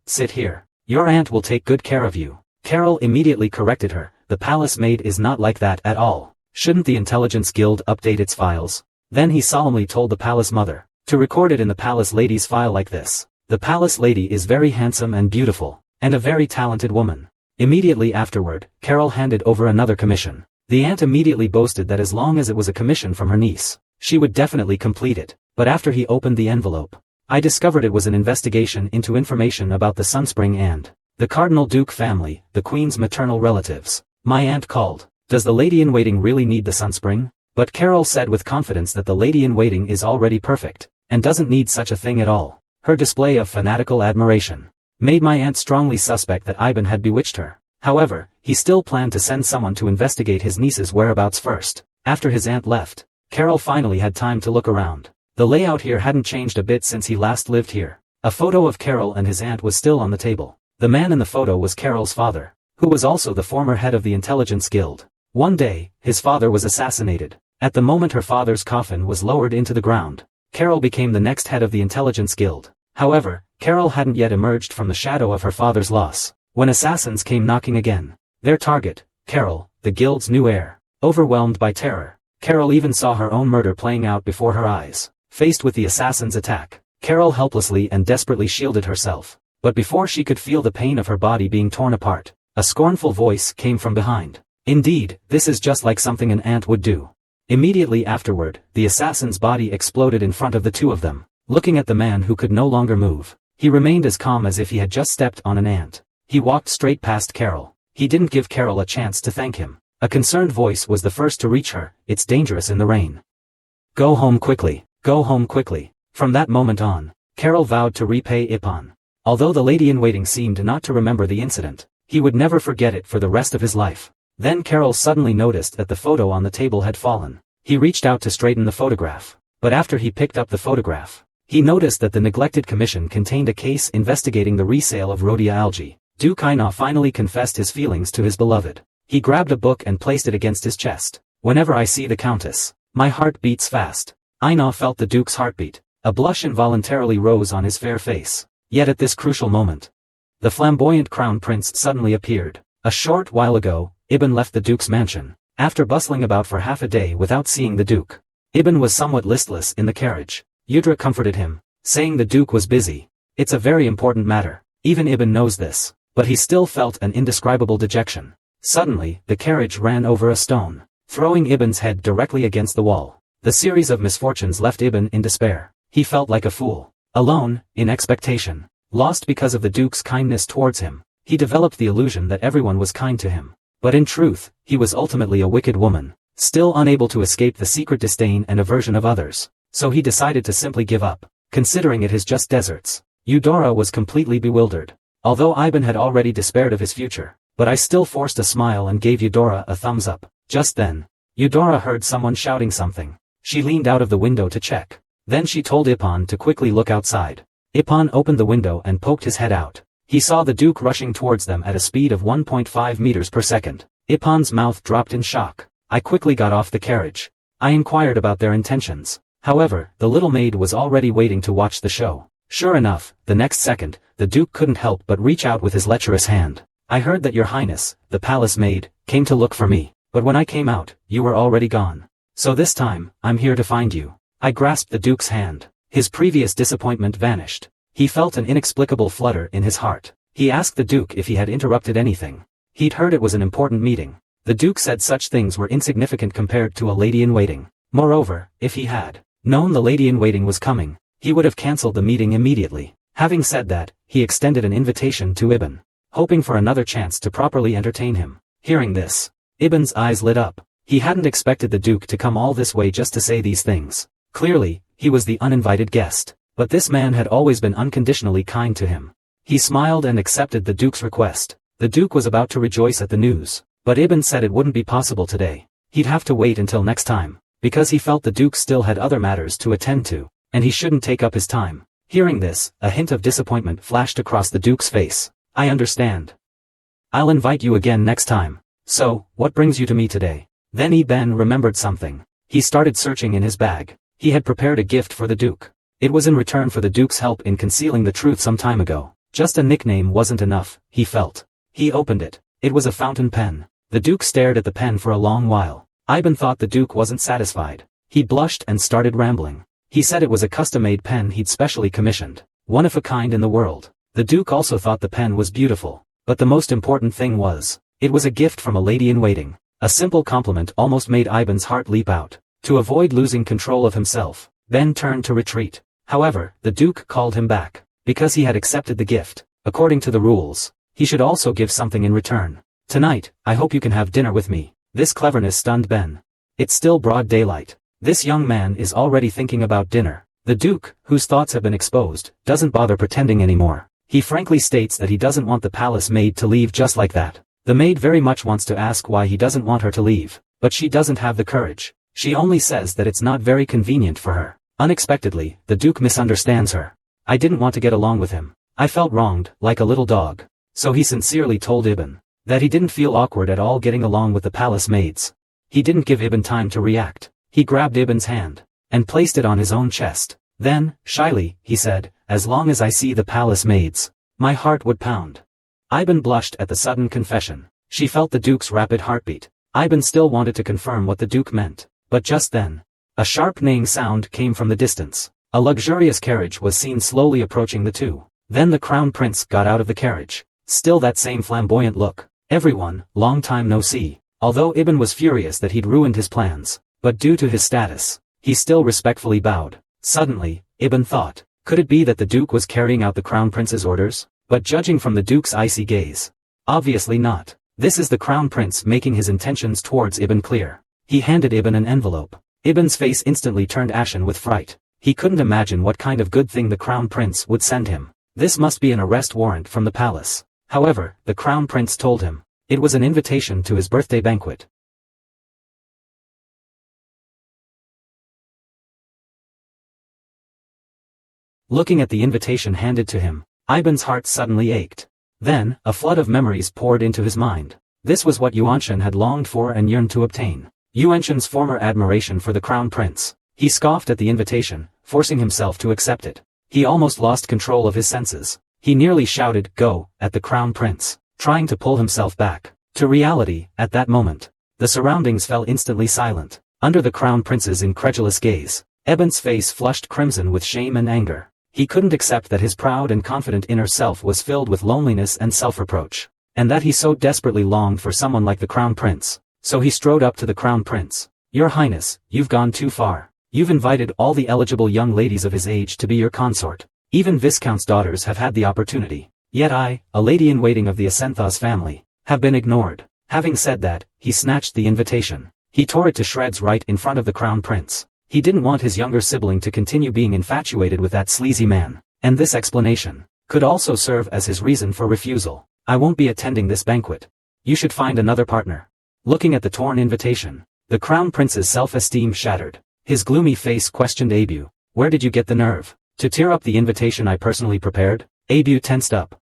sit here. Your aunt will take good care of you." Carol immediately corrected her. "The palace maid is not like that at all. Shouldn't the Intelligence Guild update its files?" Then he solemnly told the palace mother to record it in the palace lady's file like this. "The palace lady is very handsome and beautiful, and a very talented woman." Immediately afterward, Carol handed over another commission. The aunt immediately boasted that as long as it was a commission from her niece, she would definitely complete it. But after he opened the envelope, I discovered it was an investigation into information about the Sunspring and the Cardinal Duke family, the Queen's maternal relatives. My aunt called. "Does the lady-in-waiting really need the Sunspring?" But Carol said with confidence that the lady-in-waiting is already perfect, and doesn't need such a thing at all. Her display of fanatical admiration made my aunt strongly suspect that Ivan had bewitched her. However, he still planned to send someone to investigate his niece's whereabouts first. After his aunt left, Carol finally had time to look around. The layout here hadn't changed a bit since he last lived here. A photo of Carol and his aunt was still on the table. The man in the photo was Carol's father, who was also the former head of the Intelligence Guild. One day, his father was assassinated. At the moment her father's coffin was lowered into the ground, Carol became the next head of the Intelligence Guild. However, Carol hadn't yet emerged from the shadow of her father's loss, when assassins came knocking again. Their target, Carol, the guild's new heir. Overwhelmed by terror, Carol even saw her own murder playing out before her eyes. Faced with the assassin's attack, Carol helplessly and desperately shielded herself. But before she could feel the pain of her body being torn apart, a scornful voice came from behind. Indeed, this is just like something an ant would do. Immediately afterward, the assassin's body exploded in front of the two of them. Looking at the man who could no longer move, he remained as calm as if he had just stepped on an ant. He walked straight past Carol. He didn't give Carol a chance to thank him. A concerned voice was the first to reach her. It's dangerous in the rain. Go home quickly. Go home quickly. From that moment on, Carol vowed to repay Ippon. Although the lady-in-waiting seemed not to remember the incident, he would never forget it for the rest of his life. Then Carol suddenly noticed that the photo on the table had fallen. He reached out to straighten the photograph. But after he picked up the photograph, he noticed that the neglected commission contained a case investigating the resale of Rhodia algae. Duke Aina finally confessed his feelings to his beloved. He grabbed a book and placed it against his chest. Whenever I see the Countess, my heart beats fast. Aina felt the Duke's heartbeat. A blush involuntarily rose on his fair face. Yet at this crucial moment, the flamboyant crown prince suddenly appeared. A short while ago, Ibn left the Duke's mansion, after bustling about for half a day without seeing the Duke. Ibn was somewhat listless in the carriage. Yudra comforted him, saying the Duke was busy. It's a very important matter. Even Ibn knows this, but he still felt an indescribable dejection. Suddenly, the carriage ran over a stone, throwing Ibn's head directly against the wall. The series of misfortunes left Ibn in despair. He felt like a fool. Alone, in expectation, lost because of the Duke's kindness towards him. He developed the illusion that everyone was kind to him. But in truth, he was ultimately a wicked woman, still unable to escape the secret disdain and aversion of others. So he decided to simply give up, considering it is just deserts. Eudora was completely bewildered. Although Ibn had already despaired of his future, but I still forced a smile and gave Eudora a thumbs up. Just then, Eudora heard someone shouting something. She leaned out of the window to check. Then she told Ippon to quickly look outside. Ippon opened the window and poked his head out. He saw the Duke rushing towards them at a speed of 1.5 meters per second. Ippon's mouth dropped in shock. I quickly got off the carriage. I inquired about their intentions. However, the little maid was already waiting to watch the show. Sure enough, the next second, the Duke couldn't help but reach out with his lecherous hand. I heard that your highness, the palace maid, came to look for me, but when I came out, you were already gone. So this time, I'm here to find you. I grasped the Duke's hand. His previous disappointment vanished. He felt an inexplicable flutter in his heart. He asked the Duke if he had interrupted anything. He'd heard it was an important meeting. The Duke said such things were insignificant compared to a lady-in-waiting. Moreover, if he had known the lady-in-waiting was coming, he would have cancelled the meeting immediately. Having said that, he extended an invitation to Ibn, hoping for another chance to properly entertain him. Hearing this, Ibn's eyes lit up. He hadn't expected the Duke to come all this way just to say these things. Clearly, he was the uninvited guest. But this man had always been unconditionally kind to him. He smiled and accepted the Duke's request. The Duke was about to rejoice at the news, but Ibn said it wouldn't be possible today. He'd have to wait until next time, because he felt the Duke still had other matters to attend to, and he shouldn't take up his time. Hearing this, a hint of disappointment flashed across the Duke's face. I understand. I'll invite you again next time. So, what brings you to me today? Then Ibn remembered something. He started searching in his bag. He had prepared a gift for the Duke. It was in return for the Duke's help in concealing the truth some time ago. Just a nickname wasn't enough, he felt. He opened it. It was a fountain pen. The Duke stared at the pen for a long while. Ibn thought the Duke wasn't satisfied. He blushed and started rambling. He said it was a custom-made pen he'd specially commissioned, one of a kind in the world. The Duke also thought the pen was beautiful. But the most important thing was, it was a gift from a lady-in-waiting. A simple compliment almost made Ibn's heart leap out. To avoid losing control of himself, Ben turned to retreat. However, the Duke called him back. Because he had accepted the gift, according to the rules, he should also give something in return. Tonight, I hope you can have dinner with me. This cleverness stunned Ben. It's still broad daylight. This young man is already thinking about dinner. The Duke, whose thoughts have been exposed, doesn't bother pretending anymore. He frankly states that he doesn't want the palace maid to leave just like that. The maid very much wants to ask why he doesn't want her to leave, but she doesn't have the courage. She only says that it's not very convenient for her. Unexpectedly, the Duke misunderstands her. I didn't want to get along with him. I felt wronged, like a little dog. So he sincerely told Ibn that he didn't feel awkward at all getting along with the palace maids. He didn't give Ibn time to react. He grabbed Ibn's hand and placed it on his own chest. Then, shyly, he said, as long as I see the palace maids, my heart would pound. Ivan blushed at the sudden confession. She felt the Duke's rapid heartbeat. Ivan still wanted to confirm what the Duke meant. But just then, a sharp neighing sound came from the distance. A luxurious carriage was seen slowly approaching the two. Then the Crown Prince got out of the carriage. Still that same flamboyant look. Everyone, long time no see. Although Ibn was furious that he'd ruined his plans, but due to his status, he still respectfully bowed. Suddenly, Ibn thought, could it be that the Duke was carrying out the Crown Prince's orders? But judging from the Duke's icy gaze, obviously not. This is the Crown Prince making his intentions towards Ibn clear. He handed Ibn an envelope. Ibn's face instantly turned ashen with fright. He couldn't imagine what kind of good thing the Crown Prince would send him. This must be an arrest warrant from the palace. However, the Crown Prince told him, it was an invitation to his birthday banquet. Looking at the invitation handed to him, Ivan's heart suddenly ached. Then, a flood of memories poured into his mind. This was what Yuanshan had longed for and yearned to obtain. Yuanshan's former admiration for the Crown Prince. He scoffed at the invitation, forcing himself to accept it. He almost lost control of his senses. He nearly shouted, "Go," at the Crown Prince, trying to pull himself back to reality. At that moment, the surroundings fell instantly silent. Under the Crown Prince's incredulous gaze, Eben's face flushed crimson with shame and anger. He couldn't accept that his proud and confident inner self was filled with loneliness and self-reproach, and that he so desperately longed for someone like the Crown Prince. So he strode up to the Crown Prince. "Your Highness, you've gone too far. You've invited all the eligible young ladies of his age to be your consort. Even Viscount's daughters have had the opportunity. Yet I, a lady-in-waiting of the Asenthas family, have been ignored." Having said that, he snatched the invitation. He tore it to shreds right in front of the Crown Prince. He didn't want his younger sibling to continue being infatuated with that sleazy man, and this explanation could also serve as his reason for refusal. "I won't be attending this banquet. You should find another partner." Looking at the torn invitation, the Crown Prince's self-esteem shattered. His gloomy face questioned Abu. "Where did you get the nerve to tear up the invitation I personally prepared?" Abu tensed up.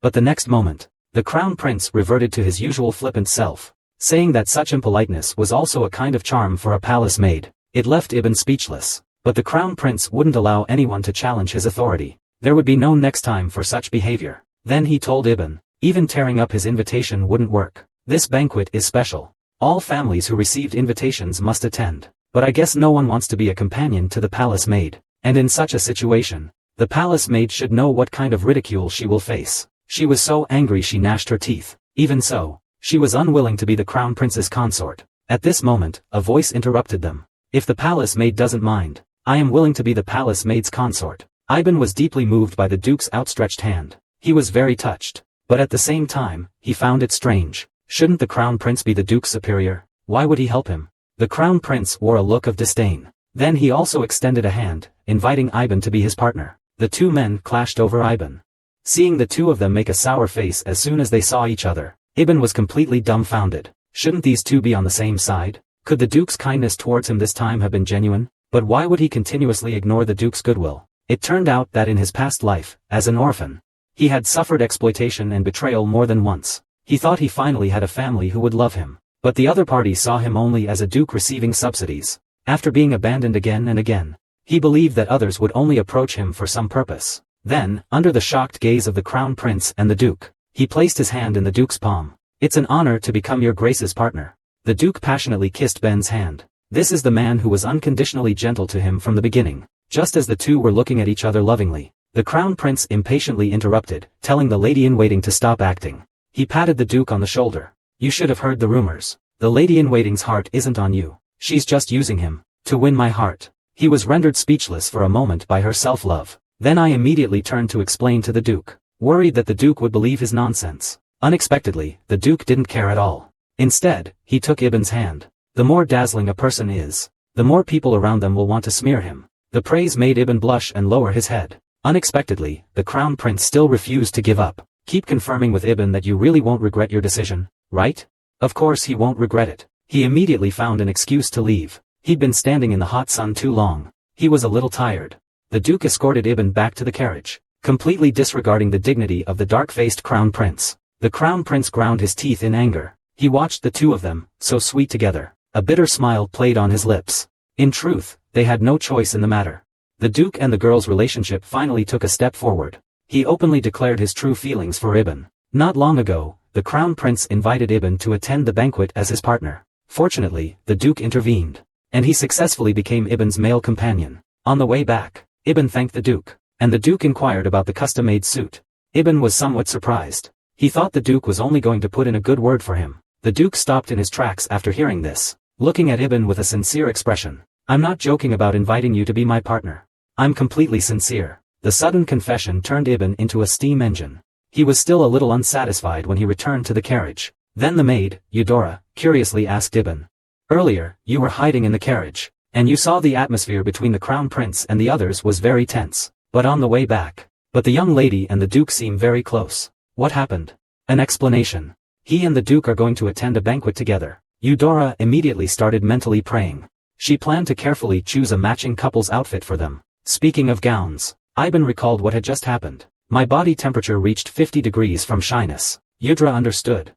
But the next moment, the Crown Prince reverted to his usual flippant self, saying that such impoliteness was also a kind of charm for a palace maid. It left Ibn speechless. But the Crown Prince wouldn't allow anyone to challenge his authority. There would be no next time for such behavior. Then he told Ibn, even tearing up his invitation wouldn't work. "This banquet is special. All families who received invitations must attend. But I guess no one wants to be a companion to the palace maid. And in such a situation, the palace maid should know what kind of ridicule she will face." She was so angry she gnashed her teeth. Even so, she was unwilling to be the Crown Prince's consort. At this moment, a voice interrupted them. "If the palace maid doesn't mind, I am willing to be the palace maid's consort." Ivan was deeply moved by the Duke's outstretched hand. He was very touched. But at the same time, he found it strange. Shouldn't the Crown Prince be the Duke's superior? Why would he help him? The Crown Prince wore a look of disdain. Then he also extended a hand, inviting Ivan to be his partner. The two men clashed over Ivan. Seeing the two of them make a sour face as soon as they saw each other, Ibn was completely dumbfounded. Shouldn't these two be on the same side? Could the Duke's kindness towards him this time have been genuine? But why would he continuously ignore the Duke's goodwill? It turned out that in his past life, as an orphan, he had suffered exploitation and betrayal more than once. He thought he finally had a family who would love him. But the other party saw him only as a duke receiving subsidies. After being abandoned again and again, he believed that others would only approach him for some purpose. Then, under the shocked gaze of the Crown Prince and the Duke, he placed his hand in the Duke's palm. "It's an honor to become your Grace's partner." The Duke passionately kissed Ben's hand. This is the man who was unconditionally gentle to him from the beginning. Just as the two were looking at each other lovingly, the Crown Prince impatiently interrupted, telling the lady-in-waiting to stop acting. He patted the Duke on the shoulder. "You should have heard the rumors. The lady-in-waiting's heart isn't on you. She's just using him to win my heart." He was rendered speechless for a moment by her self-love. Then I immediately turned to explain to the Duke, worried that the Duke would believe his nonsense. Unexpectedly, the Duke didn't care at all. Instead, he took Ibn's hand. The more dazzling a person is, the more people around them will want to smear him. The praise made Ibn blush and lower his head. Unexpectedly, the Crown Prince still refused to give up. "Keep confirming with Ibn that you really won't regret your decision, right?" Of course he won't regret it. He immediately found an excuse to leave. He'd been standing in the hot sun too long. He was a little tired. The Duke escorted Ibn back to the carriage, completely disregarding the dignity of the dark-faced Crown Prince. The Crown Prince ground his teeth in anger. He watched the two of them, so sweet together. A bitter smile played on his lips. In truth, they had no choice in the matter. the Duke and the girl's relationship finally took a step forward. He openly declared his true feelings for Ibn. Not long ago, the Crown Prince invited Ibn to attend the banquet as his partner. Fortunately, the Duke intervened, and he successfully became Ibn's male companion. On the way back, Ibn thanked the Duke, and the Duke inquired about the custom-made suit. Ibn was somewhat surprised. He thought the Duke was only going to put in a good word for him. The Duke stopped in his tracks after hearing this, looking at Ibn with a sincere expression. "I'm not joking about inviting you to be my partner. I'm completely sincere." The sudden confession turned Ibn into a steam engine. He was still a little unsatisfied when he returned to the carriage. Then the maid, Eudora, curiously asked Ibn. "Earlier, you were hiding in the carriage, and you saw the atmosphere between the Crown Prince and the others was very tense. But on the way back, but the young lady and the Duke seem very close. What happened?" "An explanation. He and the Duke are going to attend a banquet together." Eudora immediately started mentally praying. She planned to carefully choose a matching couple's outfit for them. Speaking of gowns, Ibn recalled what had just happened. "My body temperature reached 50 degrees from shyness." Eudora understood.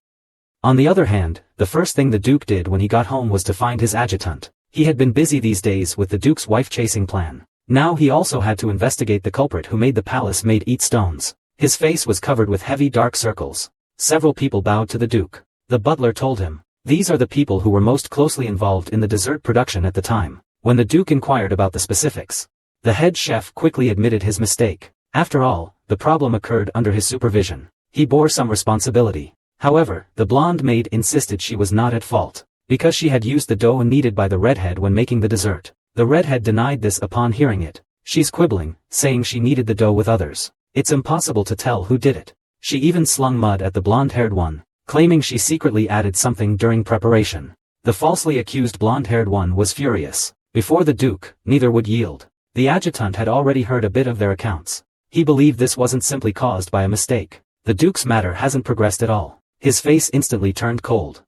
On the other hand, the first thing the Duke did when he got home was to find his adjutant. He had been busy these days with the Duke's wife-chasing plan. Now he also had to investigate the culprit who made the palace maid eat stones. His face was covered with heavy dark circles. Several people bowed to the Duke. The butler told him, "These are the people who were most closely involved in the dessert production at the time." When the Duke inquired about the specifics, the head chef quickly admitted his mistake. After all, the problem occurred under his supervision. He bore some responsibility. However, the blonde maid insisted she was not at fault, because she had used the dough kneaded by the redhead when making the dessert. The redhead denied this upon hearing it. She's quibbling, saying she kneaded the dough with others. It's impossible to tell who did it. She even slung mud at the blonde-haired one, claiming she secretly added something during preparation. The falsely accused blonde-haired one was furious. Before the Duke, neither would yield. The adjutant had already heard a bit of their accounts. He believed this wasn't simply caused by a mistake. The Duke's matter hasn't progressed at all. His face instantly turned cold.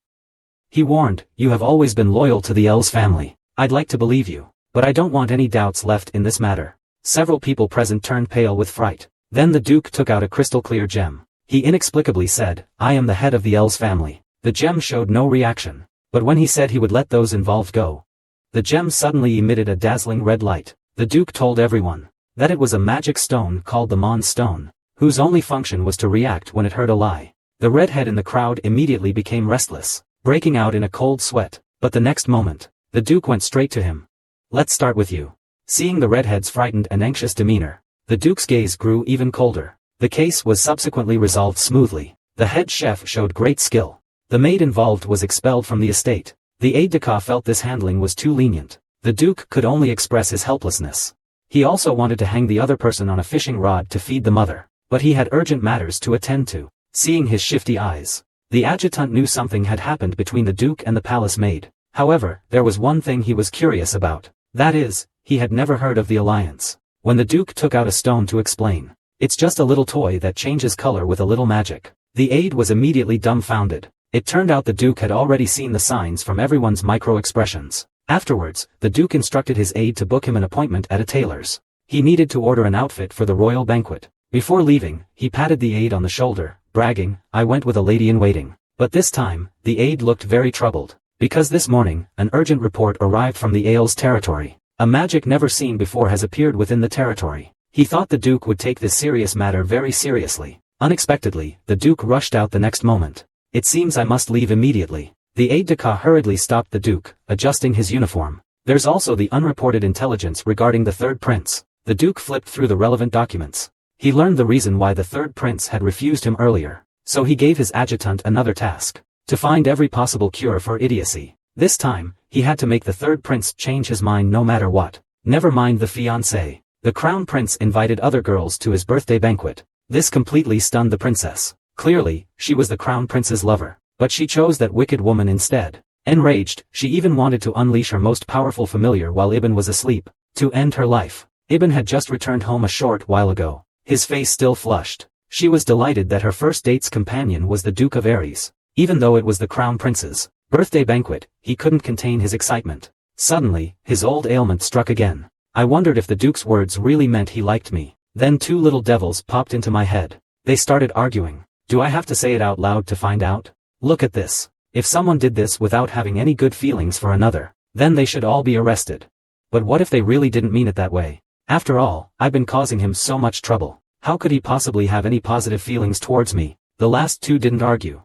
He warned, "You have always been loyal to the L's family. I'd like to believe you, but I don't want any doubts left in this matter." Several people present turned pale with fright. Then the Duke took out a crystal-clear gem. He inexplicably said, "I am the head of the L's family." The gem showed no reaction, but when he said he would let those involved go, the gem suddenly emitted a dazzling red light. The Duke told everyone that it was a magic stone called the Mon Stone, whose only function was to react when it heard a lie. The redhead in the crowd immediately became restless, breaking out in a cold sweat, but the next moment, the Duke went straight to him. "Let's start with you." Seeing the redhead's frightened and anxious demeanor, the Duke's gaze grew even colder. The case was subsequently resolved smoothly. The head chef showed great skill. The maid involved was expelled from the estate. The aide-de-camp felt this handling was too lenient. The Duke could only express his helplessness. He also wanted to hang the other person on a fishing rod to feed the mother, but he had urgent matters to attend to. Seeing his shifty eyes, the adjutant knew something had happened between the Duke and the palace maid. However, there was one thing he was curious about. That is, he had never heard of the alliance. When the Duke took out a stone to explain, "It's just a little toy that changes color with a little magic," the aide was immediately dumbfounded. It turned out the Duke had already seen the signs from everyone's micro-expressions. Afterwards, the Duke instructed his aide to book him an appointment at a tailor's. He needed to order an outfit for the royal banquet. Before leaving, he patted the aide on the shoulder, bragging, "I went with a lady-in-waiting." But this time, the aide looked very troubled, because this morning, an urgent report arrived from the Ale's territory. A magic never seen before has appeared within the territory. He thought the Duke would take this serious matter very seriously. Unexpectedly, the Duke rushed out the next moment. "It seems I must leave immediately." The aide-de-camp hurriedly stopped the Duke, adjusting his uniform. "There's also the unreported intelligence regarding the third prince." The Duke flipped through the relevant documents. He learned the reason why the third prince had refused him earlier, so he gave his adjutant another task: to find every possible cure for idiocy. This time, he had to make the third prince change his mind no matter what. Never mind the fiancé. The crown prince invited other girls to his birthday banquet. This completely stunned the princess. Clearly, she was the crown prince's lover, but she chose that wicked woman instead. Enraged, she even wanted to unleash her most powerful familiar while Ibn was asleep, to end her life. Ibn had just returned home a short while ago, his face still flushed. She was delighted that her first date's companion was the Duke of Aries. Even though it was the crown prince's birthday banquet, he couldn't contain his excitement. Suddenly, his old ailment struck again. I wondered if the Duke's words really meant he liked me. Then two little devils popped into my head. They started arguing. Do I have to say it out loud to find out? Look at this. If someone did this without having any good feelings for another, then they should all be arrested. But what if they really didn't mean it that way? After all, I've been causing him so much trouble. How could he possibly have any positive feelings towards me? The last two didn't argue.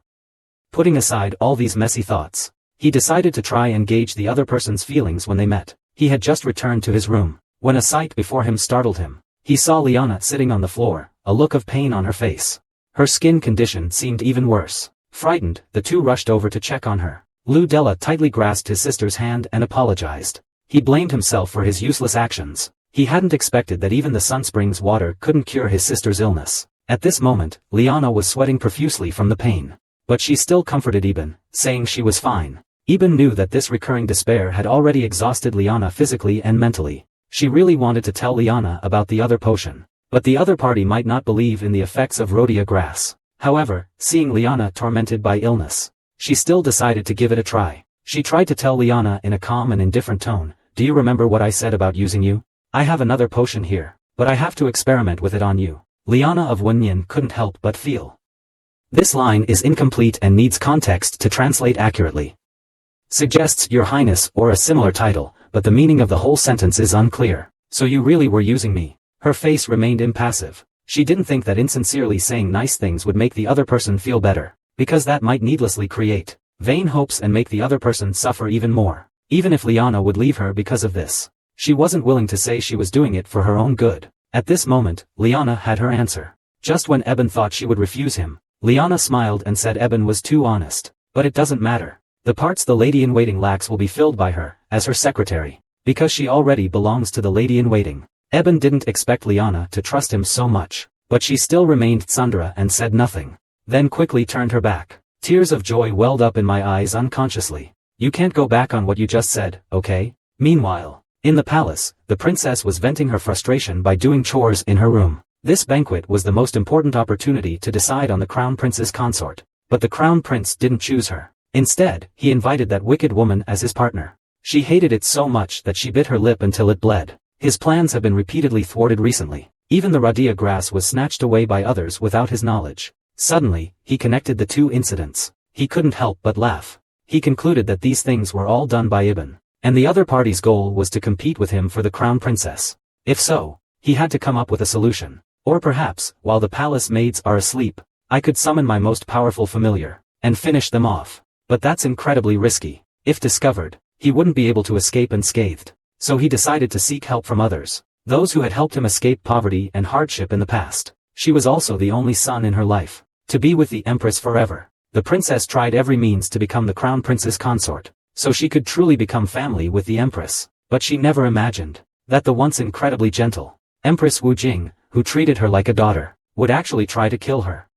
Putting aside all these messy thoughts, he decided to try and gauge the other person's feelings when they met. He had just returned to his room, when a sight before him startled him. He saw Liana sitting on the floor, a look of pain on her face. Her skin condition seemed even worse. Frightened, the two rushed over to check on her. Lu Della tightly grasped his sister's hand and apologized. He blamed himself for his useless actions. He hadn't expected that even the Sunspring's water couldn't cure his sister's illness. At this moment, Liana was sweating profusely from the pain. But she still comforted Eben, saying she was fine. Eben knew that this recurring despair had already exhausted Liana physically and mentally. She really wanted to tell Liana about the other potion. But the other party might not believe in the effects of rhodia grass. However, seeing Liana tormented by illness, she still decided to give it a try. She tried to tell Liana in a calm and indifferent tone, "Do you remember what I said about using you? I have another potion here, but I have to experiment with it on you." Liana of Wenyan couldn't help but feel. This line is incomplete and needs context to translate accurately. Suggests Your Highness or a similar title, but the meaning of the whole sentence is unclear. So you really were using me? Her face remained impassive. She didn't think that insincerely saying nice things would make the other person feel better, because that might needlessly create vain hopes and make the other person suffer even more. Even if Liana would leave her because of this, she wasn't willing to say she was doing it for her own good. At this moment, Liana had her answer. Just when Eben thought she would refuse him, Liana smiled and said Eben was too honest. But it doesn't matter. The parts the lady-in-waiting lacks will be filled by her, as her secretary, because she already belongs to the lady-in-waiting. Eben didn't expect Liana to trust him so much, but she still remained tsundere and said nothing. Then quickly turned her back. Tears of joy welled up in my eyes unconsciously. You can't go back on what you just said, okay? Meanwhile, in the palace, the princess was venting her frustration by doing chores in her room. This banquet was the most important opportunity to decide on the crown prince's consort. But the crown prince didn't choose her. Instead, he invited that wicked woman as his partner. She hated it so much that she bit her lip until it bled. His plans have been repeatedly thwarted recently. Even the rhodia grass was snatched away by others without his knowledge. Suddenly, he connected the two incidents. He couldn't help but laugh. He concluded that these things were all done by Ibn, and the other party's goal was to compete with him for the crown princess. If so, he had to come up with a solution. Or perhaps, while the palace maids are asleep, I could summon my most powerful familiar, and finish them off. But that's incredibly risky. If discovered, he wouldn't be able to escape unscathed. So he decided to seek help from others, those who had helped him escape poverty and hardship in the past. She was also the only son in her life, to be with the empress forever. The princess tried every means to become the crown prince's consort, so she could truly become family with the empress. But she never imagined that the once incredibly gentle Empress Wu Jing, who treated her like a daughter, would actually try to kill her.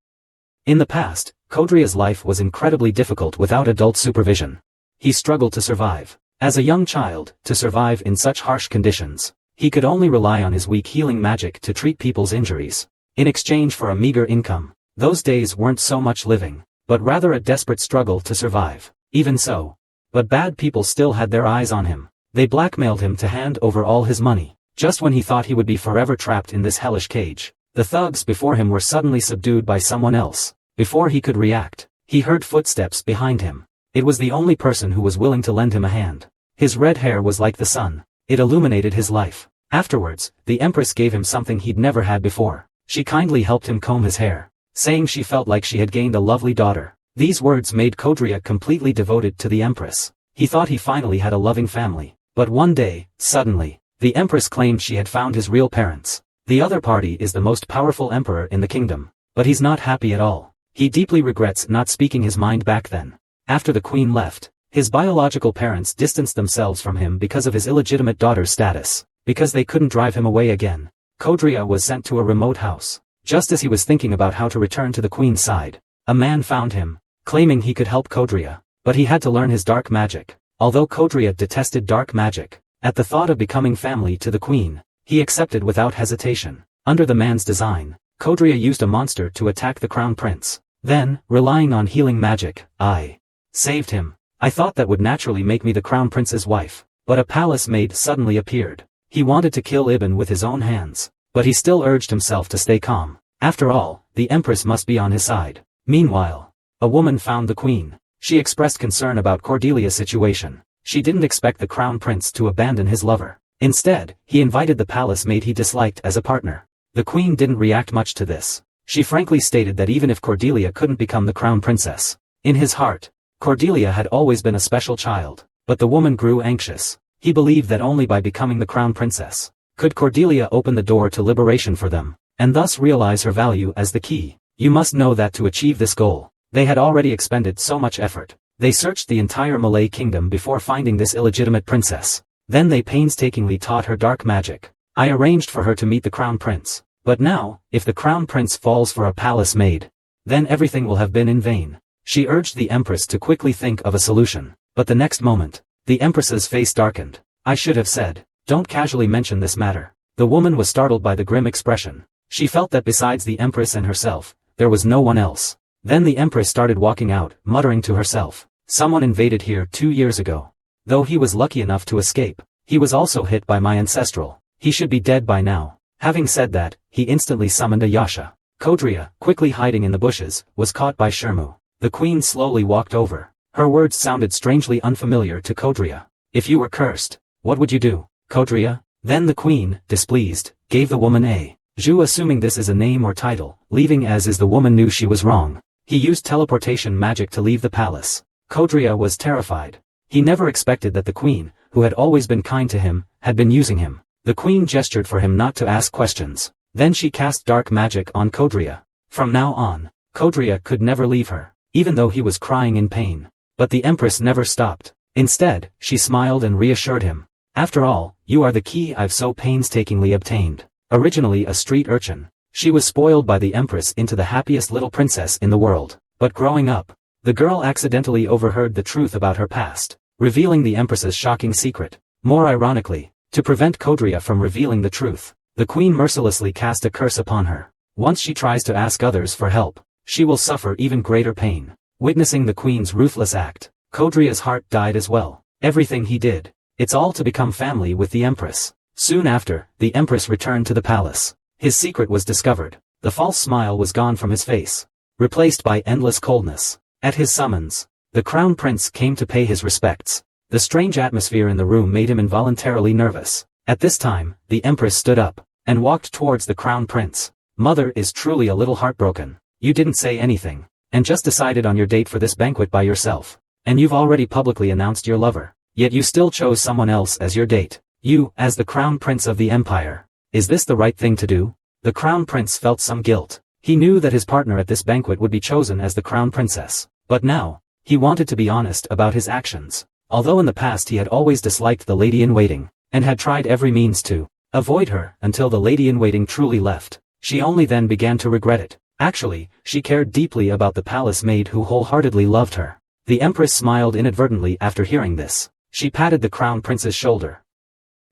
In the past, Kodria's life was incredibly difficult without adult supervision. He struggled to survive. As a young child, to survive in such harsh conditions, he could only rely on his weak healing magic to treat people's injuries. In exchange for a meager income, those days weren't so much living, but rather a desperate struggle to survive. Even so, but bad people still had their eyes on him. They blackmailed him to hand over all his money. Just when he thought he would be forever trapped in this hellish cage, the thugs before him were suddenly subdued by someone else. Before he could react, he heard footsteps behind him. It was the only person who was willing to lend him a hand. His red hair was like the sun. It illuminated his life. Afterwards, the empress gave him something he'd never had before. She kindly helped him comb his hair, saying she felt like she had gained a lovely daughter. These words made Kodria completely devoted to the empress. He thought he finally had a loving family. But one day, suddenly, the empress claimed she had found his real parents. The other party is the most powerful emperor in the kingdom, but he's not happy at all. He deeply regrets not speaking his mind back then. After the queen left, his biological parents distanced themselves from him because of his illegitimate daughter's status. Because they couldn't drive him away again, Kodria was sent to a remote house. Just as he was thinking about how to return to the queen's side, a man found him, claiming he could help Kodria, but he had to learn his dark magic. Although Kodria detested dark magic, at the thought of becoming family to the queen, he accepted without hesitation. Under the man's design, Kodria used a monster to attack the crown prince. Then, relying on healing magic, I saved him. I thought that would naturally make me the crown prince's wife, but a palace maid suddenly appeared. He wanted to kill Ibn with his own hands, but he still urged himself to stay calm. After all, the empress must be on his side. Meanwhile, a woman found the queen. She expressed concern about Cordelia's situation. She didn't expect the crown prince to abandon his lover. Instead, he invited the palace maid he disliked as a partner. The queen didn't react much to this. She frankly stated that even if Cordelia couldn't become the crown princess, in his heart, Cordelia had always been a special child. But the woman grew anxious. He believed that only by becoming the crown princess could Cordelia open the door to liberation for them, and thus realize her value as the key. You must know that to achieve this goal, they had already expended so much effort. They searched the entire Malay kingdom before finding this illegitimate princess. Then they painstakingly taught her dark magic. I arranged for her to meet the crown prince. But now, if the crown prince falls for a palace maid, then everything will have been in vain. She urged the empress to quickly think of a solution. But the next moment, the empress's face darkened. I should have said, don't casually mention this matter. The woman was startled by the grim expression. She felt that besides the empress and herself, there was no one else. Then the empress started walking out, muttering to herself. Someone invaded here 2 years ago. Though he was lucky enough to escape, he was also hit by my ancestral. He should be dead by now. Having said that, he instantly summoned a Yasha. Kodria, quickly hiding in the bushes, was caught by Shermu. The queen slowly walked over. Her words sounded strangely unfamiliar to Kodria. If you were cursed, what would you do, Kodria? Then the queen, displeased, gave the woman a Zhu, assuming this is a name or title. Leaving as is, the woman knew she was wrong. He used teleportation magic to leave the palace. Kodria was terrified. He never expected that the queen, who had always been kind to him, had been using him. The queen gestured for him not to ask questions. Then she cast dark magic on Kodria. From now on, Kodria could never leave her, even though he was crying in pain. But the empress never stopped. Instead, she smiled and reassured him. After all, you are the key I've so painstakingly obtained. Originally a street urchin, she was spoiled by the empress into the happiest little princess in the world. But growing up, the girl accidentally overheard the truth about her past, revealing the empress's shocking secret. More ironically, to prevent Kodria from revealing the truth, the queen mercilessly cast a curse upon her. Once she tries to ask others for help, she will suffer even greater pain. Witnessing the queen's ruthless act, Kodria's heart died as well. Everything he did, it's all to become family with the empress. Soon after, the empress returned to the palace. His secret was discovered. The false smile was gone from his face, replaced by endless coldness. At his summons, the crown prince came to pay his respects. The strange atmosphere in the room made him involuntarily nervous. At this time, the empress stood up and walked towards the crown prince. Mother is truly a little heartbroken. You didn't say anything, and just decided on your date for this banquet by yourself. And you've already publicly announced your lover. Yet you still chose someone else as your date. You, as the crown prince of the empire. Is this the right thing to do? The crown prince felt some guilt. He knew that his partner at this banquet would be chosen as the crown princess. But now, he wanted to be honest about his actions. Although in the past he had always disliked the lady-in-waiting, and had tried every means to avoid her until the lady-in-waiting truly left, she only then began to regret it. Actually, she cared deeply about the palace maid who wholeheartedly loved her. The empress smiled inadvertently after hearing this. She patted the crown prince's shoulder.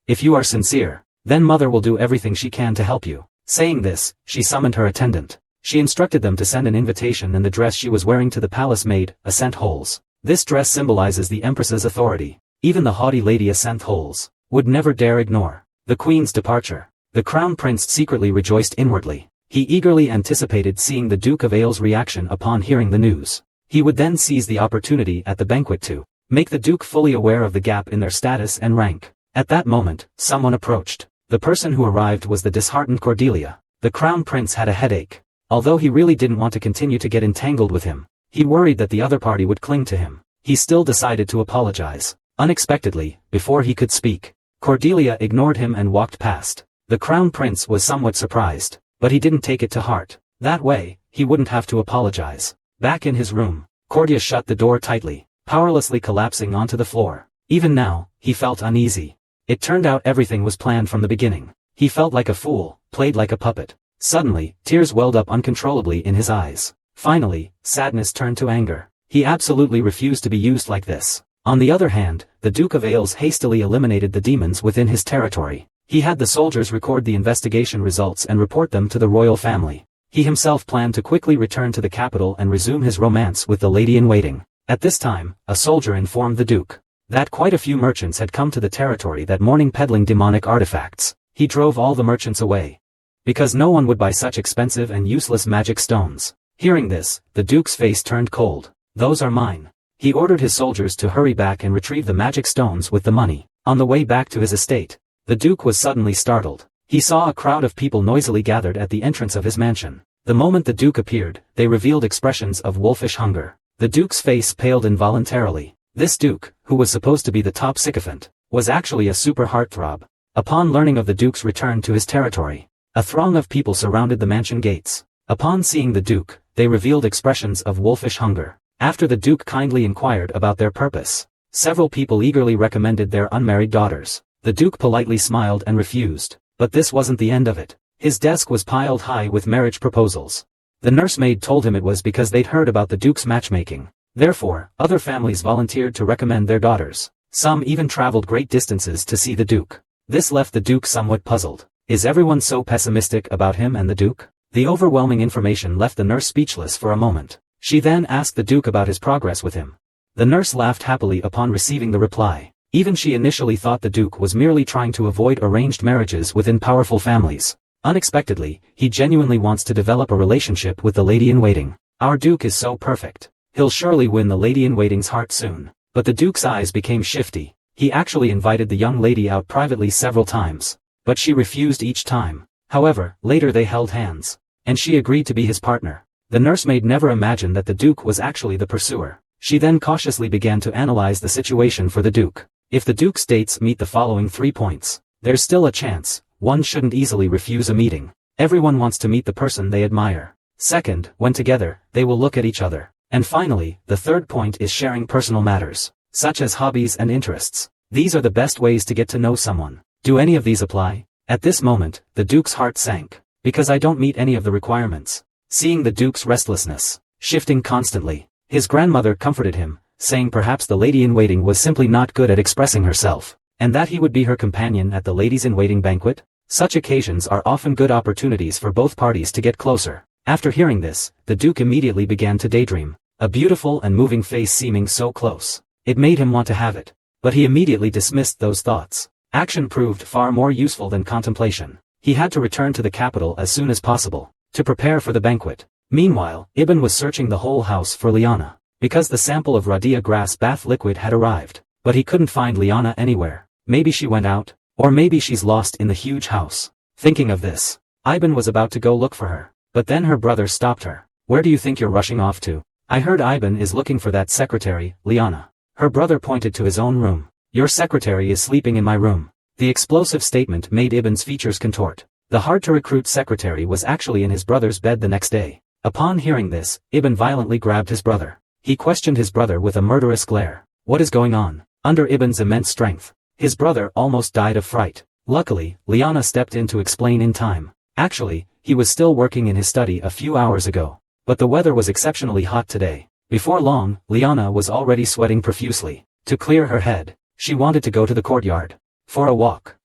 If you are sincere, then mother will do everything she can to help you. Saying this, she summoned her attendant. She instructed them to send an invitation and the dress she was wearing to the palace maid, Ascent Holes. This dress symbolizes the empress's authority. Even the haughty lady Ascent Holes would never dare ignore the queen's departure. The crown prince secretly rejoiced inwardly. He eagerly anticipated seeing the Duke of Aile's reaction upon hearing the news. He would then seize the opportunity at the banquet to make the Duke fully aware of the gap in their status and rank. At that moment, someone approached. The person who arrived was the disheartened Cordelia. The crown prince had a headache. Although he really didn't want to continue to get entangled with him, he worried that the other party would cling to him. He still decided to apologize. Unexpectedly, before he could speak, Cordelia ignored him and walked past. The crown prince was somewhat surprised, but he didn't take it to heart. That way, he wouldn't have to apologize. Back in his room, Cordelia shut the door tightly, powerlessly collapsing onto the floor. Even now, he felt uneasy. It turned out everything was planned from the beginning. He felt like a fool, played like a puppet. Suddenly, tears welled up uncontrollably in his eyes. Finally, sadness turned to anger. He absolutely refused to be used like this. On the other hand, the Duke of Ailes hastily eliminated the demons within his territory. He had the soldiers record the investigation results and report them to the royal family. He himself planned to quickly return to the capital and resume his romance with the lady-in-waiting. At this time, a soldier informed the Duke that quite a few merchants had come to the territory that morning peddling demonic artifacts. He drove all the merchants away, because no one would buy such expensive and useless magic stones. Hearing this, the Duke's face turned cold. Those are mine. He ordered his soldiers to hurry back and retrieve the magic stones with the money. On the way back to his estate, The Duke was suddenly startled. He saw a crowd of people noisily gathered at the entrance of his mansion. The moment the Duke appeared, they revealed expressions of wolfish hunger. The Duke's face paled involuntarily. This Duke, who was supposed to be the top sycophant, was actually a super heartthrob. Upon learning of the Duke's return to his territory, a throng of people surrounded the mansion gates. Upon seeing the Duke, they revealed expressions of wolfish hunger. After the Duke kindly inquired about their purpose, several people eagerly recommended their unmarried daughters. The Duke politely smiled and refused, but this wasn't the end of it. His desk was piled high with marriage proposals. The nursemaid told him it was because they'd heard about the Duke's matchmaking. Therefore, other families volunteered to recommend their daughters. Some even traveled great distances to see the Duke. This left the Duke somewhat puzzled. Is everyone so pessimistic about him and the Duke? The overwhelming information left the nurse speechless for a moment. She then asked the Duke about his progress with him. The nurse laughed happily upon receiving the reply. Even she initially thought the Duke was merely trying to avoid arranged marriages within powerful families. Unexpectedly, he genuinely wants to develop a relationship with the lady-in-waiting. Our Duke is so perfect. He'll surely win the lady-in-waiting's heart soon. But the Duke's eyes became shifty. He actually invited the young lady out privately several times. But she refused each time. However, later they held hands. And she agreed to be his partner. The nursemaid never imagined that the Duke was actually the pursuer. She then cautiously began to analyze the situation for the Duke. If the Duke's dates meet the following 3 points, there's still a chance. One shouldn't easily refuse a meeting. Everyone wants to meet the person they admire. Second, when together, they will look at each other. And finally, the third point is sharing personal matters, such as hobbies and interests. These are the best ways to get to know someone. Do any of these apply? At this moment, the Duke's heart sank. Because I don't meet any of the requirements. Seeing the Duke's restlessness, shifting constantly, his grandmother comforted him, saying perhaps the lady-in-waiting was simply not good at expressing herself, and that he would be her companion at the ladies-in-waiting banquet. Such occasions are often good opportunities for both parties to get closer. After hearing this, the Duke immediately began to daydream, a beautiful and moving face seeming so close. It made him want to have it. But he immediately dismissed those thoughts. Action proved far more useful than contemplation. He had to return to the capital as soon as possible, to prepare for the banquet. Meanwhile, Ibn was searching the whole house for Liana, because the sample of radia grass bath liquid had arrived. But he couldn't find Liana anywhere. Maybe she went out, or maybe she's lost in the huge house. Thinking of this, Ibn was about to go look for her. But then her brother stopped her. Where do you think you're rushing off to? I heard Ibn is looking for that secretary, Liana. Her brother pointed to his own room. Your secretary is sleeping in my room. The explosive statement made Ibn's features contort. The hard-to-recruit secretary was actually in his brother's bed the next day. Upon hearing this, Ibn violently grabbed his brother. He questioned his brother with a murderous glare. What is going on? Under Ibn's immense strength, his brother almost died of fright. Luckily, Liana stepped in to explain in time. Actually, he was still working in his study a few hours ago. But the weather was exceptionally hot today. Before long, Liana was already sweating profusely. To clear her head, she wanted to go to the courtyard. For a walk.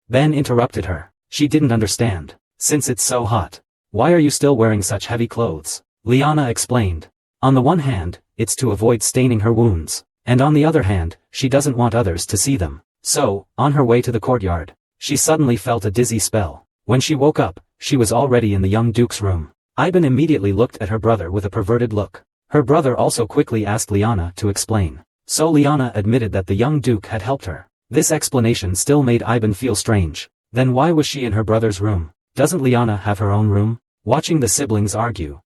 Ben interrupted her. She didn't understand. Since it's so hot, why are you still wearing such heavy clothes? Liana explained. On the one hand, it's to avoid staining her wounds. And on the other hand, she doesn't want others to see them. So, on her way to the courtyard, she suddenly felt a dizzy spell. When she woke up, she was already in the young Duke's room. Ivan immediately looked at her brother with a perverted look. Her brother also quickly asked Liana to explain. So Liana admitted that the young Duke had helped her. This explanation still made Ivan feel strange. Then why was she in her brother's room? Doesn't Liana have her own room? Watching the siblings argue,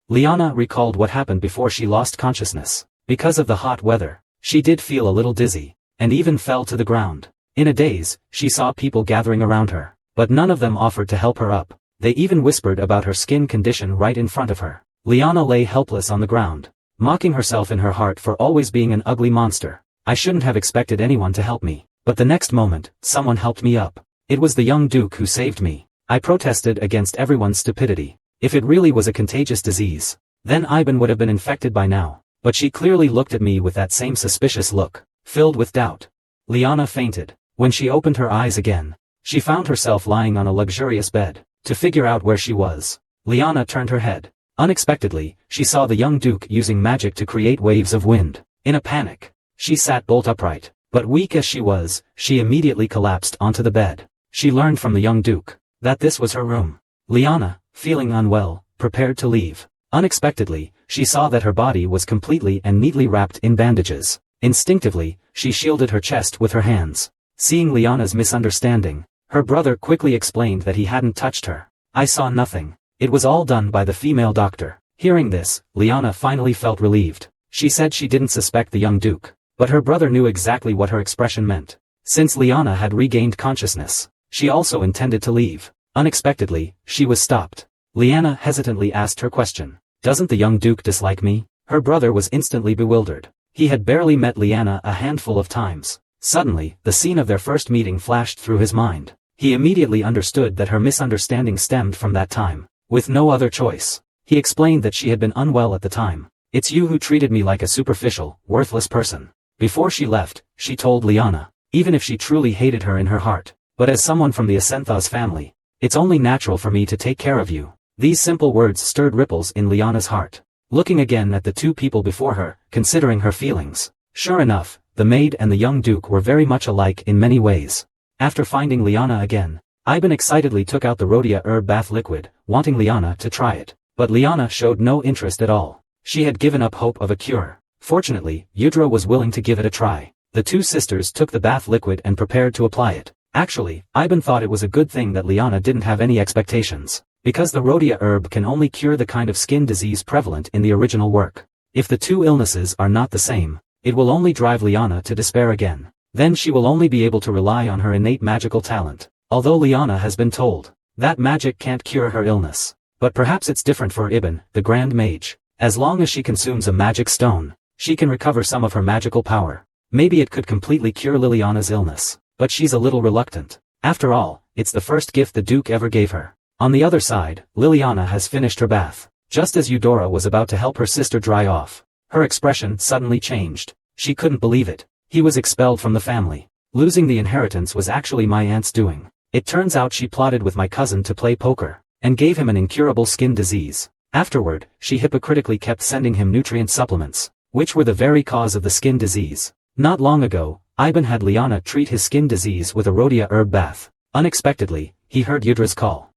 Liana recalled what happened before she lost consciousness. Because of the hot weather, she did feel a little dizzy, and even fell to the ground. In a daze, she saw people gathering around her, but none of them offered to help her up. They even whispered about her skin condition right in front of her. Liana lay helpless on the ground, mocking herself in her heart for always being an ugly monster. I shouldn't have expected anyone to help me. But the next moment, someone helped me up. It was the young Duke who saved me. I protested against everyone's stupidity. If it really was a contagious disease, then Ivan would have been infected by now. But she clearly looked at me with that same suspicious look, filled with doubt. Liana fainted. When she opened her eyes again, she found herself lying on a luxurious bed. To figure out where she was, Liana turned her head. Unexpectedly, she saw the young Duke using magic to create waves of wind. In a panic, she sat bolt upright. But weak as she was, she immediately collapsed onto the bed. She learned from the young Duke that this was her room. Liana, feeling unwell, prepared to leave. Unexpectedly, she saw that her body was completely and neatly wrapped in bandages. Instinctively, she shielded her chest with her hands. Seeing Liana's misunderstanding, her brother quickly explained that he hadn't touched her. I saw nothing. It was all done by the female doctor. Hearing this, Liana finally felt relieved. She said she didn't suspect the young duke, but her brother knew exactly what her expression meant. Since Liana had regained consciousness, she also intended to leave. Unexpectedly, she was stopped. Liana hesitantly asked her question. Doesn't the young duke dislike me? Her brother was instantly bewildered. He had barely met Liana a handful of times. Suddenly, the scene of their first meeting flashed through his mind. He immediately understood that her misunderstanding stemmed from that time. With no other choice, he explained that she had been unwell at the time. It's you who treated me like a superficial, worthless person. Before she left, she told Liana, even if she truly hated her in her heart, but as someone from the Asentha's family, it's only natural for me to take care of you. These simple words stirred ripples in Liana's heart. Looking again at the two people before her, considering her feelings, sure enough, the maid and the young duke were very much alike in many ways. After finding Liana again, Ivan excitedly took out the rhodia herb bath liquid, wanting Liana to try it. But Liana showed no interest at all. She had given up hope of a cure. Fortunately, Yudra was willing to give it a try. The two sisters took the bath liquid and prepared to apply it. Actually, Ivan thought it was a good thing that Liana didn't have any expectations, because the rhodia herb can only cure the kind of skin disease prevalent in the original work. If the two illnesses are not the same, it will only drive Liana to despair again. Then she will only be able to rely on her innate magical talent. Although Liana has been told that magic can't cure her illness. But perhaps it's different for Ibn, the Grand Mage. As long as she consumes a magic stone, she can recover some of her magical power. Maybe it could completely cure Liliana's illness, but she's a little reluctant. After all, it's the first gift the Duke ever gave her. On the other side, Liliana has finished her bath. Just as Eudora was about to help her sister dry off, her expression suddenly changed. She couldn't believe it. He was expelled from the family. Losing the inheritance was actually my aunt's doing. It turns out she plotted with my cousin to play poker, and gave him an incurable skin disease. Afterward, she hypocritically kept sending him nutrient supplements, which were the very cause of the skin disease. Not long ago, Ivan had Liana treat his skin disease with a rhodia herb bath. Unexpectedly, he heard Yudra's call,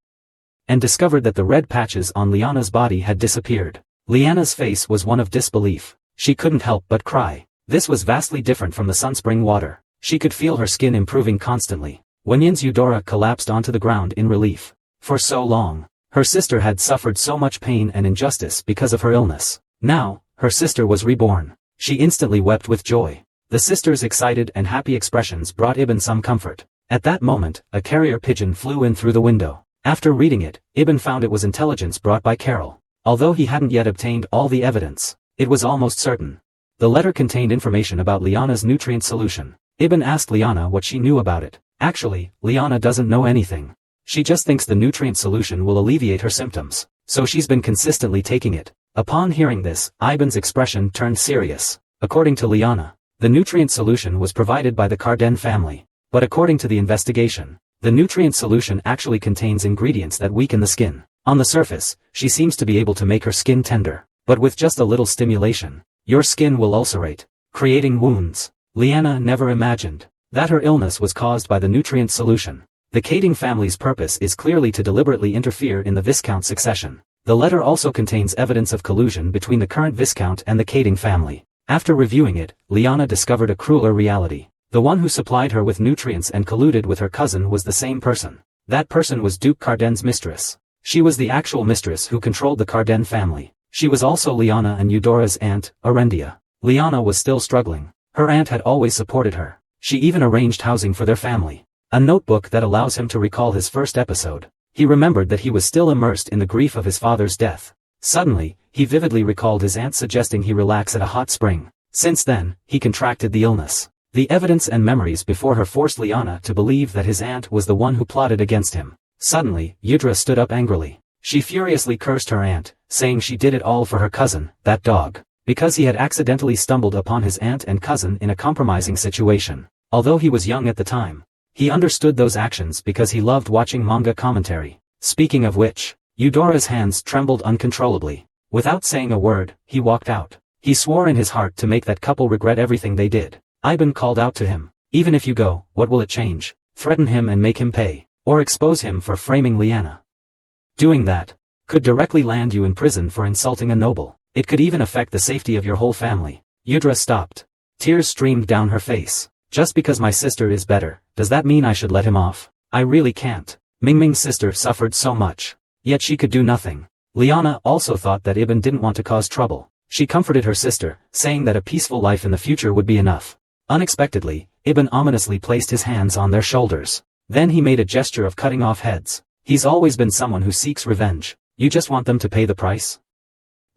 and discovered that the red patches on Liana's body had disappeared. Liana's face was one of disbelief. She couldn't help but cry. This was vastly different from the sunspring water. She could feel her skin improving constantly. Wenyin's Eudora collapsed onto the ground in relief. For so long, her sister had suffered so much pain and injustice because of her illness. Now, her sister was reborn. She instantly wept with joy. The sister's excited and happy expressions brought Ibn some comfort. At that moment, a carrier pigeon flew in through the window. After reading it, Ibn found it was intelligence brought by Carol. Although he hadn't yet obtained all the evidence, it was almost certain. The letter contained information about Liana's nutrient solution. Ibn asked Liana what she knew about it. Actually, Liana doesn't know anything. She just thinks the nutrient solution will alleviate her symptoms, so she's been consistently taking it. Upon hearing this, Ivan's expression turned serious. According to Liana, the nutrient solution was provided by the Carden family. But according to the investigation, the nutrient solution actually contains ingredients that weaken the skin. On the surface, she seems to be able to make her skin tender, but with just a little stimulation, your skin will ulcerate, creating wounds. Liana never imagined that her illness was caused by the nutrient solution. The Kading family's purpose is clearly to deliberately interfere in the Viscount succession. The letter also contains evidence of collusion between the current Viscount and the Kading family. After reviewing it, Liana discovered a crueler reality. The one who supplied her with nutrients and colluded with her cousin was the same person. That person was Duke Carden's mistress. She was the actual mistress who controlled the Carden family. She was also Liana and Eudora's aunt, Arendia. Liana was still struggling. Her aunt had always supported her. She even arranged housing for their family. A notebook that allows him to recall his first episode. He remembered that he was still immersed in the grief of his father's death. Suddenly, he vividly recalled his aunt suggesting he relax at a hot spring. Since then, he contracted the illness. The evidence and memories before her forced Liana to believe that his aunt was the one who plotted against him. Suddenly, Yudra stood up angrily. She furiously cursed her aunt, saying she did it all for her cousin, that dog, because he had accidentally stumbled upon his aunt and cousin in a compromising situation. Although he was young at the time, he understood those actions because he loved watching manga commentary. Speaking of which, Eudora's hands trembled uncontrollably. Without saying a word, he walked out. He swore in his heart to make that couple regret everything they did. Ivan called out to him, "Even if you go, what will it change? Threaten him and make him pay, or expose him for framing Liana. Doing that could directly land you in prison for insulting a noble. It could even affect the safety of your whole family." Eudra stopped. Tears streamed down her face. Just because my sister is better, does that mean I should let him off? I really can't. Mingming's sister suffered so much. Yet she could do nothing. Liana also thought that Ibn didn't want to cause trouble. She comforted her sister, saying that a peaceful life in the future would be enough. Unexpectedly, Ibn ominously placed his hands on their shoulders. Then he made a gesture of cutting off heads. He's always been someone who seeks revenge. You just want them to pay the price?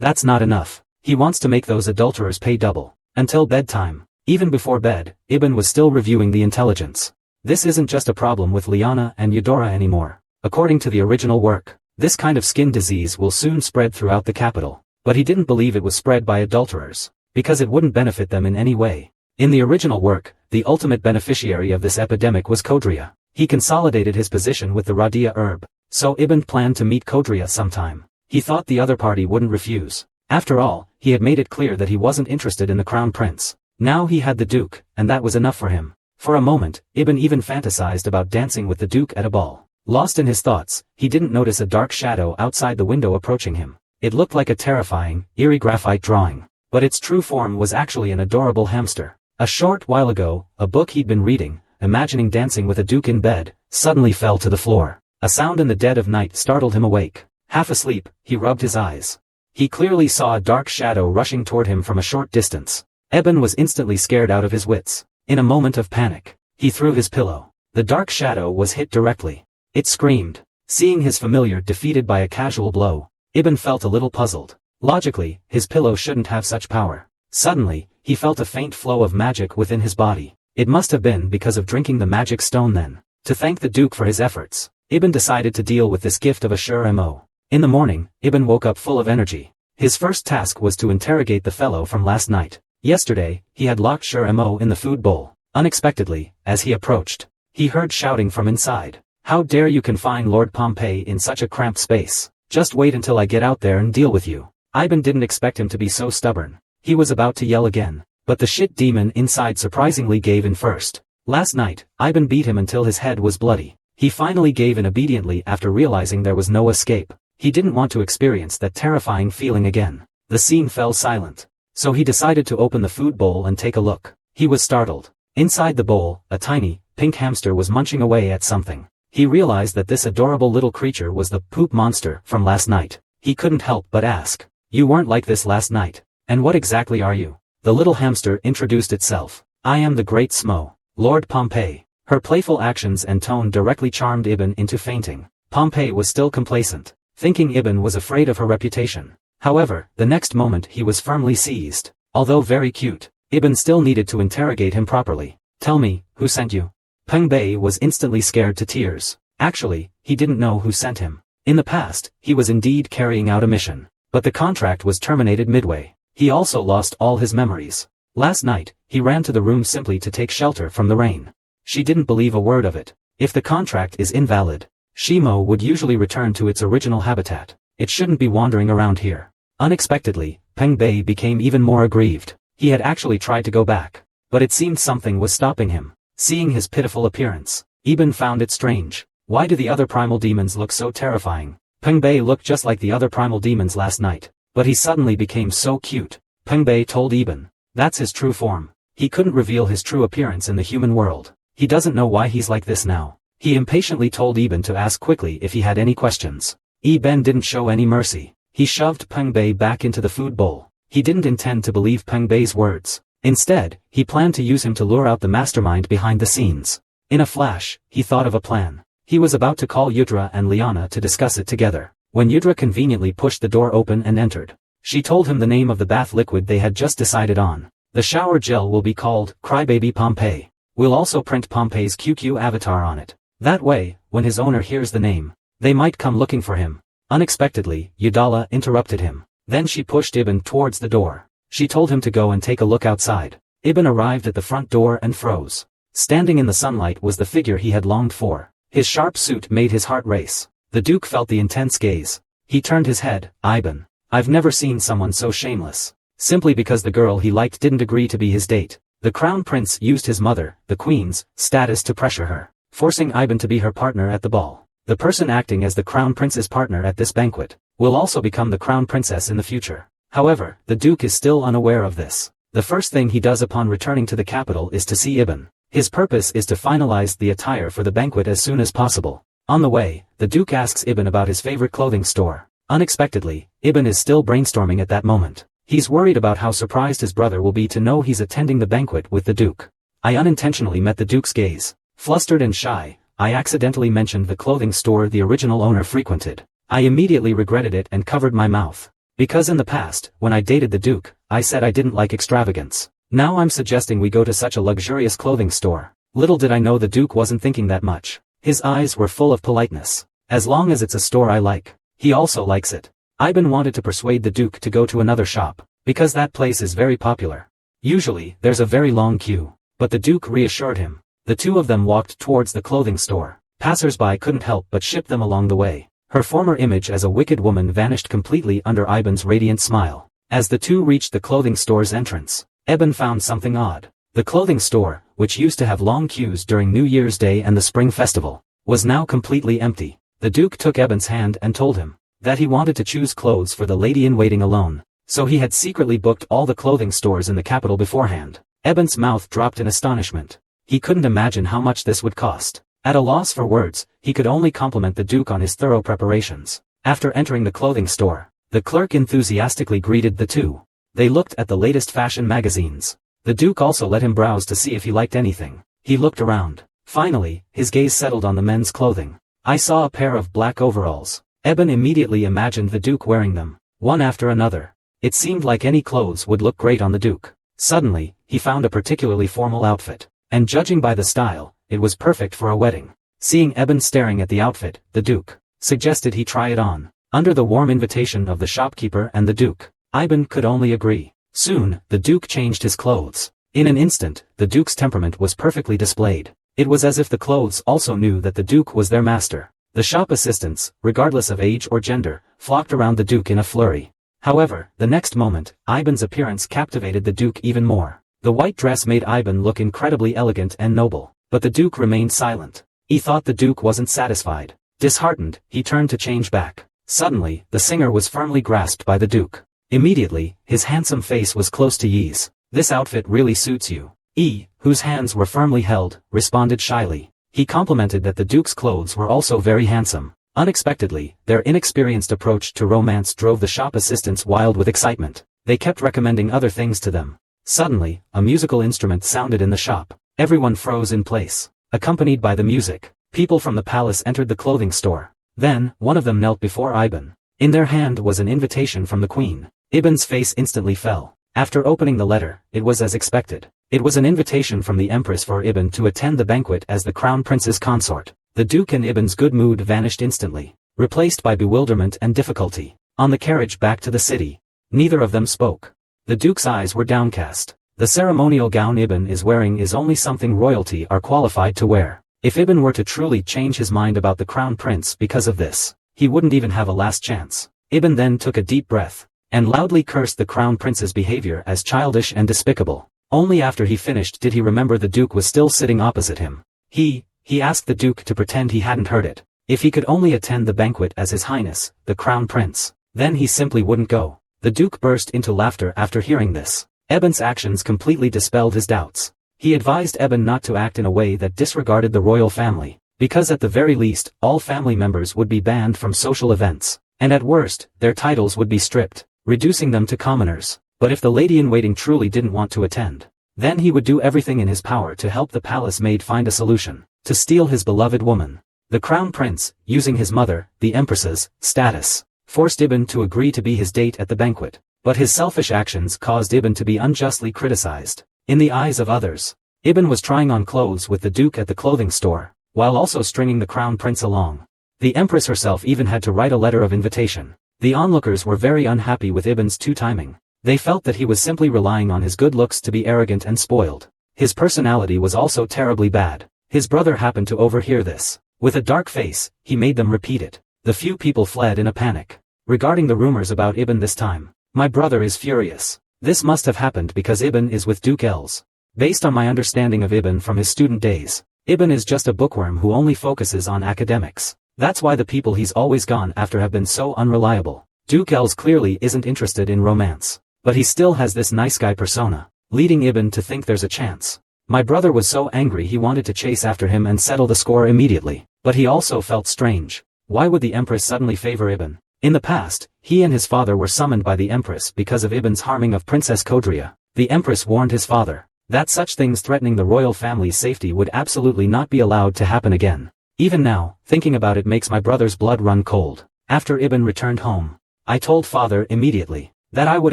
That's not enough. He wants to make those adulterers pay double. Until bedtime. Even before bed, Ibn was still reviewing the intelligence. This isn't just a problem with Liana and Eudora anymore. According to the original work, this kind of skin disease will soon spread throughout the capital. But he didn't believe it was spread by adulterers, because it wouldn't benefit them in any way. In the original work, the ultimate beneficiary of this epidemic was Kodria. He consolidated his position with the Radia herb, so Ibn planned to meet Kodria sometime. He thought the other party wouldn't refuse. After all, he had made it clear that he wasn't interested in the crown prince. Now he had the duke, and that was enough for him. For a moment, Ibn even fantasized about dancing with the duke at a ball. Lost in his thoughts, he didn't notice a dark shadow outside the window approaching him. It looked like a terrifying, eerie graphite drawing, but its true form was actually an adorable hamster. A short while ago, a book he'd been reading, imagining dancing with a duke in bed, suddenly fell to the floor. A sound in the dead of night startled him awake. Half asleep, he rubbed his eyes. He clearly saw a dark shadow rushing toward him from a short distance. Ibn was instantly scared out of his wits. In a moment of panic, he threw his pillow. The dark shadow was hit directly. It screamed. Seeing his familiar defeated by a casual blow, Ibn felt a little puzzled. Logically, his pillow shouldn't have such power. Suddenly, he felt a faint flow of magic within his body. It must have been because of drinking the magic stone then. To thank the Duke for his efforts, Ibn decided to deal with this gift of Ashur Mo. In the morning, Ibn woke up full of energy. His first task was to interrogate the fellow from last night. Yesterday, he had locked Shur Mo in the food bowl. Unexpectedly, as he approached, he heard shouting from inside. How dare you confine Lord Pompey in such a cramped space? Just wait until I get out there and deal with you. Ibn didn't expect him to be so stubborn. He was about to yell again, but the shit demon inside surprisingly gave in first. Last night, Ibn beat him until his head was bloody. He finally gave in obediently after realizing there was no escape. He didn't want to experience that terrifying feeling again. The scene fell silent. So he decided to open the food bowl and take a look. He was startled. Inside the bowl, a tiny, pink hamster was munching away at something. He realized that this adorable little creature was the poop monster from last night. He couldn't help but ask, "You weren't like this last night. And what exactly are you?" The little hamster introduced itself. "I am the great Smo, Lord Pompey." Her playful actions and tone directly charmed Ibn into fainting. Pompey was still complacent, thinking Ibn was afraid of her reputation. However, the next moment he was firmly seized. Although very cute, Ibn still needed to interrogate him properly. "Tell me, who sent you?" Peng Bei was instantly scared to tears. Actually, he didn't know who sent him. In the past, he was indeed carrying out a mission, but the contract was terminated midway. He also lost all his memories. Last night, he ran to the room simply to take shelter from the rain. She didn't believe a word of it. If the contract is invalid, Shimo would usually return to its original habitat. It shouldn't be wandering around here. Unexpectedly, Peng Bei became even more aggrieved. He had actually tried to go back, but it seemed something was stopping him. Seeing his pitiful appearance, Ibn found it strange. Why do the other primal demons look so terrifying? Peng Bei looked just like the other primal demons last night, but he suddenly became so cute. Peng Bei told Ibn, that's his true form. He couldn't reveal his true appearance in the human world. He doesn't know why he's like this now. He impatiently told Ibn to ask quickly if he had any questions. Ibn didn't show any mercy. He shoved Peng Bei back into the food bowl. He didn't intend to believe Peng Bei's words. Instead, he planned to use him to lure out the mastermind behind the scenes. In a flash, he thought of a plan. He was about to call Yudra and Liana to discuss it together, when Yudra conveniently pushed the door open and entered. She told him the name of the bath liquid they had just decided on. The shower gel will be called Crybaby Pompey. We'll also print Pompey's QQ avatar on it. That way, when his owner hears the name, they might come looking for him. Unexpectedly, Yudala interrupted him. Then she pushed Ibn towards the door. She told him to go and take a look outside. Ibn arrived at the front door and froze. Standing in the sunlight was the figure he had longed for. His sharp suit made his heart race. The Duke felt the intense gaze. He turned his head. Ibn, I've never seen someone so shameless. Simply because the girl he liked didn't agree to be his date. The Crown Prince used his mother, the Queen's, status to pressure her, forcing Ibn to be her partner at the ball. The person acting as the Crown Prince's partner at this banquet will also become the Crown Princess in the future. However, the Duke is still unaware of this. The first thing he does upon returning to the capital is to see Ibn. His purpose is to finalize the attire for the banquet as soon as possible. On the way, the Duke asks Ibn about his favorite clothing store. Unexpectedly, Ibn is still brainstorming at that moment. He's worried about how surprised his brother will be to know he's attending the banquet with the Duke. I unintentionally met the Duke's gaze. Flustered and shy, I accidentally mentioned the clothing store the original owner frequented. I immediately regretted it and covered my mouth. Because in the past, when I dated the Duke, I said I didn't like extravagance. Now I'm suggesting we go to such a luxurious clothing store. Little did I know the Duke wasn't thinking that much. His eyes were full of politeness. As long as it's a store I like, he also likes it. Ibn wanted to persuade the Duke to go to another shop, because that place is very popular. Usually, there's a very long queue, but the Duke reassured him. The two of them walked towards the clothing store. Passers-by couldn't help but ship them along the way. Her former image as a wicked woman vanished completely under Ibn's radiant smile. As the two reached the clothing store's entrance, Ibn found something odd. The clothing store, which used to have long queues during New Year's Day and the Spring Festival, was now completely empty. The Duke took Ibn's hand and told him that he wanted to choose clothes for the lady-in-waiting alone, so he had secretly booked all the clothing stores in the capital beforehand. Ibn's mouth dropped in astonishment. He couldn't imagine how much this would cost. At a loss for words, he could only compliment the Duke on his thorough preparations. After entering the clothing store, the clerk enthusiastically greeted the two. They looked at the latest fashion magazines. The Duke also let him browse to see if he liked anything. He looked around. Finally, his gaze settled on the men's clothing. I saw a pair of black overalls. Ibn immediately imagined the Duke wearing them, one after another. It seemed like any clothes would look great on the Duke. Suddenly, he found a particularly formal outfit, and judging by the style, it was perfect for a wedding. Seeing Ibn staring at the outfit, the Duke suggested he try it on. Under the warm invitation of the shopkeeper and the Duke, Ibn could only agree. Soon, the Duke changed his clothes. In an instant, the Duke's temperament was perfectly displayed. It was as if the clothes also knew that the Duke was their master. The shop assistants, regardless of age or gender, flocked around the Duke in a flurry. However, the next moment, Ibn's appearance captivated the Duke even more. The white dress made Ibn look incredibly elegant and noble, but the Duke remained silent. He thought the Duke wasn't satisfied. Disheartened, he turned to change back. Suddenly, the singer was firmly grasped by the Duke. Immediately, his handsome face was close to Yi's. "This outfit really suits you." Yi, whose hands were firmly held, responded shyly. He complimented that the Duke's clothes were also very handsome. Unexpectedly, their inexperienced approach to romance drove the shop assistants wild with excitement. They kept recommending other things to them. Suddenly, a musical instrument sounded in the shop. Everyone froze in place. Accompanied by the music, people from the palace entered the clothing store. Then, one of them knelt before Ibn. In their hand was an invitation from the queen. Ibn's face instantly fell. After opening the letter, it was as expected. It was an invitation from the Empress for Ibn to attend the banquet as the crown prince's consort. The Duke and Ibn's good mood vanished instantly, replaced by bewilderment and difficulty. On the carriage back to the city, neither of them spoke. The Duke's eyes were downcast. The ceremonial gown Ibn is wearing is only something royalty are qualified to wear. If Ibn were to truly change his mind about the crown prince because of this, he wouldn't even have a last chance. Ibn then took a deep breath, and loudly cursed the crown prince's behavior as childish and despicable. Only after he finished did he remember the Duke was still sitting opposite him. He asked the Duke to pretend he hadn't heard it. If he could only attend the banquet as His Highness, the crown prince, then he simply wouldn't go. The Duke burst into laughter after hearing this. Ibn's actions completely dispelled his doubts. He advised Ibn not to act in a way that disregarded the royal family, because at the very least, all family members would be banned from social events, and at worst, their titles would be stripped, reducing them to commoners. But if the lady-in-waiting truly didn't want to attend, then he would do everything in his power to help the palace maid find a solution, to steal his beloved woman. The crown prince, using his mother, the empress's, status, forced Ibn to agree to be his date at the banquet. But his selfish actions caused Ibn to be unjustly criticized. In the eyes of others, Ibn was trying on clothes with the Duke at the clothing store, while also stringing the crown prince along. The empress herself even had to write a letter of invitation. The onlookers were very unhappy with Ibn's timing. They felt that he was simply relying on his good looks to be arrogant and spoiled. His personality was also terribly bad. His brother happened to overhear this. With a dark face, he made them repeat it. The few people fled in a panic. Regarding the rumors about Ibn this time, my brother is furious. This must have happened because Ibn is with Duke Els. Based on my understanding of Ibn from his student days, Ibn is just a bookworm who only focuses on academics. That's why the people he's always gone after have been so unreliable. Duke Els clearly isn't interested in romance, but he still has this nice guy persona, leading Ibn to think there's a chance. My brother was so angry he wanted to chase after him and settle the score immediately, but he also felt strange. Why would the Empress suddenly favor Ibn? In the past, he and his father were summoned by the Empress because of Ibn's harming of Princess Kodria. The Empress warned his father that such things threatening the royal family's safety would absolutely not be allowed to happen again. Even now, thinking about it makes my brother's blood run cold. After Ibn returned home, I told father immediately that I would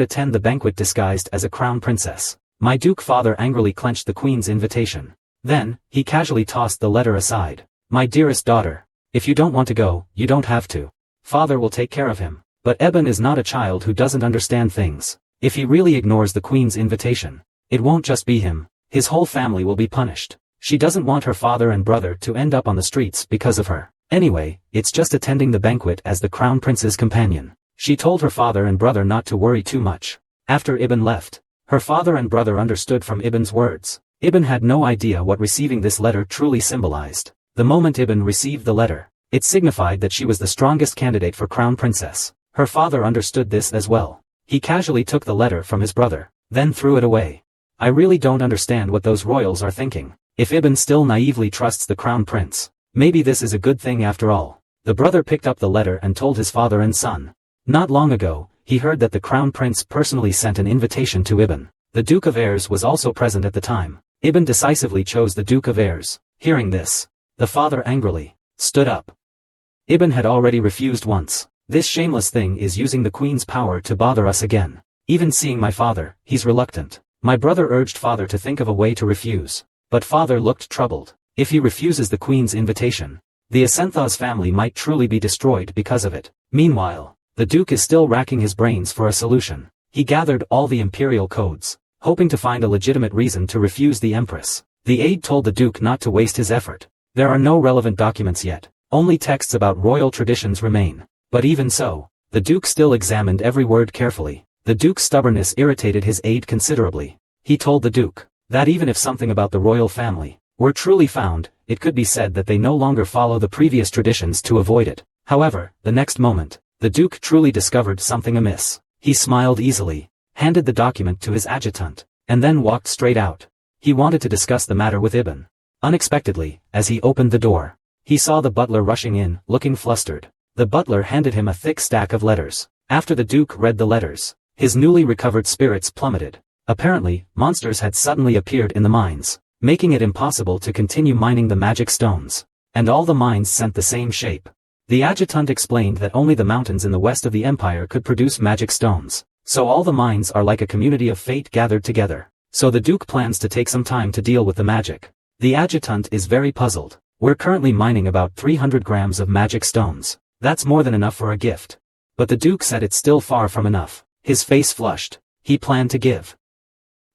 attend the banquet disguised as a crown princess. My Duke father angrily clenched the queen's invitation. Then, he casually tossed the letter aside. My dearest daughter, if you don't want to go, you don't have to. Father will take care of him. But Ibn is not a child who doesn't understand things. If he really ignores the queen's invitation, it won't just be him, his whole family will be punished. She doesn't want her father and brother to end up on the streets because of her. Anyway, it's just attending the banquet as the crown prince's companion. She told her father and brother not to worry too much. After Ibn left, her father and brother understood from Ibn's words. Ibn had no idea what receiving this letter truly symbolized. The moment Ibn received the letter, it signified that she was the strongest candidate for crown princess. Her father understood this as well. He casually took the letter from his brother, then threw it away. I really don't understand what those royals are thinking. If Ibn still naively trusts the crown prince, maybe this is a good thing after all. The brother picked up the letter and told his father and son. Not long ago, he heard that the crown prince personally sent an invitation to Ibn. The Duke of Airs was also present at the time. Ibn decisively chose the Duke of Airs. Hearing this, the father angrily stood up. Ibn had already refused once. This shameless thing is using the queen's power to bother us again. Even seeing my father, he's reluctant. My brother urged father to think of a way to refuse. But father looked troubled. If he refuses the queen's invitation, the Asenthaw's family might truly be destroyed because of it. Meanwhile, the Duke is still racking his brains for a solution. He gathered all the imperial codes, hoping to find a legitimate reason to refuse the Empress. The aide told the Duke not to waste his effort. There are no relevant documents yet. Only texts about royal traditions remain. But even so, the Duke still examined every word carefully. The Duke's stubbornness irritated his aide considerably. He told the Duke that even if something about the royal family were truly found, it could be said that they no longer follow the previous traditions to avoid it. However, the next moment, the Duke truly discovered something amiss. He smiled easily, handed the document to his adjutant, and then walked straight out. He wanted to discuss the matter with Ibn. Unexpectedly, as he opened the door, he saw the butler rushing in, looking flustered. The butler handed him a thick stack of letters. After the Duke read the letters, his newly recovered spirits plummeted. Apparently, monsters had suddenly appeared in the mines, making it impossible to continue mining the magic stones. And all the mines sent the same shape. The adjutant explained that only the mountains in the west of the empire could produce magic stones. So all the mines are like a community of fate gathered together. So the Duke plans to take some time to deal with the magic. The adjutant is very puzzled. We're currently mining about 300 grams of magic stones. That's more than enough for a gift. But the Duke said it's still far from enough. His face flushed. He planned to give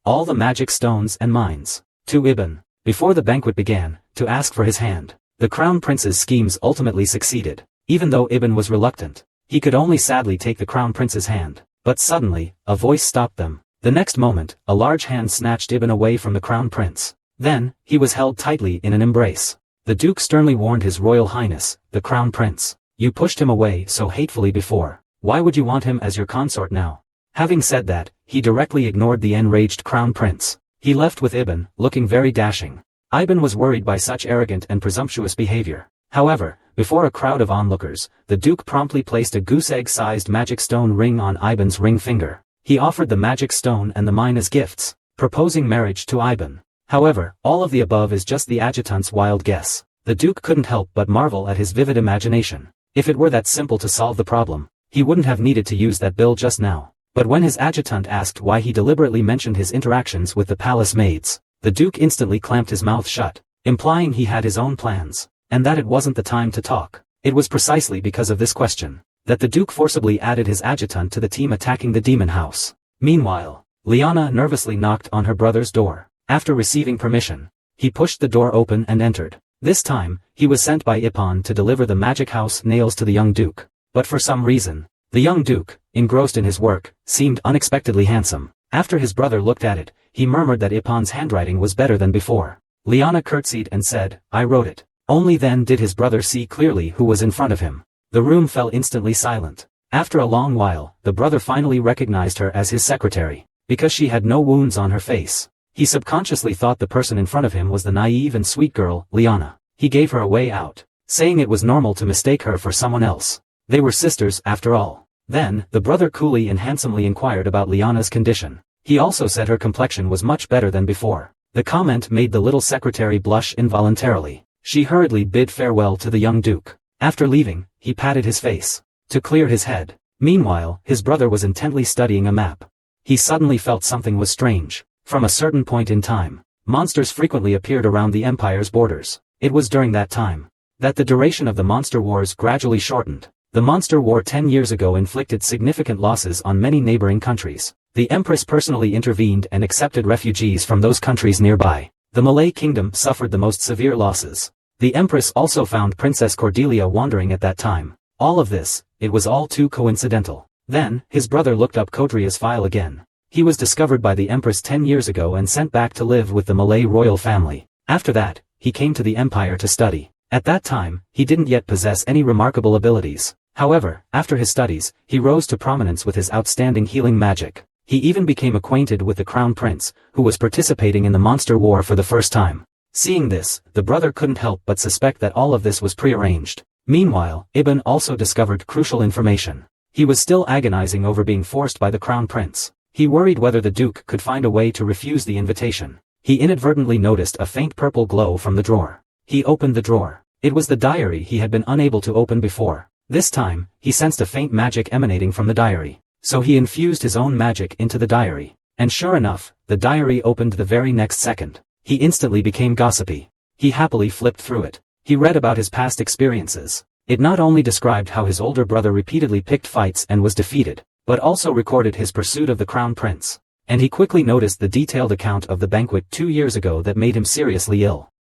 all the magic stones and mines to Ibn, before the banquet began, to ask for his hand. The crown prince's schemes ultimately succeeded. Even though Ibn was reluctant, he could only sadly take the crown prince's hand. But suddenly, a voice stopped them. The next moment, a large hand snatched Ibn away from the crown prince. Then, he was held tightly in an embrace. The Duke sternly warned His Royal Highness, the crown prince. You pushed him away so hatefully before. Why would you want him as your consort now? Having said that, he directly ignored the enraged crown prince. He left with Ibn, looking very dashing. Ibn was worried by such arrogant and presumptuous behavior. However, before a crowd of onlookers, the Duke promptly placed a goose-egg-sized magic stone ring on Ibn's ring finger. He offered the magic stone and the mine as gifts, proposing marriage to Ibn. However, all of the above is just the adjutant's wild guess. The Duke couldn't help but marvel at his vivid imagination. If it were that simple to solve the problem, he wouldn't have needed to use that bill just now. But when his adjutant asked why he deliberately mentioned his interactions with the palace maids, the Duke instantly clamped his mouth shut, implying he had his own plans, and that it wasn't the time to talk. It was precisely because of this question that the Duke forcibly added his adjutant to the team attacking the demon house. Meanwhile, Liana nervously knocked on her brother's door. After receiving permission, he pushed the door open and entered. This time, he was sent by Ippon to deliver the magic house nails to the young Duke. But for some reason, the young Duke, engrossed in his work, seemed unexpectedly handsome. After his brother looked at it, he murmured that Ippon's handwriting was better than before. Liana curtsied and said, I wrote it. Only then did his brother see clearly who was in front of him. The room fell instantly silent. After a long while, the brother finally recognized her as his secretary. Because she had no wounds on her face, He subconsciously thought the person in front of him was the naive and sweet girl, Liana. He gave her a way out, saying it was normal to mistake her for someone else. They were sisters, after all. Then, the brother coolly and handsomely inquired about Liana's condition. He also said her complexion was much better than before. The comment made the little secretary blush involuntarily. She hurriedly bid farewell to the young duke. After leaving, he patted his face to clear his head. Meanwhile, his brother was intently studying a map. He suddenly felt something was strange. From a certain point in time, monsters frequently appeared around the empire's borders. It was during that time that the duration of the monster wars gradually shortened. The monster war 10 years ago inflicted significant losses on many neighboring countries. The empress personally intervened and accepted refugees from those countries nearby. The Malay kingdom suffered the most severe losses. The empress also found Princess Cordelia wandering at that time. All of this, it was all too coincidental. Then, his brother looked up Kodria's file again. He was discovered by the empress 10 years ago and sent back to live with the Malay royal family. After that, he came to the empire to study. At that time, he didn't yet possess any remarkable abilities. However, after his studies, he rose to prominence with his outstanding healing magic. He even became acquainted with the crown prince, who was participating in the monster war for the first time. Seeing this, the brother couldn't help but suspect that all of this was prearranged. Meanwhile, Ibn also discovered crucial information. He was still agonizing over being forced by the crown prince. He worried whether the duke could find a way to refuse the invitation. He inadvertently noticed a faint purple glow from the drawer. He opened the drawer. It was the diary he had been unable to open before. This time, he sensed a faint magic emanating from the diary. So he infused his own magic into the diary. And sure enough, the diary opened the very next second. He instantly became gossipy. He happily flipped through it. He read about his past experiences. It not only described how his older brother repeatedly picked fights and was defeated, but also recorded his pursuit of the crown prince. And he quickly noticed the detailed account of the banquet 2 years ago that made him seriously ill.